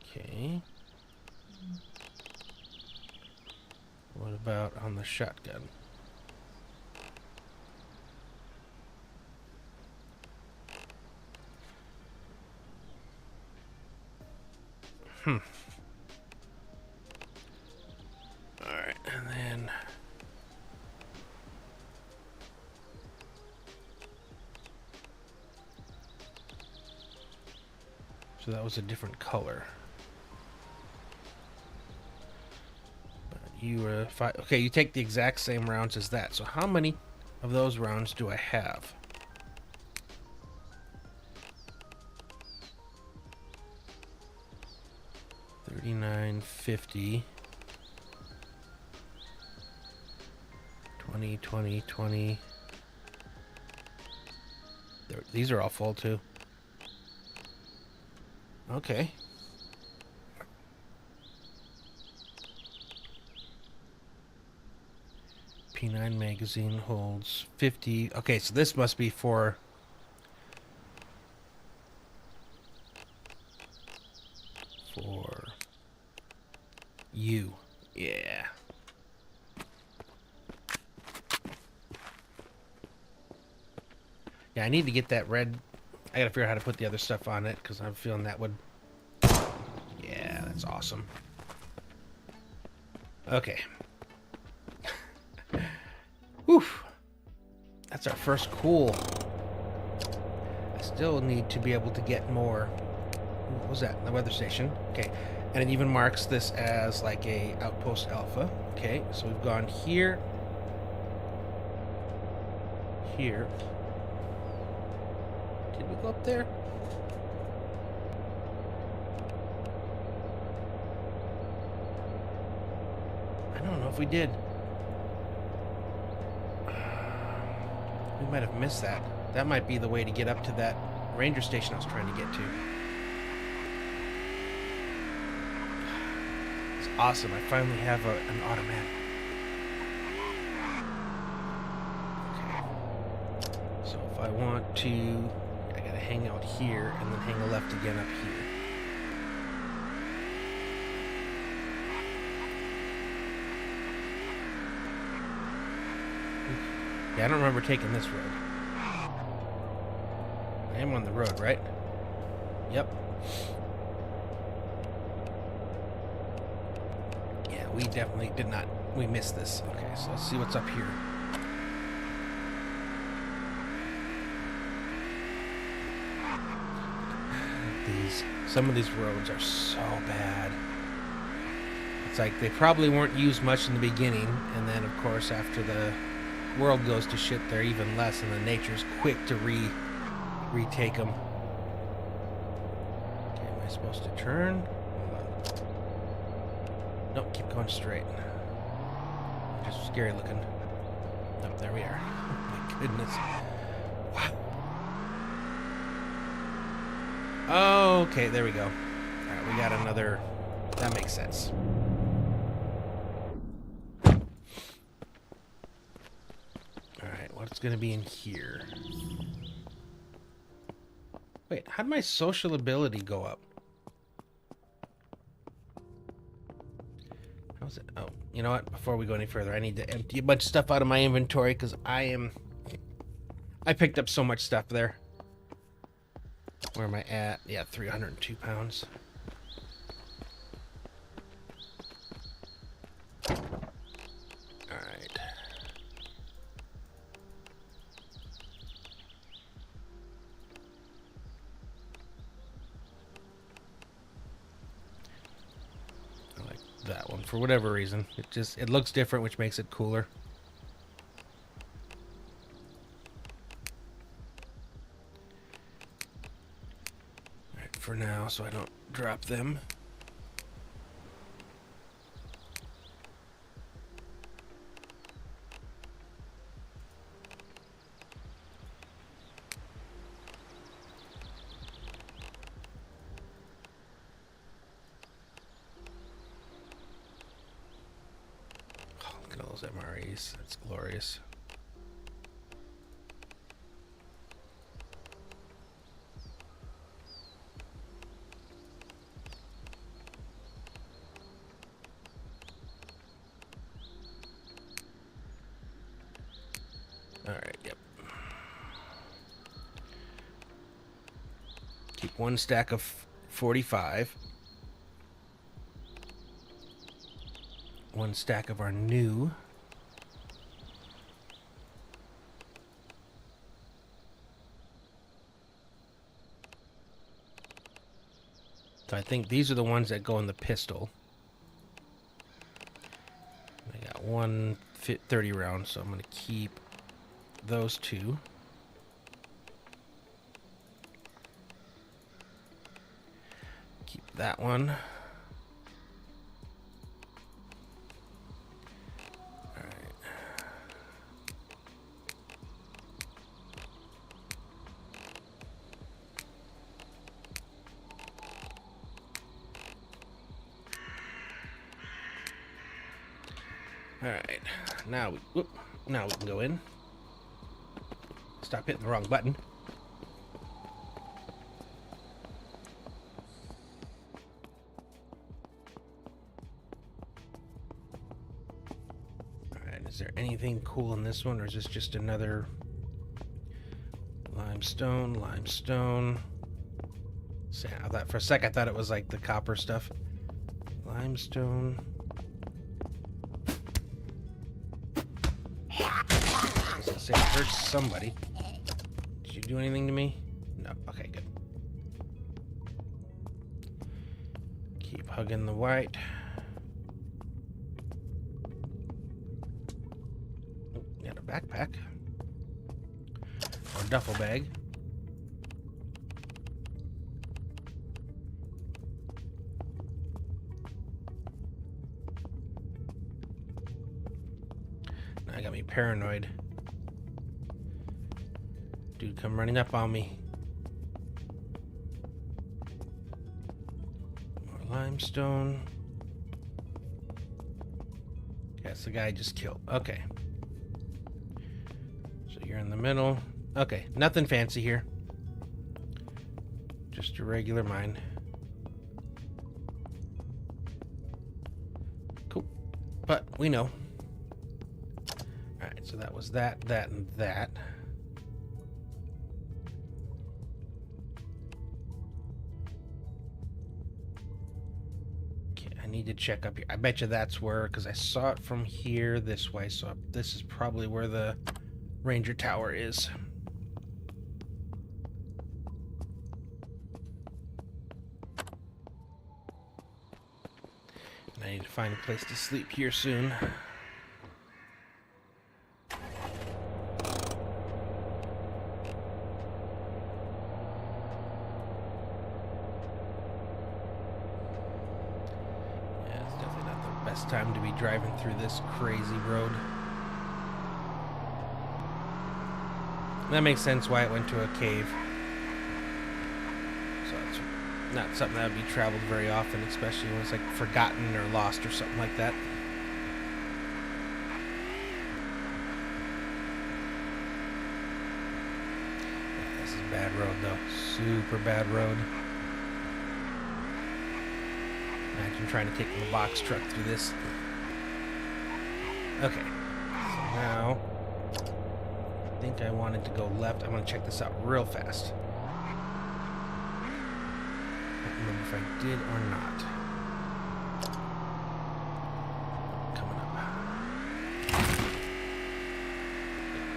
Okay. What about on the shotgun? Alright, and then... So that was a different color. But you okay, you take the exact same rounds as that. So how many of those rounds do I have? $39.50. 20, 20, 20. These are all full too. Okay. P9 magazine holds 50. Okay, so this must be for you. Yeah. Yeah, I need to get that red. I gotta figure out how to put the other stuff on it because I'm feeling that would. Yeah, that's awesome. Okay. Whew. That's our first cool. I still need to be able to get more. What was that? The weather station. Okay. And it even marks this as like a outpost alpha. Okay, so we've gone here. Here. Did we go up there? I don't know if we did. We might have missed that. That might be the way to get up to that ranger station I was trying to get to. It's awesome. I finally have an automatic. Okay. So if I want to, I gotta hang out here and then hang a left again up here. Yeah, I don't remember taking this road. I am on the road, right? Yep. Yeah, we definitely did not. We missed this. Okay, so let's see what's up here. Some of these roads are so bad. It's like they probably weren't used much in the beginning, and then of course after the world goes to shit, they're even less, and the nature's quick to retake them. Okay, am I supposed to turn? Hold on. Nope, keep going straight. Just scary looking. Nope, there we are. Oh my goodness. Wow. Okay, there we go. Alright, we got another. That makes sense. What's gonna be in here? Wait, how'd my social ability go up? How's it? Oh, you know what? Before we go any further, I need to empty a bunch of stuff out of my inventory because I picked up so much stuff there. Where am I at? Yeah, 302 pounds. That one for whatever reason. It looks different, which makes it cooler. All right, for now, so I don't drop them. MREs. That's glorious. All right, yep. Keep one stack of 45. one stack of our new. So I think these are the ones that go in the pistol. I got one 30 rounds, so I'm going to keep those two. Keep that one. Alright, now we can go in. Stop hitting the wrong button. Alright, is there anything cool in this one, or is this just another limestone? For a sec I thought it was like the copper stuff. Limestone. Say it hurts somebody. Did you do anything to me? No. Okay, good. Keep hugging the white. Oh, got a backpack. Or a duffel bag. Now I got me paranoid. Dude, come running up on me. More limestone. That's the guy I just killed. Okay. So you're in the middle. Okay, nothing fancy here. Just a regular mine. Cool. But we know. Alright, so that was that, and that. Need to check up here. I bet you that's where, because I saw it from here this way, so this is probably where the ranger tower is. And I need to find a place to sleep here soon. Time to be driving through this crazy road. That makes sense why it went to a cave. So it's not something that would be traveled very often, especially when it's like forgotten or lost or something like that. Yeah, this is a bad road though. Super bad road. Imagine trying to take the box truck through this. Okay. So now, I think I wanted to go left. I'm going to check this out real fast. I don't remember if I did or not. Coming up.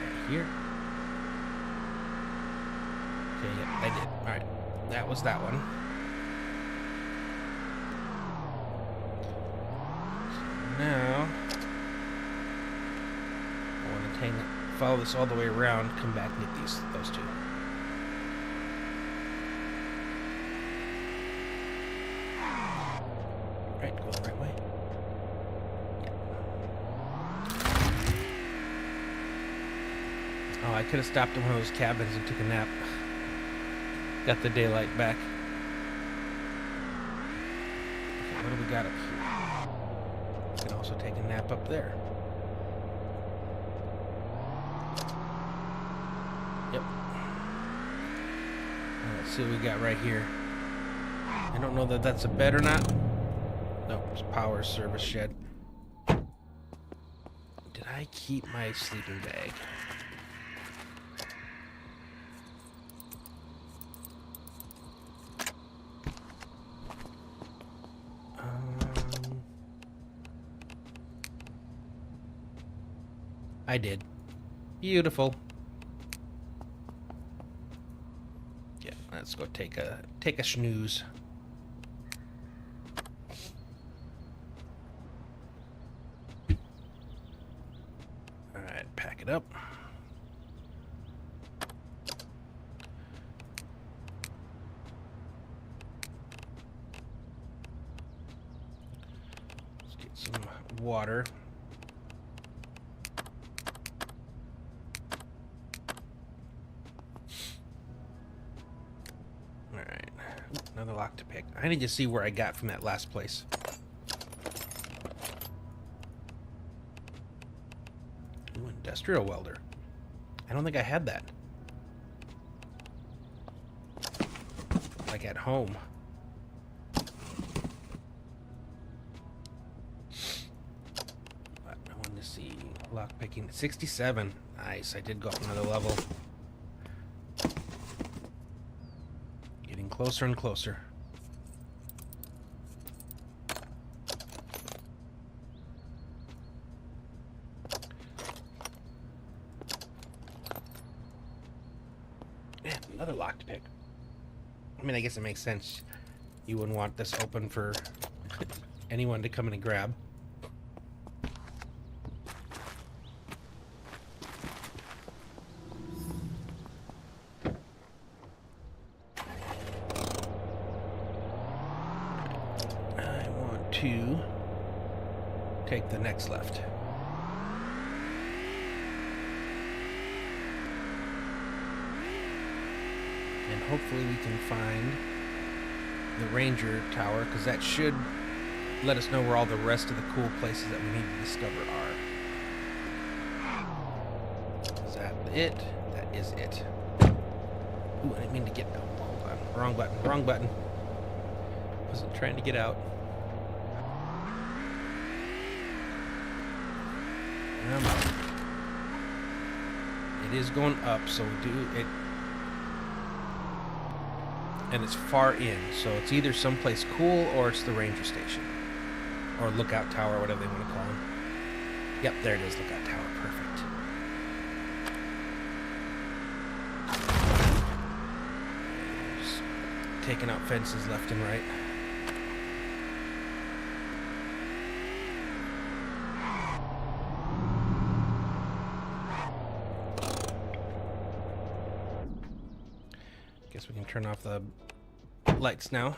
Right here. Okay, yeah, I did. Alright. That was that one. Now, I want to follow this all the way around, come back and get those two. Right, go the right way. Yeah. Oh, I could have stopped in one of those cabins and took a nap. Got the daylight back. Okay, what do we got up here? Can also take a nap up there. Yep. Let's see what we got right here. I don't know that that's a bed or not. No, it's power service shed. Did I keep my sleeping bag? I did. Beautiful. Yeah, let's go take a snooze. All right, pack it up. Let's get some water. Another lock to pick. I need to see where I got from that last place. Ooh, industrial welder. I don't think I had that. Like at home. But I wanted to see lock picking. 67. Nice. I did go up another level. Closer and closer. Man, another lock to pick. I mean, I guess it makes sense. You wouldn't want this open for anyone to come in and grab. To take the next left. And hopefully we can find the Ranger Tower, because that should let us know where all the rest of the cool places that we need to discover are. Is that it? That is it. Ooh, I didn't mean to get out. Hold on. Wrong button. Wrong button. Wasn't trying to get out. It is going up, so do it, and it's far in, so it's either someplace cool or it's the ranger station or lookout tower, whatever they want to call them. Yep, there it is, lookout tower. Perfect. Just taking out fences left and right. Guess we can turn off the lights now.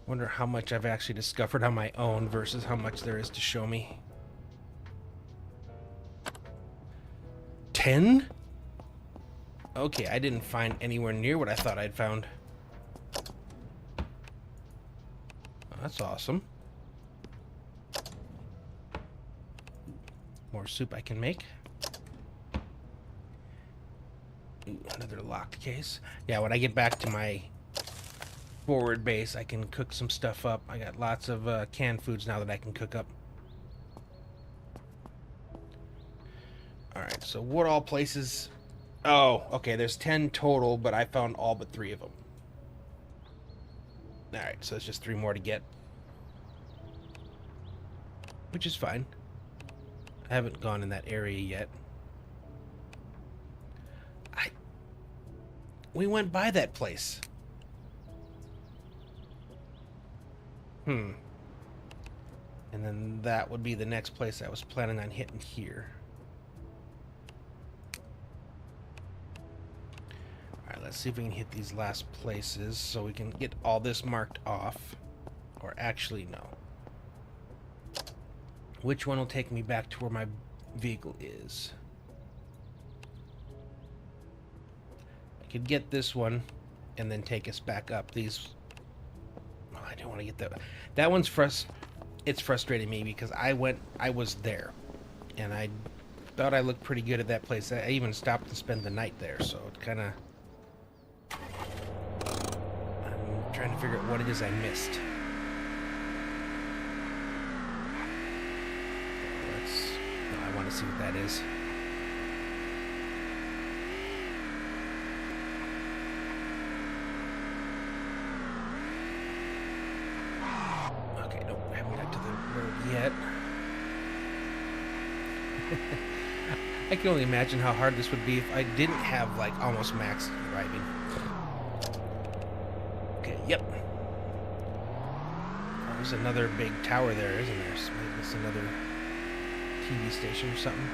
Wonder how much I've actually discovered on my own versus how much there is to show me. 10? Okay, I didn't find anywhere near what I thought I'd found. Oh, that's awesome. More soup I can make. Ooh, another locked case. Yeah, when I get back to my forward base, I can cook some stuff up. I got lots of canned foods now that I can cook up. Alright, so what all places... Oh, okay, there's 10 total, but I found all but 3 of them. Alright, so it's just 3 more to get. Which is fine. I haven't gone in that area yet. We went by that place. And then that would be the next place I was planning on hitting here. Alright, let's see if we can hit these last places so we can get all this marked off. Or actually, no. Which one will take me back to where my vehicle is? I could get this one and then take us back up. These... Oh, I don't want to get that. That one's it's frustrating me because I was there. And I thought I looked pretty good at that place. I even stopped to spend the night there, so it kind of... I'm trying to figure out what it is I missed. I want to see what that is. I can only imagine how hard this would be if I didn't have, like, almost max driving. Okay, yep. Oh, there's another big tower there, isn't there? So maybe it's another TV station or something.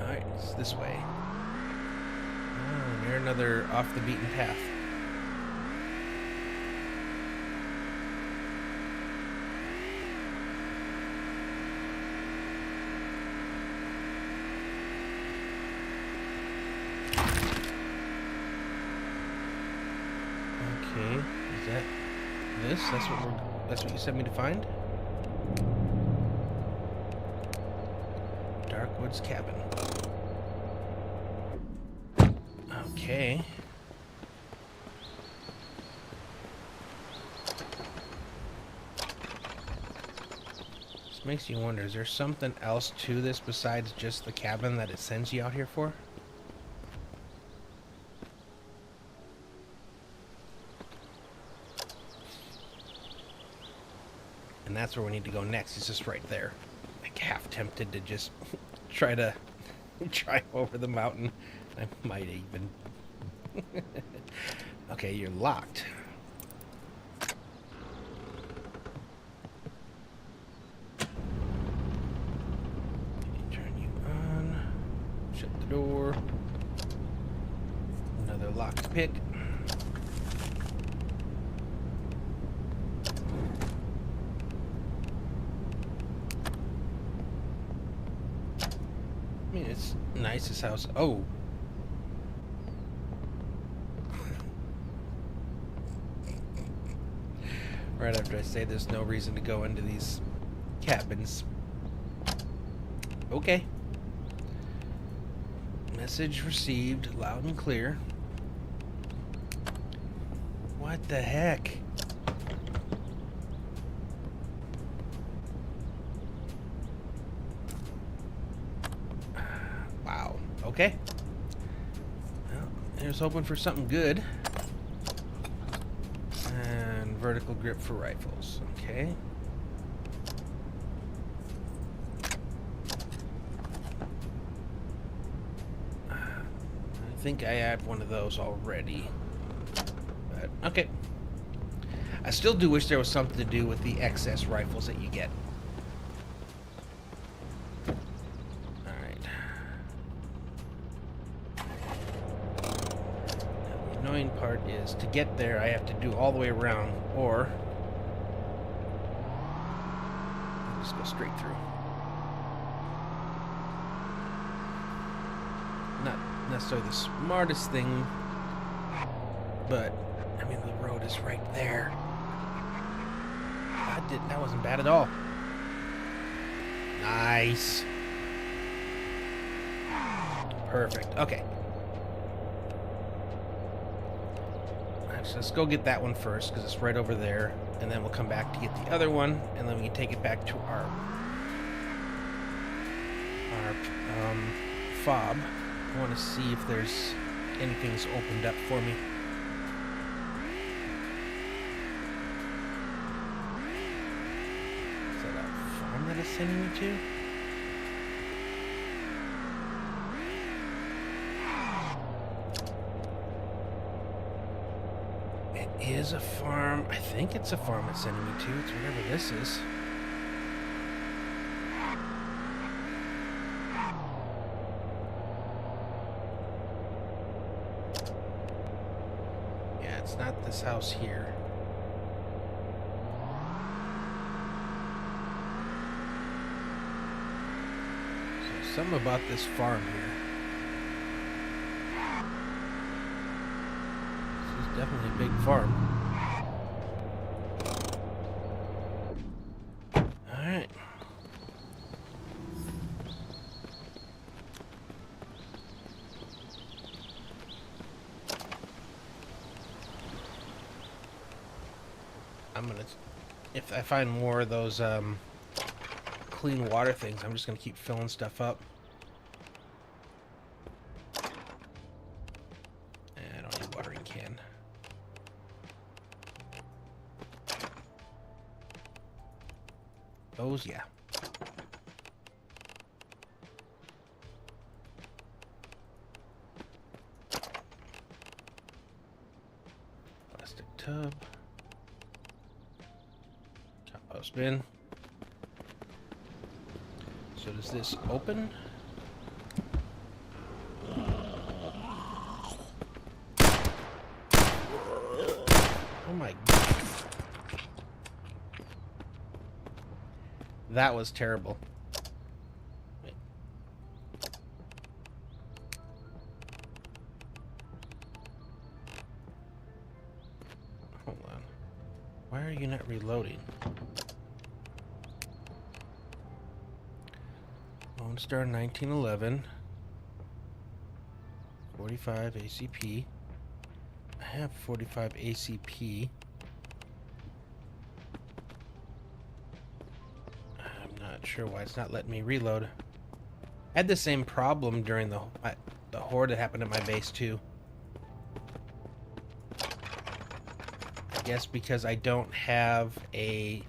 Alright, it's this way. Oh, near another off the beaten path. Okay, is that this? That's what you sent me to find? Darkwood's cabin. Okay. This makes you wonder, is there something else to this besides just the cabin that it sends you out here for? And that's where we need to go next. It's just right there. Like half tempted to just try to drive over the mountain. I might even. Okay, you're locked. Turn you on. Shut the door. Another locked pick. I mean, it's nice, this house. Oh. Right after I say there's no reason to go into these cabins. Okay. Message received, loud and clear. What the heck? Wow. Okay. Well, here's hoping for something good. And vertical grip for rifles. Okay. I think I had one of those already. But, okay. I still do wish there was something to do with the excess rifles that you get. Alright. The annoying part is to get there I have to do all the way around, or I'll just go straight through. Not necessarily the smartest thing, but I mean the road is right there. That wasn't bad at all. Nice. Perfect. Okay. Actually, let's go get that one first because it's right over there, and then we'll come back to get the other one, and then we can take it back to our fob. I want to see if there's anything's opened up for me. Is that a farm that it's sending me to? It is a farm. I think it's a farm it's sending me to. It's whatever this is. It's not this house here. So something about this farm here. This is definitely a big farm. Alright. I'm gonna, if I find more of those clean water things, I'm just gonna keep filling stuff up. I don't need a watering can. Those, yeah. Plastic tub. Compost bin. So does this open? Oh my God. That was terrible. Wait. Hold on. Why are you not reloading? Lone Star 1911. 45 ACP. I have 45 ACP. I'm not sure why it's not letting me reload. I had the same problem during the horde that happened at my base too. I guess because I don't have a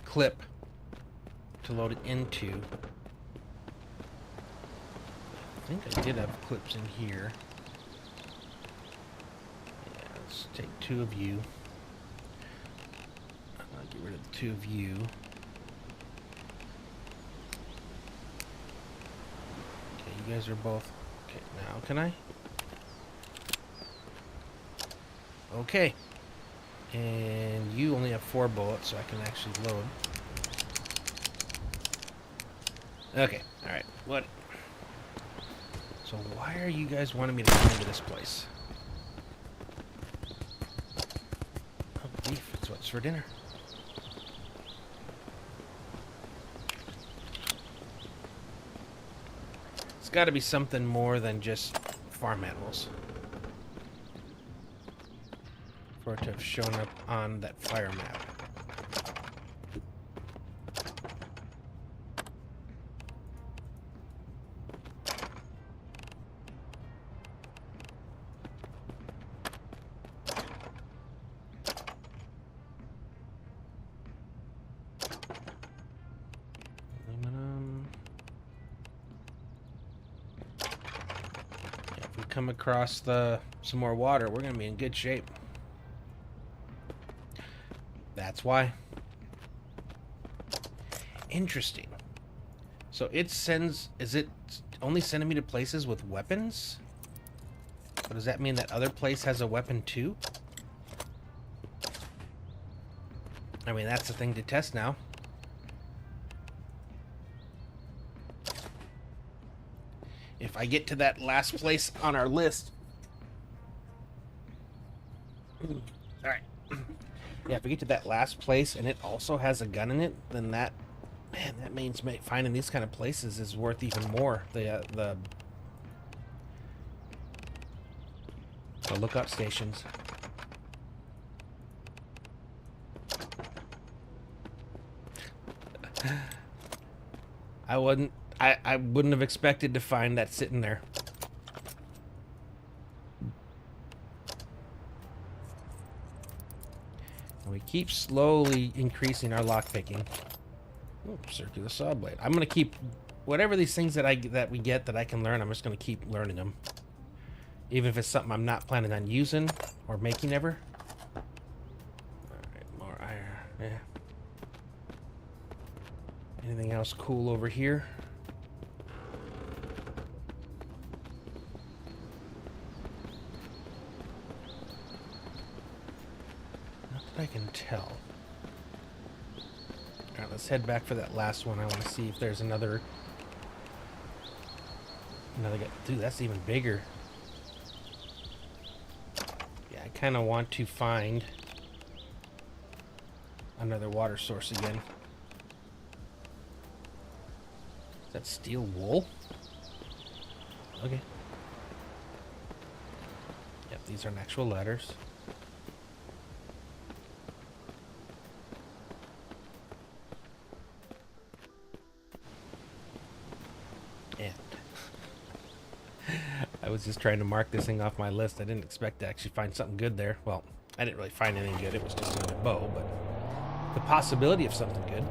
clip to load it into. I think I did have clips in here. Yeah, let's take 2 of you. I'll get rid of the 2 of you. Okay, you guys are both... Okay, now can I? Okay. And you only have 4 bullets, so I can actually load. Okay, alright. What? So why are you guys wanting me to come into this place? Oh, beef. It's what's for dinner. It's got to be something more than just farm animals for it to have shown up on that fire map. Come across some more water, we're gonna be in good shape. That's why. Interesting. So it sends, is it only sending me to places with weapons? So does that mean that other place has a weapon too? I mean, that's the thing to test now. If I get to that last place on our list. Alright. Yeah, if we get to that last place and it also has a gun in it, then that means finding these kind of places is worth even more. The lookout stations. I wouldn't have expected to find that sitting there. And we keep slowly increasing our lockpicking. Oh, circular saw blade. I'm gonna keep whatever these things that we get that I can learn. I'm just gonna keep learning them, even if it's something I'm not planning on using or making ever. All right, more iron. Yeah. Anything else cool over here? I can tell. Alright, let's head back for that last one. I want to see if there's another guy. Dude, that's even bigger. Yeah, I kind of want to find another water source again. Is that steel wool? Okay. Yep, these are actual ladders. I was just trying to mark this thing off my list. I didn't expect to actually find something good there. Well, I didn't really find anything good. It was just another bow, but the possibility of something good.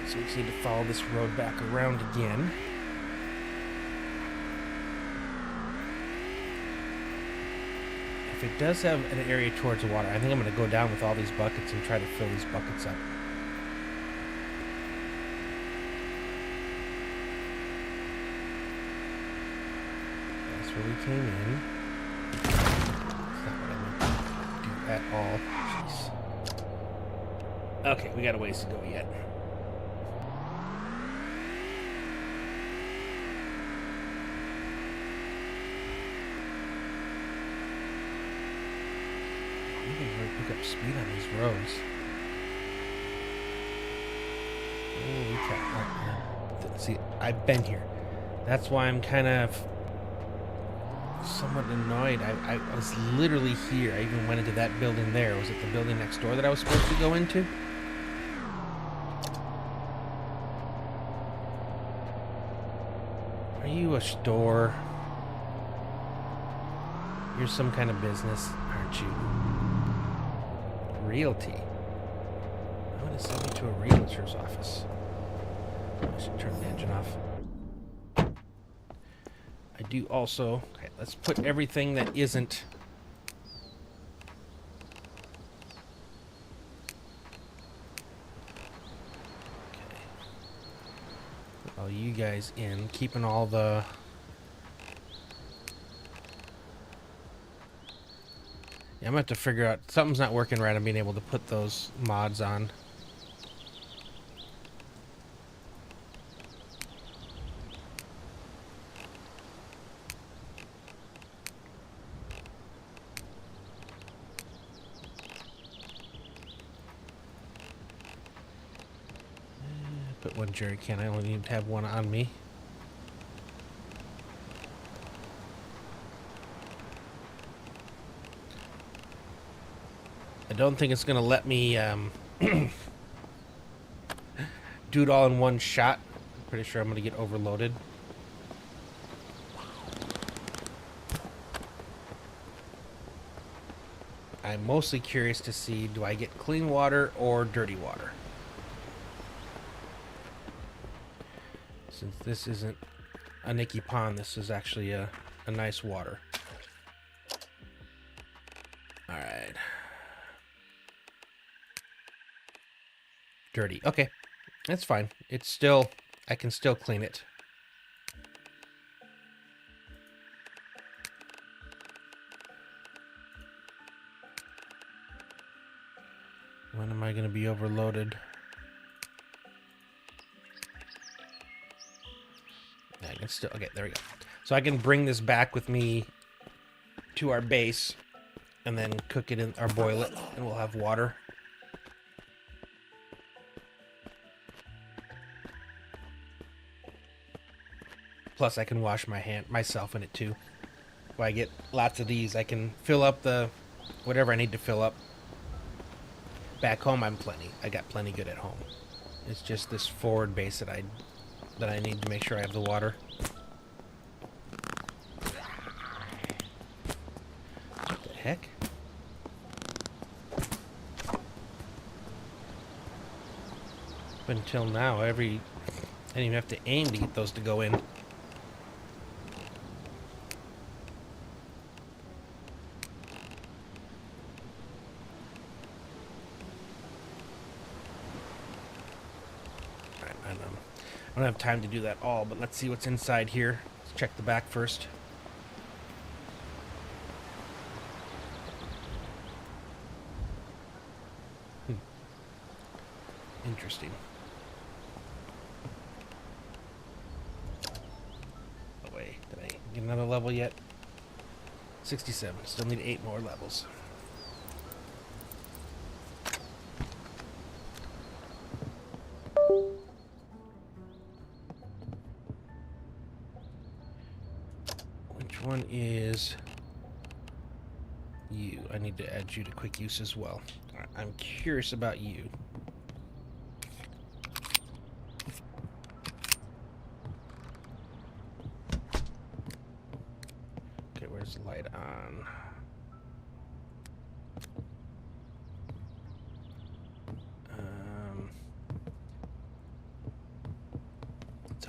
So we just need to follow this road back around again. If it does have an area towards the water, I think I'm going to go down with all these buckets and try to fill these buckets up. That's where we came in. That's not what I meant to do at all. Jeez. Okay, we got a ways to go yet. We can really pick up speed on these roads. Holy cow. See, I've been here. That's why I'm kind of somewhat annoyed. I was literally here. I even went into that building there. Was it the building next door that I was supposed to go into? Are you a store? You're some kind of business, aren't you? Realty. I want to send me to a realtor's office. I should turn the engine off. I do also... Okay, let's put everything that isn't... Okay. Put all you guys in, keeping all the... Yeah, I'm going to have to figure out... Something's not working right on being able to put those mods on. Put one jerry can. I only need to have one on me. I don't think it's going to let me do it all in one shot. I'm pretty sure I'm going to get overloaded. I'm mostly curious to see, do I get clean water or dirty water? Since this isn't a Nicky Pond, this is actually a nice water. Alright. Dirty. Okay. That's fine. It's still... I can still clean it. When am I going to be overloaded? I can still... Okay, there we go. So I can bring this back with me to our base and then cook it in, or boil it, and we'll have water. Plus, I can wash myself in it too. If I get lots of these, I can fill up the whatever I need to fill up. Back home, I got plenty good at home. It's just this forward base that I need to make sure I have the water. What the heck? But until now, I didn't even have to aim to get those to go in. I don't have time to do that all, but let's see what's inside here. Let's check the back first. Interesting. Oh wait, did I get another level yet? 67. Still need 8 more levels. Which one is you? I need to add you to quick use as well. All right, I'm curious about you. Okay, where's the light on?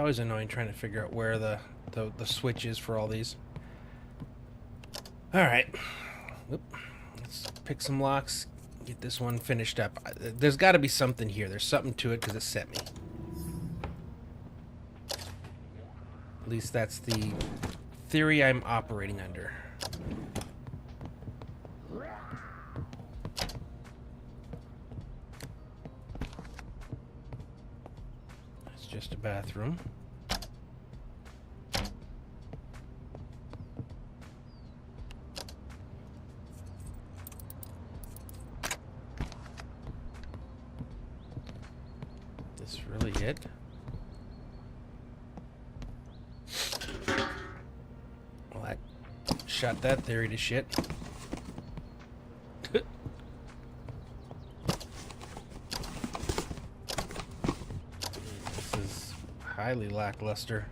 always annoying trying to figure out where the switch is for all these. Alright. Let's pick some locks. Get this one finished up. There's got to be something here. There's something to it because it sent me. At least that's the theory I'm operating under. It's just a bathroom. This really it? Well, I shot that theory to shit. This is highly lackluster.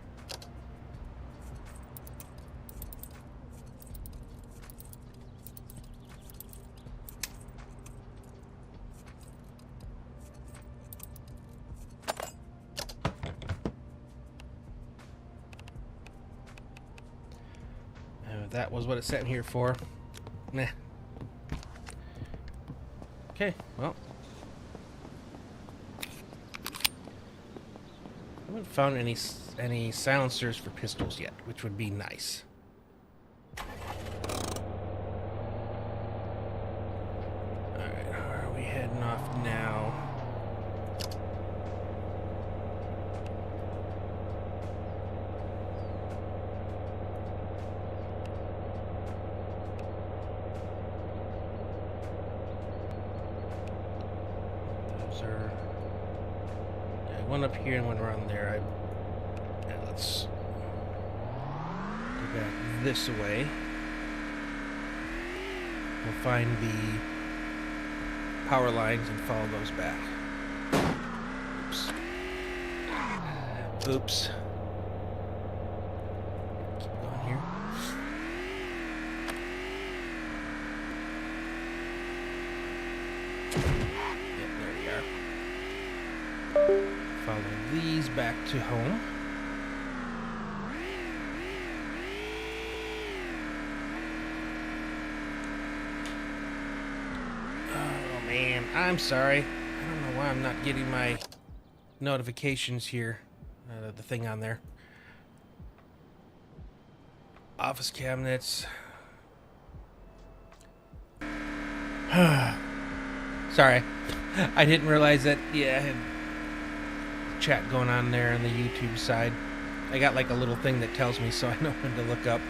That was what it sent here for. Nah. Okay, well. I haven't found any silencers for pistols yet, which would be nice. Alright, where are we heading off now? One up here and one around there. Yeah, let's go back this way. We'll find the power lines and follow those back. Oops. Oops. Keep going here. Yep, there we are. Follow these back to home. Oh man, I'm sorry. I don't know why I'm not getting my notifications here. The thing on there. Office cabinets. Sorry. I didn't realize that, yeah, I had chat going on there on the YouTube side. I got like a little thing that tells me so I know when to look up.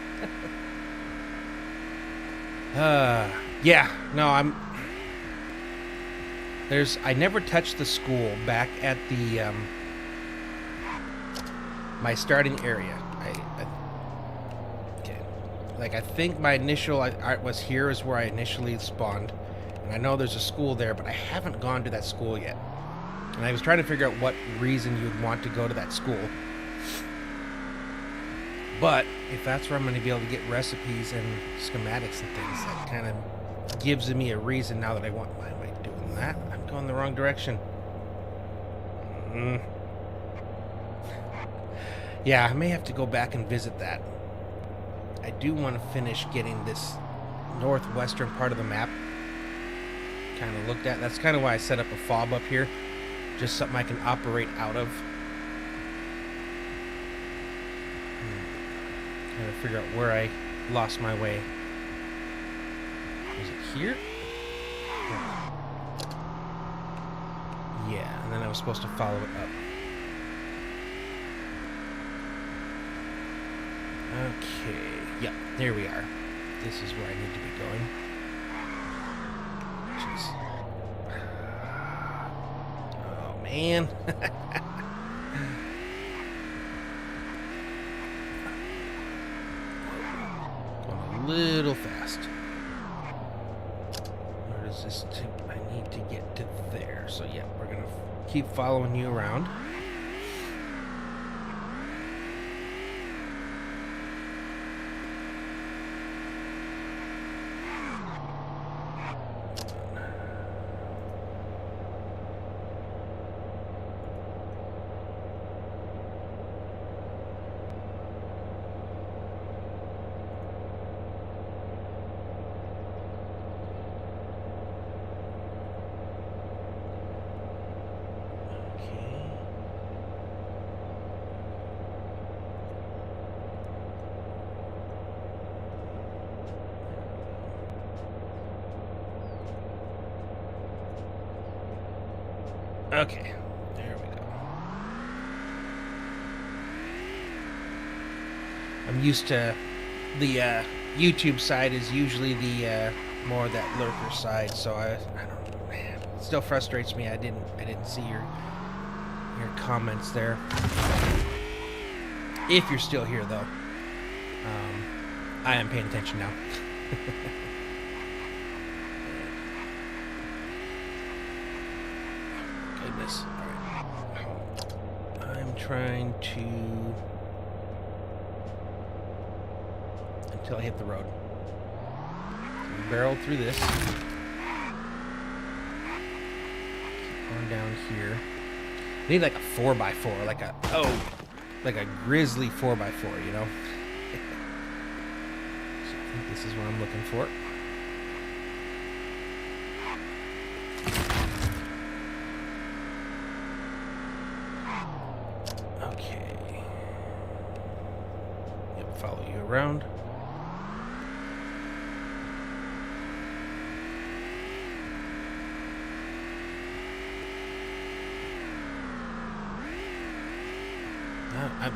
Yeah, no, I never touched the school back at the my starting area. Okay, like I think my initial art was here is where I initially spawned, and I know there's a school there, but I haven't gone to that school yet. And I was trying to figure out what reason you would want to go to that school. But if that's where I'm going to be able to get recipes and schematics and things, that kind of gives me a reason now that I want. Why am I doing that? I'm going the wrong direction. Yeah, I may have to go back and visit that. I do want to finish getting this northwestern part of the map kind of looked at. That's kind of why I set up a fob up here. Just something I can operate out of. Gotta figure out where I lost my way. Was it here? Yeah, and then I was supposed to follow it up. Okay, yep, there we are. This is where I need to be going. Jeez. Oh, man. Going a little fast. Where does this take? I need to get to there. So, yeah, we're going to keep following you around. Okay, there we go. I'm used to the YouTube side is usually the more that lurker side, so I don't know, man. It still frustrates me. I didn't see your comments there. If you're still here, though, I am paying attention now. Goodness. All right. I'm trying to until I hit the road. Barrel through this. Keep on down here. I need like a 4x4, like a grizzly 4x4, you know? So I think this is what I'm looking for. Okay. Yep, follow you around.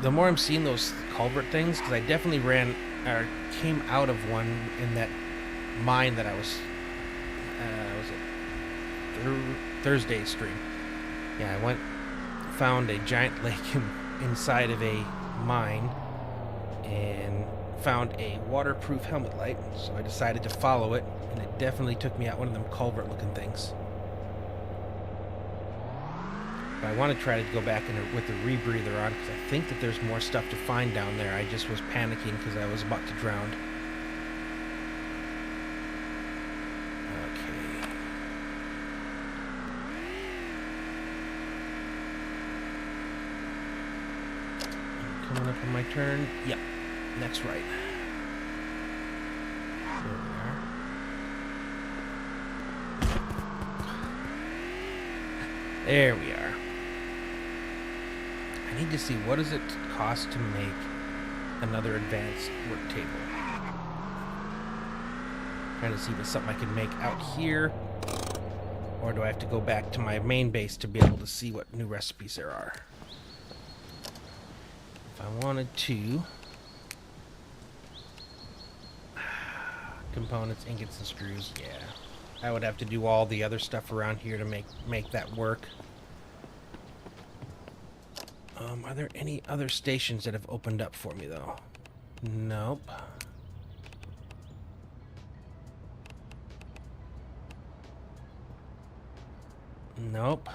The more I'm seeing those culvert things, because I definitely came out of one in that mine that I was it Thursday stream. Yeah, found a giant lake inside of a mine, and found a waterproof helmet light, so I decided to follow it, and it definitely took me out one of them culvert-looking things. But I want to try to go back with the rebreather on, because I think that there's more stuff to find down there. I just was panicking because I was about to drown. Okay. Coming up on my turn. Yep. Next right. There we are. There we are. I need to see what does it cost to make another advanced work table. Trying to see if it's something I can make out here, or do I have to go back to my main base to be able to see what new recipes there are. If I wanted to, components, ingots, and screws, yeah, I would have to do all the other stuff around here to make that work. Are there any other stations that have opened up for me, though? Nope. Nope.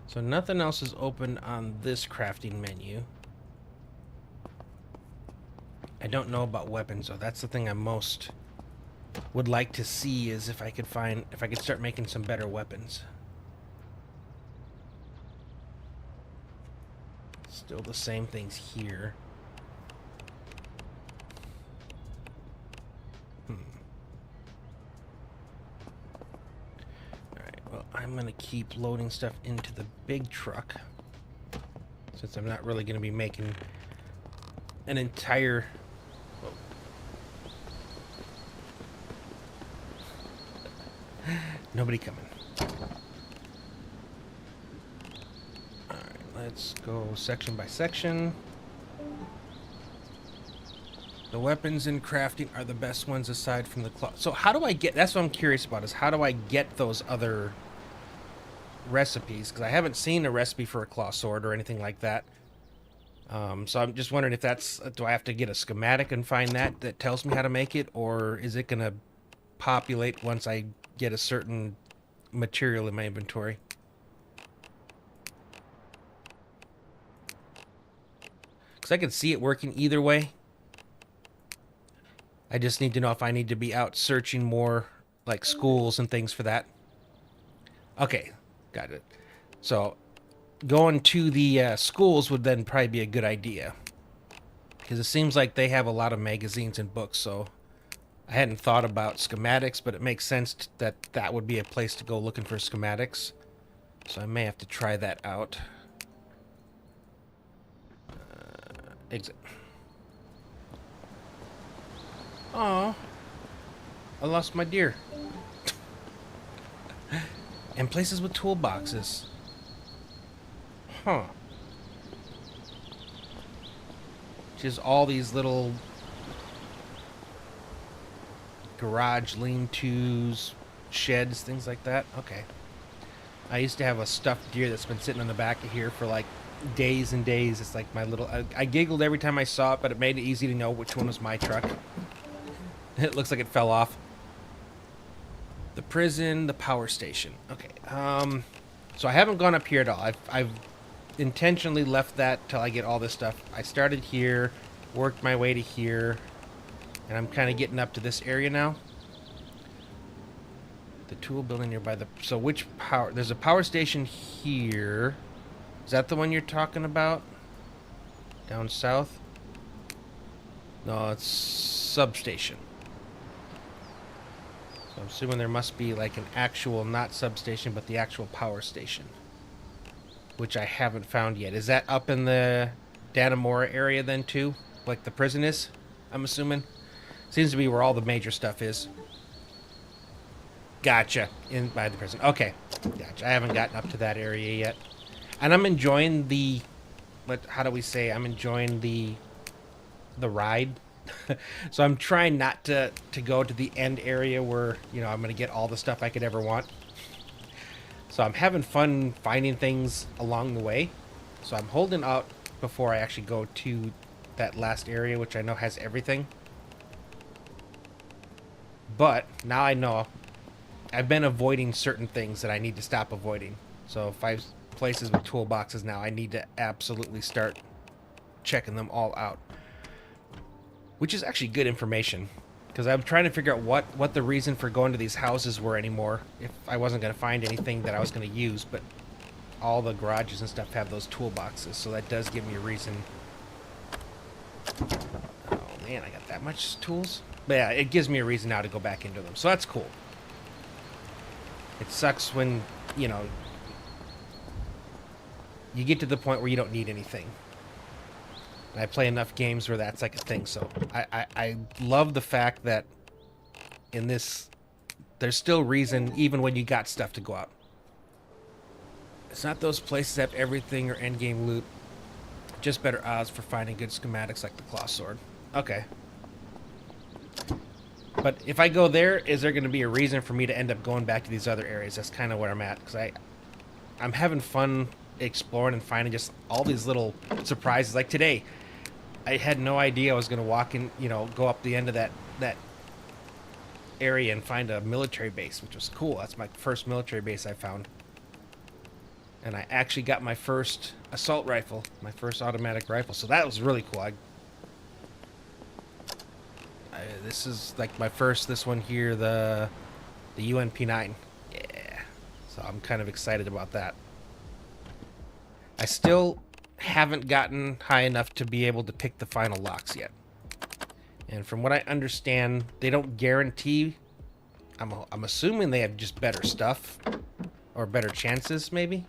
So nothing else is open on this crafting menu. I don't know about weapons, though. That's the thing I most would like to see, is if I could start making some better weapons. Still the same things here. Alright, well, I'm going to keep loading stuff into the big truck, since I'm not really going to be making an entire... Nobody coming. Let's go section by section. The weapons in crafting are the best ones aside from the claw. So how do I get... That's what I'm curious about, is how do I get those other recipes? Because I haven't seen a recipe for a claw sword or anything like that. So I'm just wondering if that's... Do I have to get a schematic and find that tells me how to make it? Or is it going to populate once I get a certain material in my inventory? Because I can see it working either way. I just need to know if I need to be out searching more, like schools and things for that. Okay, got it. So going to the schools would then probably be a good idea, because it seems like they have a lot of magazines and books. So I hadn't thought about schematics, but it makes sense that that would be a place to go looking for schematics. So I may have to try that out. Exit. Oh, I lost my deer. And places with toolboxes. Huh. Just all these little garage lean-tos, sheds, things like that. Okay. I used to have a stuffed deer that's been sitting on the back of here for like days and days. It's like my little... I giggled every time I saw it, but it made it easy to know which one was my truck. It looks like it fell off. The prison, the power station. Okay. So I haven't gone up here at all. I've intentionally left that till I get all this stuff. I started here, worked my way to here, and I'm kind of getting up to this area now. The tool building nearby the... So which power... There's a power station here. Is that the one you're talking about? Down south? No, it's substation. So I'm assuming there must be like an actual, not substation, but the actual power station. Which I haven't found yet. Is that up in the Dannemora area then too? Like the prison is? I'm assuming? Seems to be where all the major stuff is. Gotcha. In by the prison. Okay. Gotcha. I haven't gotten up to that area yet. And I'm enjoying the... How do we say? I'm enjoying the ride. So I'm trying not to go to the end area where, you know, I'm going to get all the stuff I could ever want. So I'm having fun finding things along the way. So I'm holding out before I actually go to that last area, which I know has everything. But now I know I've been avoiding certain things that I need to stop avoiding. So 5 places with toolboxes now, I need to absolutely start checking them all out. Which is actually good information. Because I'm trying to figure out what the reason for going to these houses were anymore. If I wasn't going to find anything that I was going to use. But all the garages and stuff have those toolboxes. So that does give me a reason. Oh man, I got that much tools? But yeah, it gives me a reason now to go back into them. So that's cool. It sucks when, you know, you get to the point where you don't need anything. And I play enough games where that's like a thing. So I love the fact that in this, there's still reason even when you got stuff to go out. It's not those places that have everything or endgame loot. Just better odds for finding good schematics like the claw sword. Okay. But if I go there, is there going to be a reason for me to end up going back to these other areas? That's kind of where I'm at. Because I'm having fun exploring and finding just all these little surprises. Like today, I had no idea I was going to walk in, you know, go up the end of that area and find a military base, which was cool. That's my first military base I found. And I actually got my first assault rifle, my first automatic rifle. So that was really cool. This is like my first, this one here, the UNP9. Yeah. So I'm kind of excited about that. I still haven't gotten high enough to be able to pick the final locks yet. And from what I understand, they don't guarantee. I'm assuming they have just better stuff or better chances, maybe.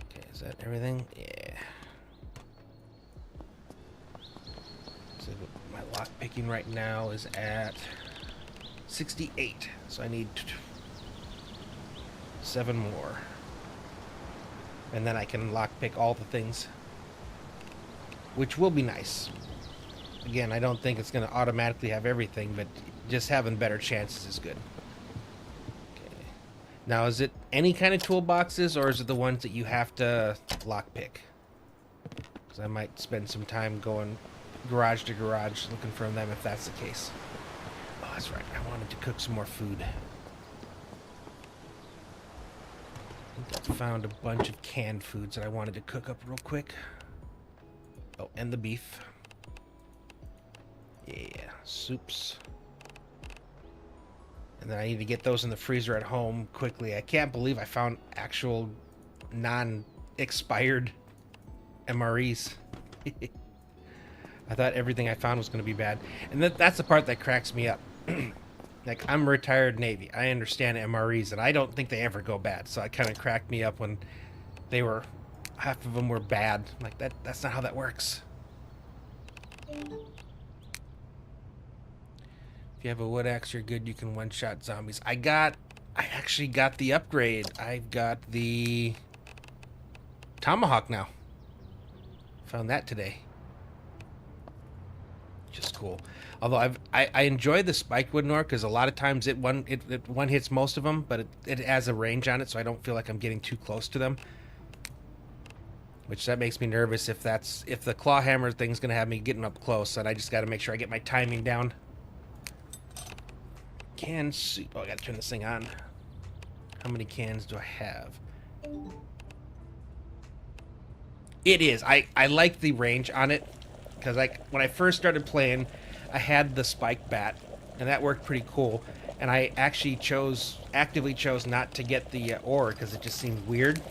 Okay, is that everything? Yeah. So my lock picking right now is at 68, so I need 7 more. And then I can lockpick all the things, which will be nice. Again, I don't think it's going to automatically have everything, but just having better chances is good. Okay. Now, is it any kind of toolboxes, or is it the ones that you have to lockpick? Because I might spend some time going garage to garage looking for them if that's the case. Oh, that's right. I wanted to cook some more food. I found a bunch of canned foods that I wanted to cook up real quick. Oh, and the beef. Yeah, soups. And then I need to get those in the freezer at home quickly. I can't believe I found actual non-expired MREs. I thought everything I found was going to be bad. And that's the part that cracks me up. Like, I'm a retired Navy. I understand MREs, and I don't think they ever go bad. So it kind of cracked me up when they were, half of them were bad. I'm like, that's not how that works. If you have a wood axe, you're good. You can one-shot zombies. I I actually got the upgrade. I've got the Tomahawk now. Found that today. Just cool. Although I enjoy the spiked wood nor because a lot of times it one hits most of them, but it has a range on it, so I don't feel like I'm getting too close to them. Which that makes me nervous if the claw hammer thing's gonna have me getting up close, and I just got to make sure I get my timing down. Can soup. Oh, I gotta turn this thing on. How many cans do I have? It is. I like the range on it because when I first started playing, I had the spike bat, and that worked pretty cool. And I actually actively chose not to get the ore because it just seemed weird.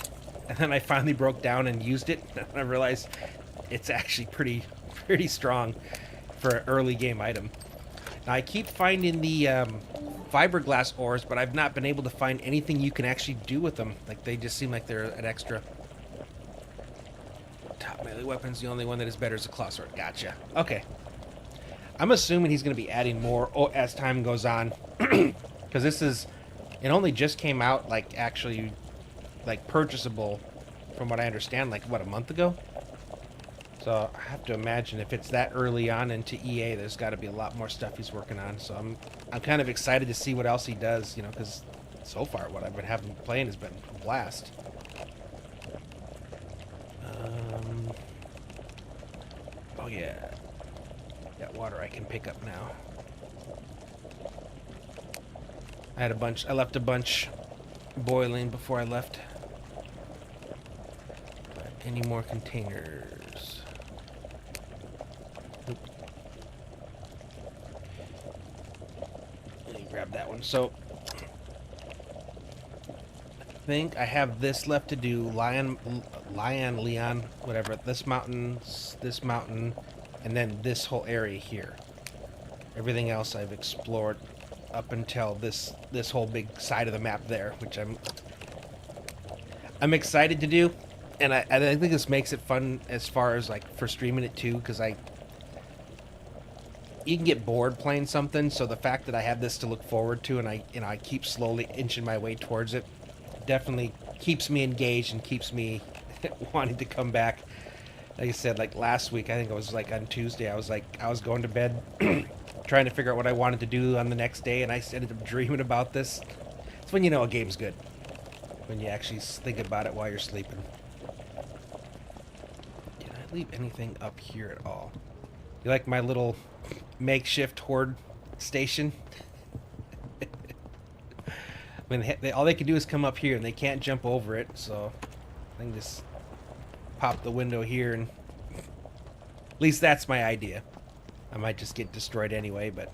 And then I finally broke down and used it, and I realized it's actually pretty strong for an early game item. Now I keep finding the fiberglass ores, but I've not been able to find anything you can actually do with them. Like, they just seem like they're an extra. Top melee weapon's the only one that is better as a claw sword. Gotcha. Okay. I'm assuming he's going to be adding more as time goes on, because it only just came out, like, actually, like, purchasable, from what I understand, like, what, a month ago? So I have to imagine if it's that early on into EA, there's got to be a lot more stuff he's working on. So I'm kind of excited to see what else he does, you know, because so far what I've been having playing has been a blast. Oh yeah, that water I can pick up now. I left a bunch boiling before I left. Any more containers? Nope. Let me grab that one. So I think I have this left to do. Leon, whatever. This mountain, and then this whole area here. Everything else I've explored up until this whole big side of the map there, which I'm excited to do. And I think this makes it fun as far as, like, for streaming it too, because you can get bored playing something. So the fact that I have this to look forward to, and I keep slowly inching my way towards it, definitely keeps me engaged and keeps me wanting to come back. Like I said, like last week, I think it was like on Tuesday, I was going to bed trying to figure out what I wanted to do on the next day, and I ended up dreaming about this. It's when you know a game's good, when you actually think about it while you're sleeping. Leave anything up here at all? You like my little makeshift horde station? I mean, all they can do is come up here, and they can't jump over it, so I can just pop the window here, and at least that's my idea. I might just get destroyed anyway, but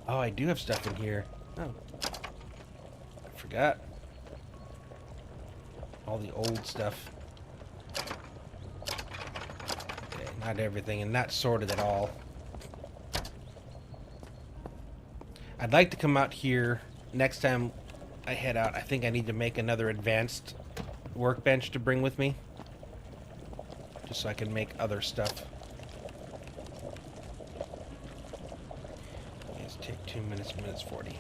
oh, I do have stuff in here. Oh, I forgot all the old stuff. Not everything, and not sorted at all. I'd like to come out here next time I head out. I think I need to make another advanced workbench to bring with me, just so I can make other stuff. Let's take 2 minutes, 40.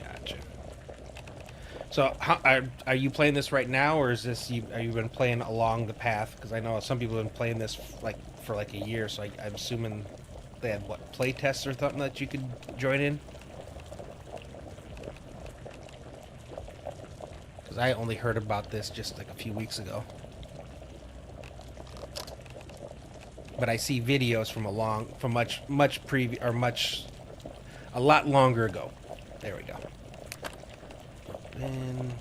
Gotcha. So, are you playing this right now, or is this are you been playing along the path? Because I know some people have been playing this for like a year, so I'm assuming they had play tests or something that you could join in. Because I only heard about this just like a few weeks ago, but I see videos from a lot longer ago. There we go. Then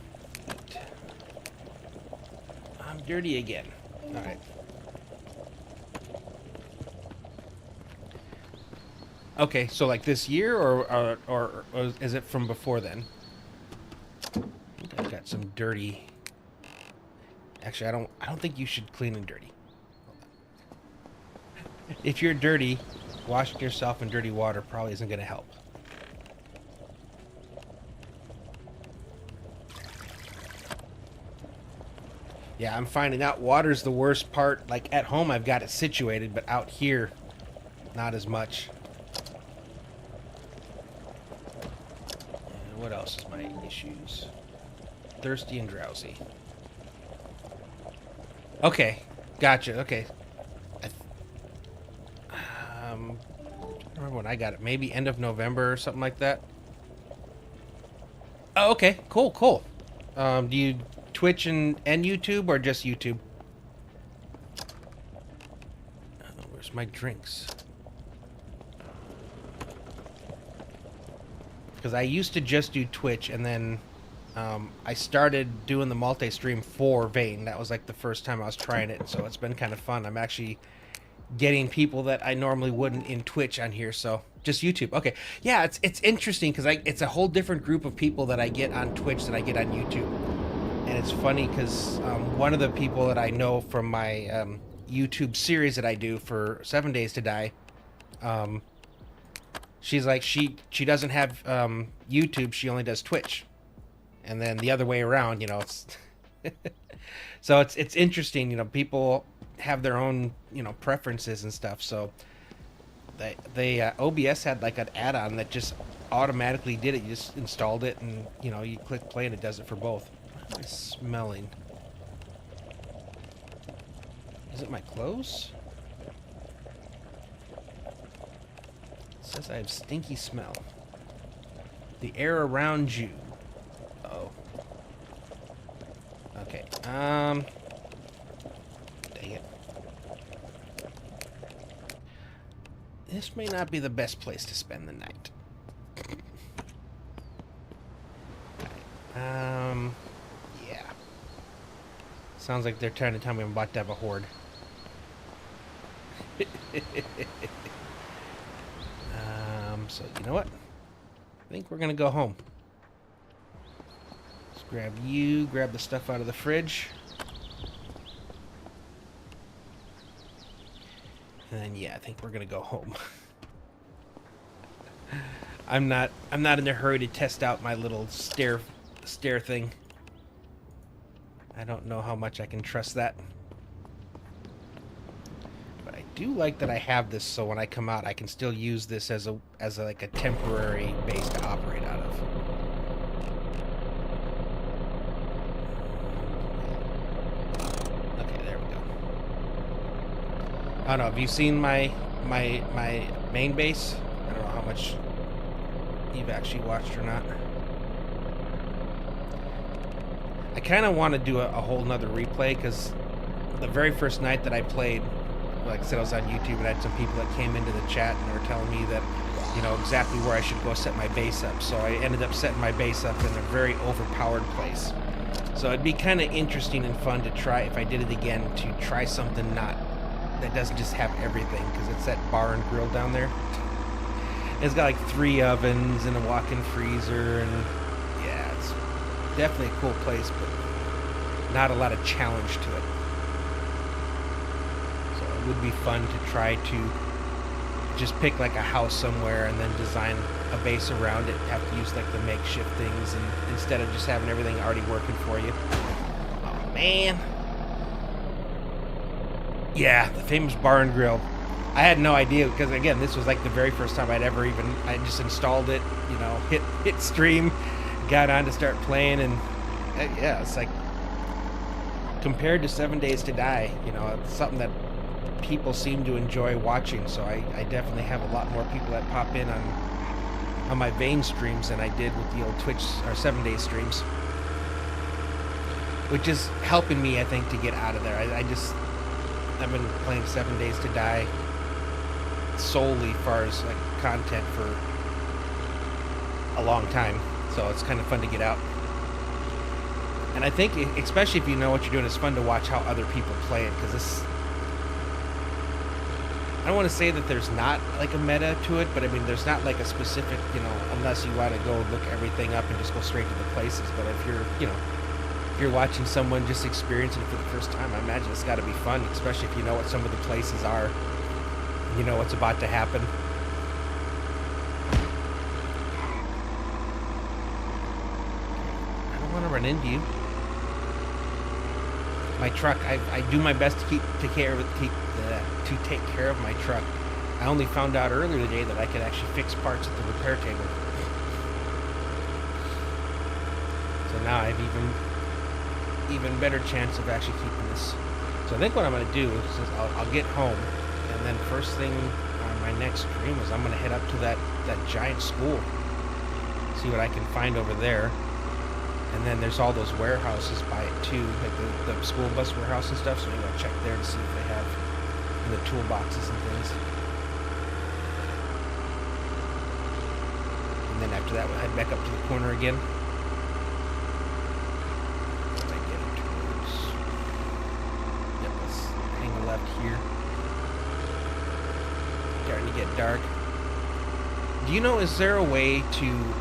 I'm dirty again. All right. Okay, so like this year, or is it from before then? I've got some dirty. Actually, I don't think you should clean and dirty. If you're dirty, washing yourself in dirty water probably isn't going to help. Yeah, I'm finding out water's the worst part. Like, at home, I've got it situated, but out here, not as much. What else is my issues? Thirsty and drowsy. Okay, gotcha. Okay. I remember when I got it. Maybe end of November or something like that. Oh, okay. Cool, cool. Do you Twitch and YouTube or just YouTube? Where's my drinks? Because I used to just do Twitch, and then I started doing the multi-stream for Vane. That was like the first time I was trying it, so it's been kind of fun. I'm actually getting people that I normally wouldn't in Twitch on here, so just YouTube. Okay, yeah, it's interesting because it's a whole different group of people that I get on Twitch than I get on YouTube, and it's funny because one of the people that I know from my YouTube series that I do for 7 Days to Die, she's like she doesn't have YouTube, she only does Twitch, and then the other way around, you know, it's so it's interesting, you know, people have their own, you know, preferences and stuff. So they OBS had like an add-on that just automatically did it. You just installed it, and you know, you click play and it does it for both. What am I smelling? Is it my clothes? It says I have stinky smell. The air around you. Oh. Okay. Dang it. This may not be the best place to spend the night. Yeah. Sounds like they're trying to tell me I'm about to have a horde. So you know what? I think we're gonna go home. Let's grab you, grab the stuff out of the fridge. And then yeah, I think we're gonna go home. I'm not in a hurry to test out my little stair thing. I don't know how much I can trust that. But I do like that I have this, so when I come out I can still use this as a like a temporary base to operate out of. Okay, there we go. I don't know, have you seen my main base? I don't know how much you've actually watched or not. I kind of want to do a whole nother replay, because the very first night that I played, like I said, I was on YouTube and I had some people that came into the chat and they were telling me that, you know, exactly where I should go set my base up. So I ended up setting my base up in a very overpowered place. So it'd be kind of interesting and fun to try, if I did it again, to try something that doesn't just have everything, because it's that bar and grill down there. It's got like 3 ovens and a walk-in freezer, and yeah, it's definitely a cool place, but not a lot of challenge to it. So it would be fun to try to just pick like a house somewhere and then design a base around it, have to use like the makeshift things, and instead of just having everything already working for you. Oh man. Yeah, the famous bar and grill. I had no idea, because again, this was like the very first time I just installed it, you know, hit stream, got on to start playing, and yeah, it's like, compared to 7 Days to Die, you know, it's something that people seem to enjoy watching, so I definitely have a lot more people that pop in on my Vane streams than I did with the old Twitch or 7 Days streams, which is helping me, I think, to get out of there. I've been playing 7 Days to Die solely as far as like content for a long time, so it's kind of fun to get out. And I think, especially if you know what you're doing, it's fun to watch how other people play it, because this, I don't want to say that there's not like a meta to it, but I mean, there's not like a specific, you know, unless you want to go look everything up and just go straight to the places. But if you're, you know, if you're watching someone just experiencing it for the first time, I imagine it's got to be fun, especially if you know what some of the places are. You know what's about to happen. I don't want to run into you. My truck, I do my best to take care of my truck. I only found out earlier today that I could actually fix parts at the repair table. now I have even better chance of actually keeping this. So I think what I'm going to do is I'll get home, and then first thing on my next stream is I'm going to head up to that giant school, see what I can find over there. And then there's all those warehouses by it too, like the school bus warehouse and stuff, so maybe I'll check there to see if they have in the toolboxes and things. And then after that we'll head back up to the corner again. Yep, let's hang a left here. Starting to get dark. Do you know, is there a way to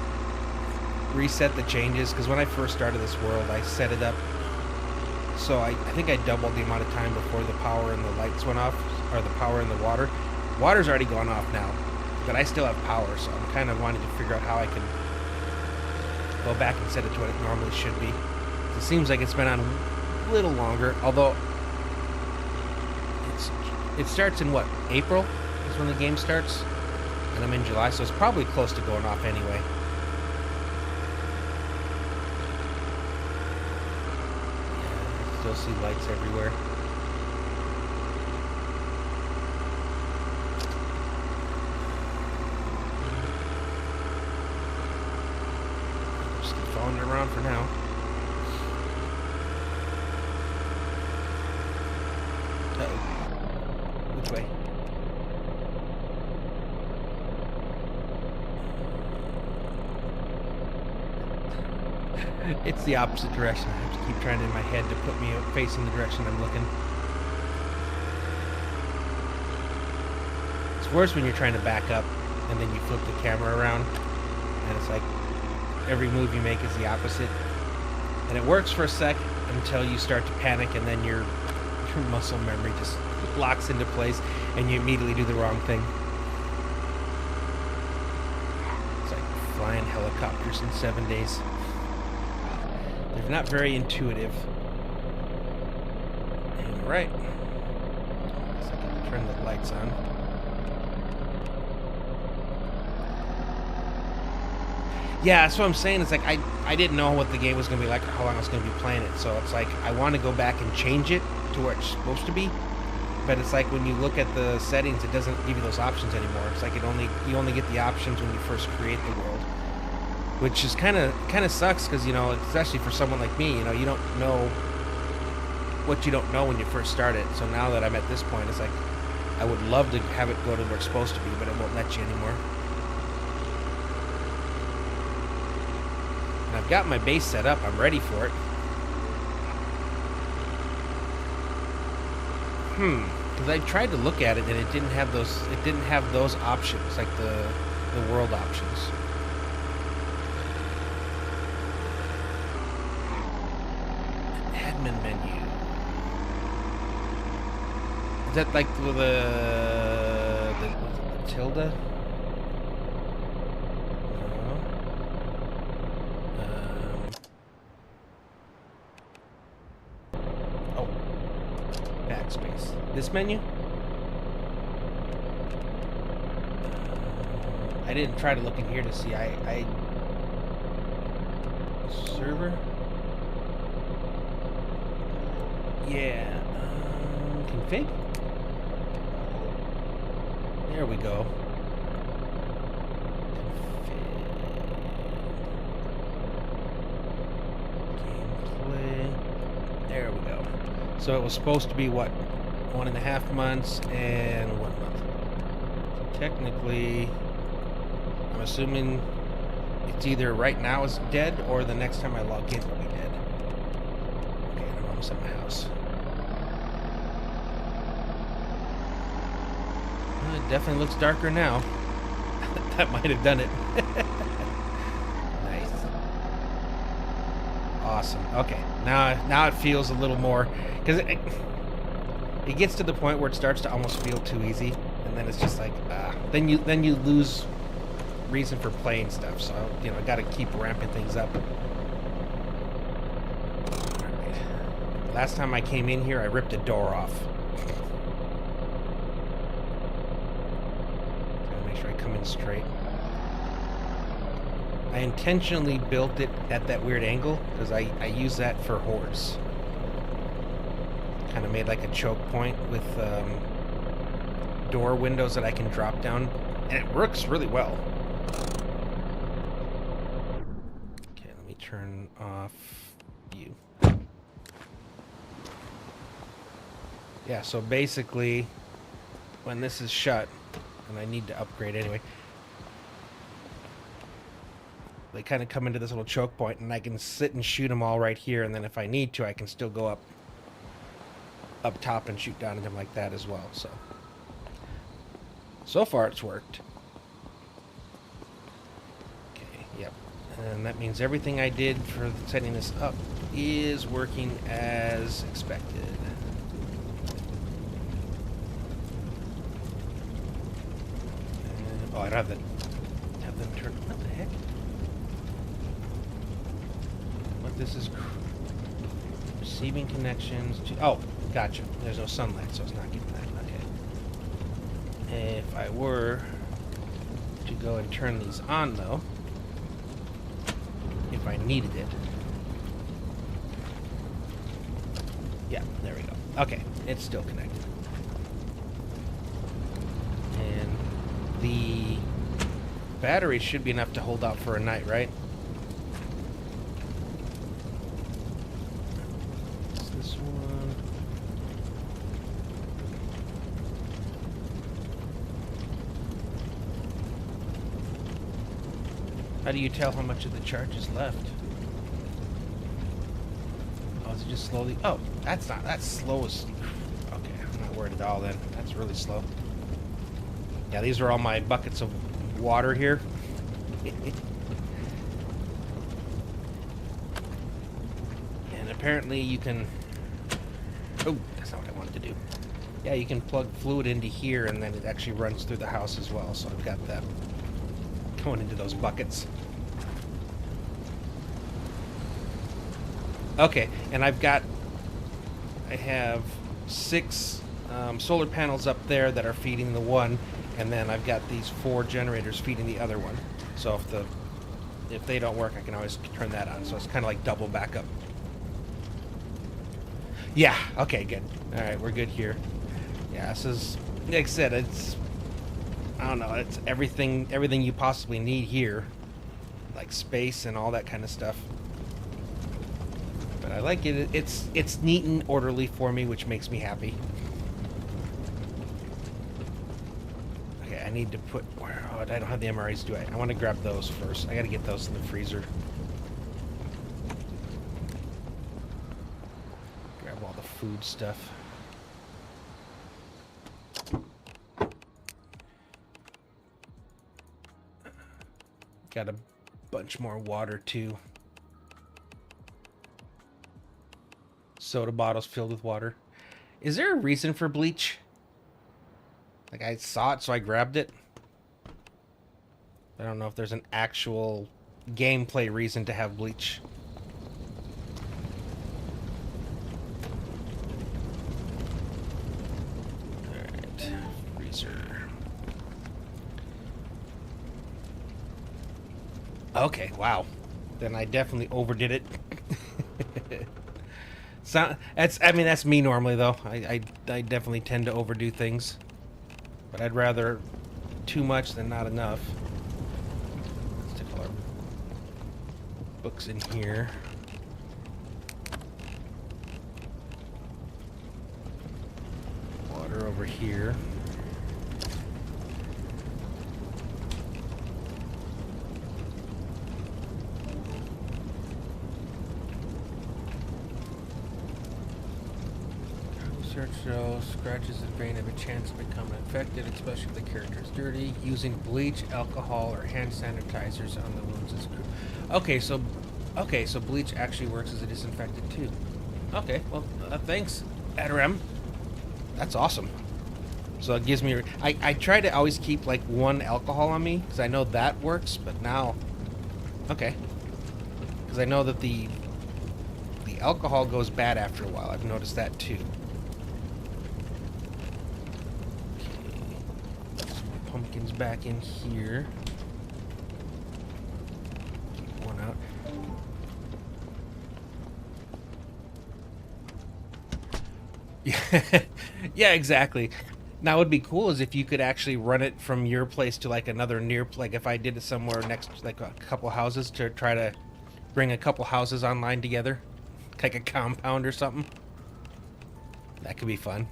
reset the changes? Because when I first started this world, I set it up so I think I doubled the amount of time before the power and the lights went off, or the power and the water. Water's already gone off now, but I still have power, so I'm kind of wanting to figure out how I can go back and set it to what it normally should be. It seems like it's been on a little longer, although it starts in what, April is when the game starts, and I'm in July, so it's probably close to going off anyway. Still see lights everywhere. Just keep following it around for now. Uh-oh. Which way? It's the opposite direction. I have to keep trying in my head to put me facing the direction I'm looking. It's worse when you're trying to back up and then you flip the camera around and it's like every move you make is the opposite. And it works for a sec until you start to panic, and then your muscle memory just locks into place and you immediately do the wrong thing. It's like flying helicopters in 7 days. They're not very intuitive. And right. So I can turn the lights on. Yeah, that's what I'm saying. It's like I didn't know what the game was going to be like or how long I was going to be playing it. So it's like I want to go back and change it to where it's supposed to be. But it's like when you look at the settings, it doesn't give you those options anymore. It's like you only get the options when you first create the world. Which is kind of sucks because, you know, especially for someone like me, you know, you don't know what you don't know when you first start it. So now that I'm at this point, it's like I would love to have it go to where it's supposed to be, but it won't let you anymore. And I've got my base set up. I'm ready for it. Because I tried to look at it and it didn't have those. It didn't have those options, like the world options. Menu. Is that like the tilde? No. Oh. Backspace. This menu? I didn't try to look in here to see. I server? Yeah, config? There we go. Gameplay. There we go. So it was supposed to be what? 1.5 months and 1 month. So technically, I'm assuming it's either right now it's dead or the next time I log in will be dead. Okay, I'm almost at my house. Well, it definitely looks darker now. That might have done it. Nice. Awesome. Okay, now it feels a little more, because it gets to the point where it starts to almost feel too easy, and then it's just like then you lose reason for playing stuff. So you know, I got to keep ramping things up. All right. Last time I came in here, I ripped a door off. Gotta make sure I come in straight. I intentionally built it at that weird angle because I use that for horse. Kind of made like a choke point with door windows that I can drop down, and it works really well. Okay, let me turn off view. Yeah, so basically, when this is shut, and I need to upgrade anyway, they kind of come into this little choke point, and I can sit and shoot them all right here, and then if I need to, I can still go up top and shoot down at them like that as well. So far it's worked. Okay, yep. And that means everything I did for setting this up is working as expected. And, oh, I don't have them turn. What the heck? What this is? Receiving connections to. Oh, gotcha. There's no sunlight, so it's not getting that. Okay. If I were to go and turn these on, though, if I needed it. Yeah, there we go. Okay, it's still connected. And the battery should be enough to hold out for a night, right? It's this one. How do you tell how much of the charge is left? Oh, is it just slowly? Oh, that's slow as... Okay, I'm not worried at all then. That's really slow. Yeah, these are all my buckets of water here. And apparently you can... Oh, that's not what I wanted to do. Yeah, you can plug fluid into here and then it actually runs through the house as well. So I've got that going into those buckets. Okay, and I have 6 solar panels up there that are feeding the one, and then I've got these 4 generators feeding the other one. So if they don't work, I can always turn that on. So it's kind of like double backup. Yeah, okay, good. All right, we're good here. Yeah, this is, like I said, it's, I don't know, it's everything you possibly need here, like space and all that kind of stuff. But I like it. It's neat and orderly for me, which makes me happy. Okay, I need to put... Oh, I don't have the MREs, do I? I want to grab those first. I got to get those in the freezer. Grab all the food stuff. Got a bunch more water, too. Soda bottles filled with water. Is there a reason for bleach? Like, I saw it, so I grabbed it. I don't know if there's an actual gameplay reason to have bleach. Alright, freezer. Okay, wow. Then I definitely overdid it. That's me normally, though. I definitely tend to overdo things. But I'd rather too much than not enough. Let's stick all our books in here. Water over here. Research shows scratches and vein have a chance to become infected, especially if the character is dirty. Using bleach, alcohol, or hand sanitizers on the wounds is crucial. Okay, so bleach actually works as a disinfectant too. Okay, well, thanks, Adarem. That's awesome. So it gives me... I try to always keep like 1 alcohol on me because I know that works, but now... Okay. Because I know that the alcohol goes bad after a while. I've noticed that too. Pumpkins back in here. out. Yeah, yeah, exactly. Now, what would be cool is if you could actually run it from your place to like another near, like if I did it somewhere next, like a couple houses to try to bring a couple houses online together, like a compound or something. That could be fun.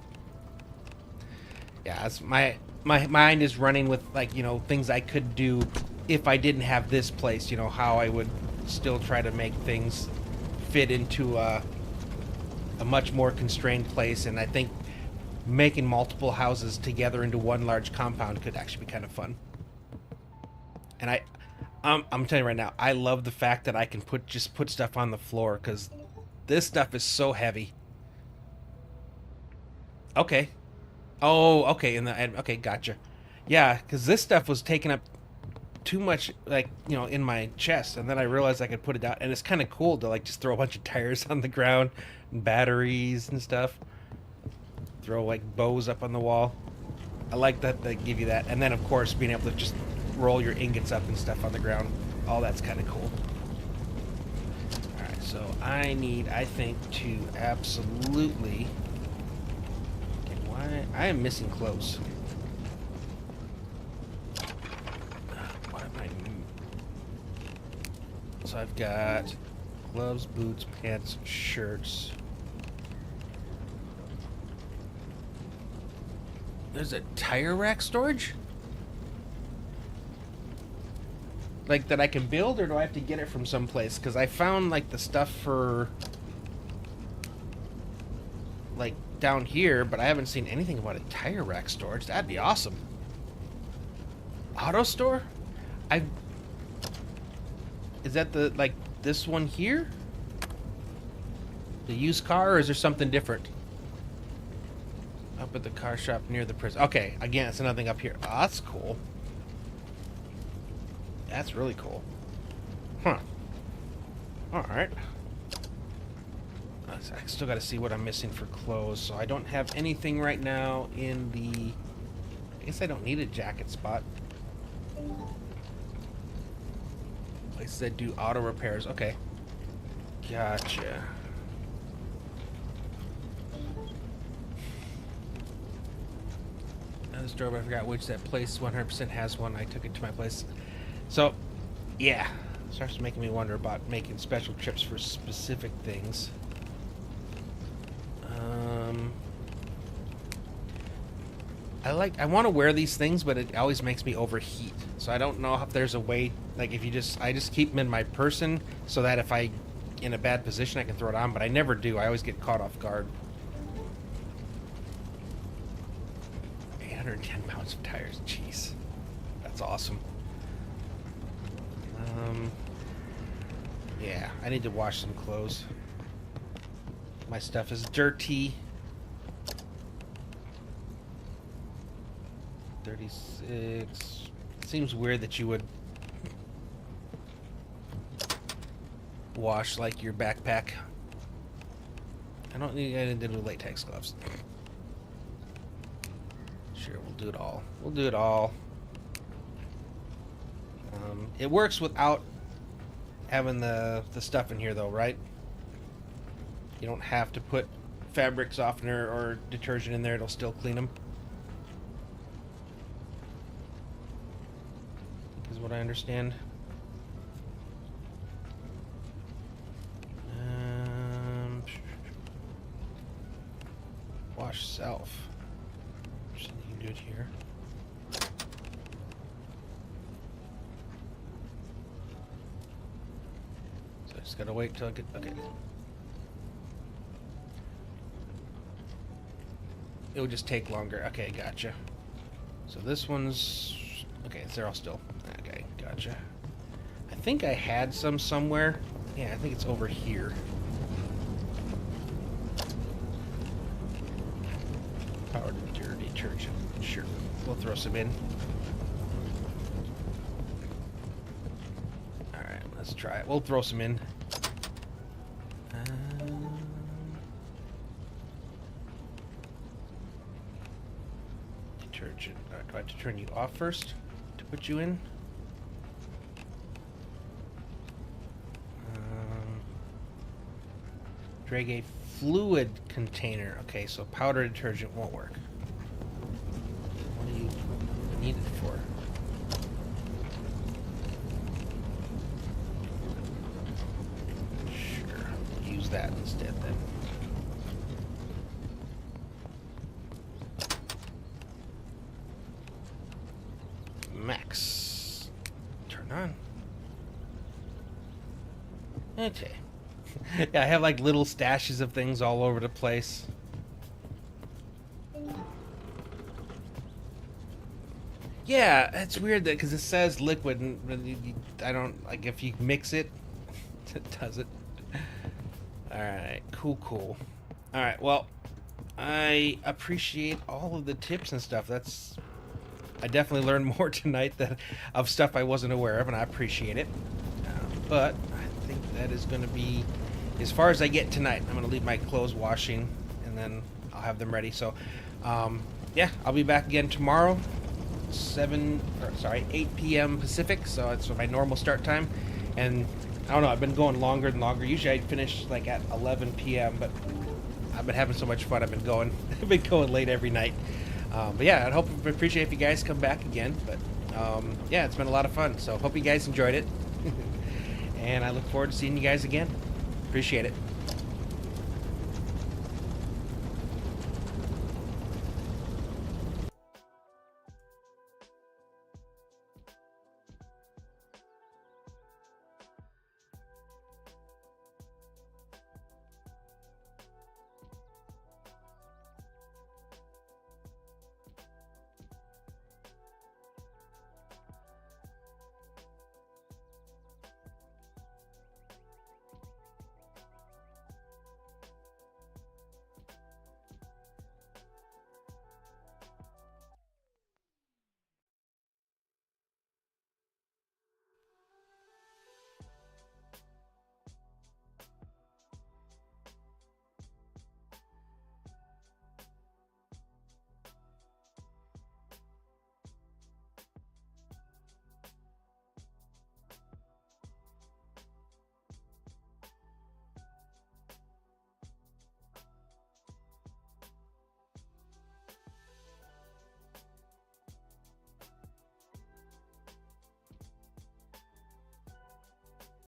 Yeah, it's my mind is running with like things I could do if I didn't have this place. How I would still try to make things fit into a much more constrained place, and I think making multiple houses together into one large compound could actually be kind of fun. And I'm telling you right now, I love the fact that I can just put stuff on the floor because this stuff is so heavy. Okay. Oh, okay. Okay, gotcha. Yeah, because this stuff was taking up too much, like in my chest, and then I realized I could put it down, and it's kind of cool to like just throw a bunch of tires on the ground, and batteries and stuff. Throw like bows up on the wall. I like that they give you that, and then of course being able to just roll your ingots up and stuff on the ground. All that's kind of cool. All right, so I think to absolutely. Okay, why I am missing clothes. What am I? So I've got gloves, boots, pants, shirts. There's a tire rack storage? Like that I can build, or do I have to get it from someplace? Because I found like the stuff for like down here, but I haven't seen anything about a tire rack storage. That'd be awesome. Auto store? Is that the like this one here? The used car, or is there something different? Up at the car shop near the prison. Okay, again, it's another thing up here. Oh, that's cool. That's really cool. Huh. Alright. I still got to see what I'm missing for clothes. So I don't have anything right now in the... I guess I don't need a jacket spot. Places that do auto repairs. Okay. Gotcha. Another store, but I forgot which. That place 100% has one. I took it to my place. So, yeah. It starts making me wonder about making special trips for specific things. I want to wear these things, but it always makes me overheat. So I don't know if there's a way, like if I just keep them in my person so that if I in a bad position I can throw it on, but I never do. I always get caught off guard. 810 pounds of tires. Jeez. That's awesome. Yeah, I need to wash some clothes. My stuff is dirty. 36. Seems weird that you would wash like your backpack. I don't need anything to do latex gloves. Sure, we'll do it all. We'll do it all. It works without having the stuff in here, though, right? You don't have to put fabric softener or detergent in there. It'll still clean them. Is what I understand. Wash self. So you can do it here. So I just gotta wait till I get... Okay. It would just take longer. Okay, gotcha. So this one's... Okay, they're all still... Okay, gotcha. I think I had some somewhere. Yeah, I think it's over here. Power detergent. Sure. We'll throw some in. Alright, let's try it. We'll throw some in. Detergent. Alright, do I have to turn you off first to put you in? Drag a fluid container. Okay, so powder detergent won't work. What do you need it for? Sure, use that instead then. Max. Turn on. Okay. Yeah, I have like little stashes of things all over the place. Yeah, it's weird that because it says liquid, and I don't like if you mix it, it does it. All right, cool. All right, well, I appreciate all of the tips and stuff. I definitely learned more tonight of stuff I wasn't aware of, and I appreciate it. But I think that is going to be as far as I get tonight. I'm going to leave my clothes washing, and then I'll have them ready. So, yeah, I'll be back again tomorrow, 8 p.m. Pacific. So it's my normal start time, and I don't know. I've been going longer and longer. Usually I finish like at 11 p.m., but I've been having so much fun. I've been going late every night. But yeah, I appreciate if you guys come back again. But yeah, it's been a lot of fun. So hope you guys enjoyed it. And I look forward to seeing you guys again. Appreciate it.